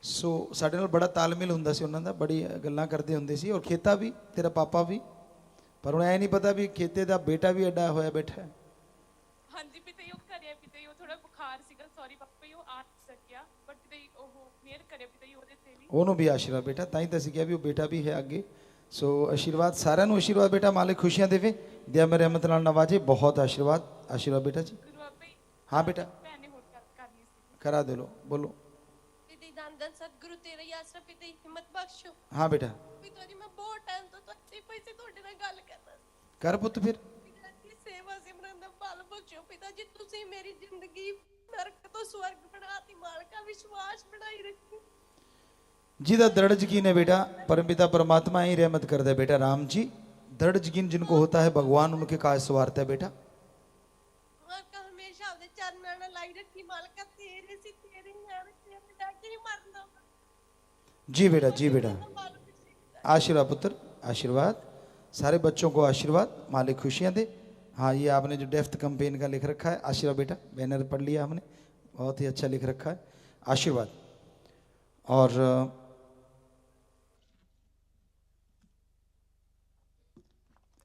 ਸੋ ਸਾਡੇ ਨਾਲ ਬੜਾ ਤਾਲਮੇਲ ਹੁੰਦਾ ਸੀ ਉਹਨਾਂ ਦਾ, ਬੜੀ ਗੱਲਾਂ ਕਰਦੇ ਹੁੰਦੇ ਸੀ। ਔਰ ਖੇਤਾ ਵੀ, ਤੇਰਾ ਪਾਪਾ ਵੀ, ਪਰ ਹੁਣ ਐ ਨਹੀਂ ਪਤਾ ਵੀ ਖੇਤੇ ਦਾ ਬੇਟਾ ਵੀ ਐਡਾ ਹੋਇਆ ਬੈਠਾ ਹੈ। ਹਾਂਜੀ ਪਿਤਾਈ, ਉਹ ਘਰੇ ਪਿਤਾਈ, ਉਹ ਥੋੜਾ ਬੁਖਾਰ ਸੀਗਾ, ਸੌਰੀ ਪਾਪਾ ਜੀ, ਉਹ ਆ ਨਹੀਂ ਸਕਿਆ, ਬਟ ਪਿਤਾਈ ਉਹ ਮਿਹਰ ਕਰਿਆ ਪਿਤਾਈ ਉਹਦੇ ਤੇ ਵੀ। ਉਹਨੂੰ ਵੀ ਆਸ਼ੀਰਵਾਦ ਬੇਟਾ, ਤਾਂ ਹੀ ਤਾਂ ਅਸੀਂ ਕਿਹਾ ਵੀ ਉਹ ਬੇਟਾ ਵੀ ਹੈ ਅੱਗੇ। ਸੋ ਆਸ਼ੀਰਵਾਦ ਸਾਰਿਆਂ ਨੂੰ, ਆਸ਼ੀਰਵਾਦ ਬੇਟਾ, ਮਾਲਿਕ ਖੁਸ਼ੀਆਂ ਦੇਵੇ, ਦਿਆ ਮੇਰੇ ਰਹਿਮਤ ਨਾਲ ਨਵਾਜੇ। ਬਹੁਤ ਆਸ਼ੀਰਵਾਦ, ਆਸ਼ੀਰਵਾਦ बेटा जी। हाँ बेटा, करा दे लो, बोलो। सतगुरु तेरा ही आसरा पिता, हिम्मत बख्शो। हाँ बेटा। पिता जी मैं बहुत टाइम तो तकती पई सी ਤੁਹਾਡੇ ਨਾਲ ਗੱਲ ਕਰਨਾ। कर पुੱਤ फिर। सेवा सिमरन दा फल बख्शो पिता जी, तुसी मेरी जिंदगी नरक तो स्वर्ग बनाती, मालका विश्वास बनाई रखी। जिदा दृढ़ यकीन है बेटा, परमपिता परमात्मा ही रहमत कर दे बेटा। राम जी, दृढ़ यकीन जिनको होता है भगवान उनके काज सवारता है बेटा। मालका हमेशा अपने चरणों में लाई रखी, मालका तेरे से तेरे हैं, तेरे जाके ही मरना। जी बेटा, जी बेटा, आशीर्वाद पुत्र, आशीर्वाद। सारे बच्चों को आशीर्वाद, मालिक खुशियां दे। हाँ, ये आपने जो डेफ्थ कैंपेन का लिख रखा है, आशीर्वाद बेटा, बैनर पढ़ लिया हमने, बहुत ही अच्छा लिख रखा है, आशीर्वाद। और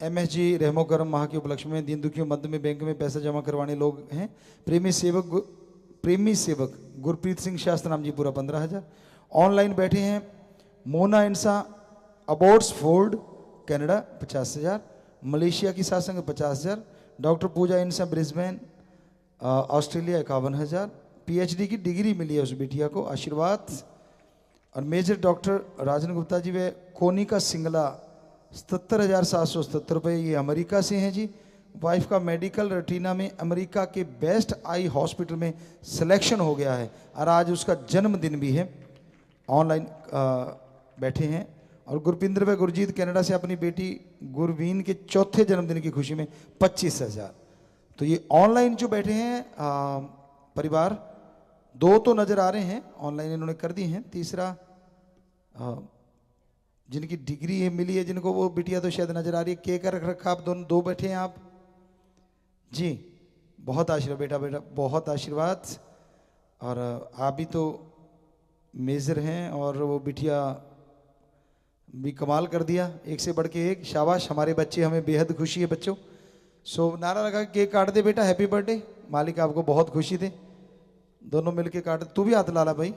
MSG रहमो करम माह के उपलक्ष्य में दीन दुखियों मध्य में बैंक में पैसा जमा करवाने लोग हैं। प्रेमी सेवक गुरप्रीत सिंह शास्त्र नाम जी पूरा 15,000। ऑनलाइन बैठे हैं मोना इंसा अबोट्सफोर्ड कनाडा 50,000। मलेशिया की सासंग 50,000। डॉक्टर पूजा इंसा ब्रिस्बेन ऑस्ट्रेलिया 51,000। PhD की डिग्री मिली है उस बिटिया को, आशीर्वाद। और मेजर डॉक्टर राजन गुप्ता जी व कोनिका सिंगला 77,777 रुपये, ये अमेरिका से हैं जी। वाइफ का मेडिकल रेटिना में अमेरिका के बेस्ट आई हॉस्पिटल में सिलेक्शन हो गया है और आज उसका जन्मदिन भी है। ऑनलाइन बैठे हैं। और गुरपिंदर व गुरजीत कनाडा से अपनी बेटी गुरवीन के चौथे जन्मदिन की खुशी में 25,000। तो ये ऑनलाइन जो बैठे हैं परिवार, 2 तो नज़र आ रहे हैं ऑनलाइन इन्होंने कर दी हैं। तीसरा जिनकी डिग्री है मिली है जिनको, वो बिटिया तो शायद नजर आ रही है। केक रख रखा आप दोनों, 2 बैठे हैं आप जी। बहुत आशीर्वाद बेटा, बहुत आशीर्वाद। और आप भी तो मेजर हैं और वो बिटिया भी कमाल कर दिया, एक से बढ़ के एक। शाबाश, हमारे बच्चे, हमें बेहद खुशी है बच्चों। सो नारा लगा केक काट दे बेटा, हैप्पी बर्थडे, मालिक आपको बहुत खुशी दे। दोनों मिलके काट, तू भी हाथ ला ला भाई।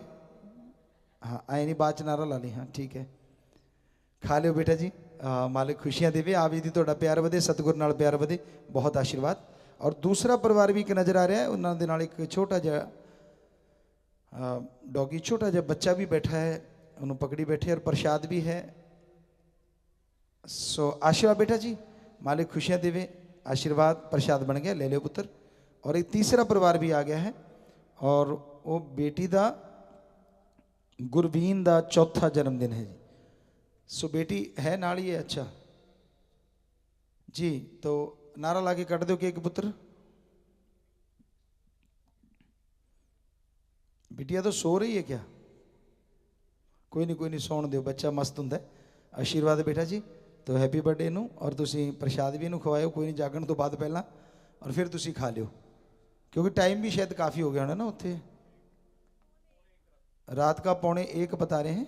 हाँ आए नहीं बात नारा ला ली, हाँ ठीक है। खा लियो बेटा जी, मालिक खुशियां देवे, आप जी थोड़ा प्यार वधे, सतगुरु नाल प्यार वधे, बहुत आशीर्वाद। और दूसरा परिवार भी एक नज़र आ रहा है, उन्होंने नाल एक छोटा जा डॉगी, छोटा जा बच्चा भी बैठा है, उन्होंने पकड़ी बैठे और प्रसाद भी है। सो आशीर्वाद बेटा जी, मालिक खुशियां देवे, आशीर्वाद, प्रसाद बन गया, ले लो पुत्र। और एक तीसरा परिवार भी आ गया है और वो बेटी दा गुरवीन दा चौथा जन्मदिन है जी। सो बेटी है नाल ही है, अच्छा जी। तो नारा ला के कट दो केक पुत्र। बिटिया तो सो रही है क्या? कोई नहीं सौन दो, बच्चा मस्त हुंदा है। आशीर्वाद बेटा जी। तो हैप्पी बर्थडे नू, और तुसी प्रसाद भी इनू खवायो, कोई नहीं जागण तो बाद पहला, और फिर तुसी खा लियो क्योंकि टाइम भी शायद काफ़ी हो गया होना ना उत्थे, रात का 1:45 बता रहे हैं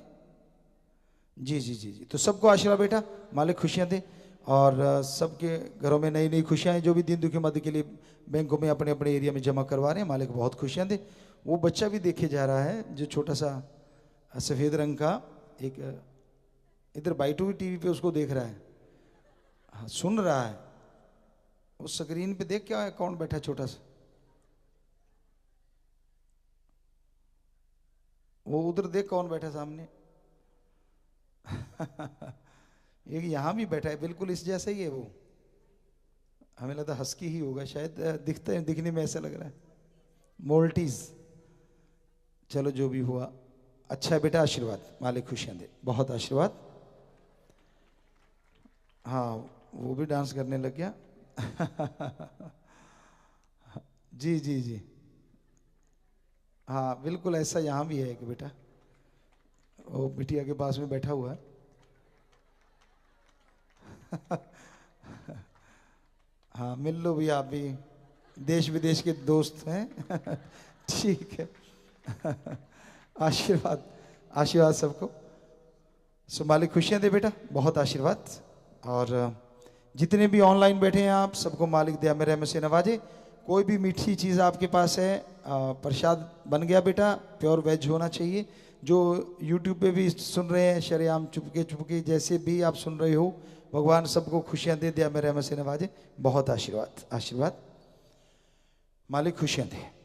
जी जी जी जी। तो सबको आशीर्वाद बेटा, मालिक खुशियाँ दे और सबके घरों में नई नई खुशियाँ हैं। जो भी दीन दुखी मदद के लिए बैंकों में अपने अपने एरिया में जमा करवा रहे हैं, मालिक बहुत खुशियाँ दे। वो बच्चा भी देखे जा रहा है जो छोटा सा सफ़ेद रंग का, एक इधर बाइटू भी टीवी पे उसको देख रहा है, हाँ सुन रहा है, उस स्क्रीन पे देख क्या है, कौन बैठा है छोटा सा, वो उधर देख कौन बैठा सामने एक यहाँ भी बैठा है, बिल्कुल इस जैसा ही है वो, हमें लगता हस्की ही होगा शायद, दिखता है, दिखने में ऐसा लग रहा है, मोल्टीज। चलो जो भी हुआ अच्छा है बेटा, आशीर्वाद, मालिक खुशियाँ दे, बहुत आशीर्वाद। हाँ वो भी डांस करने लग गया जी जी जी हाँ बिल्कुल ऐसा यहाँ भी है कि बेटा, वो बिटिया के पास में बैठा हुआ है हाँ मिल लो भी, आप भी देश विदेश के दोस्त हैं ठीक है आशीर्वाद, आशीर्वाद सबको। सो मालिक खुशियाँ दे बेटा, बहुत आशीर्वाद। और जितने भी ऑनलाइन बैठे हैं आप सबको मालिक दया में रहमत से नवाजे। कोई भी मीठी चीज़ आपके पास है, प्रसाद बन गया बेटा, प्योर वेज होना चाहिए। जो यूट्यूब पे भी सुन रहे हैं शरेआम चुपके जैसे भी आप सुन रहे हो, भगवान सबको खुशियाँ दे, दया में रहमत से नवाजे, बहुत आशीर्वाद, आशीर्वाद, मालिक खुशियाँ दे।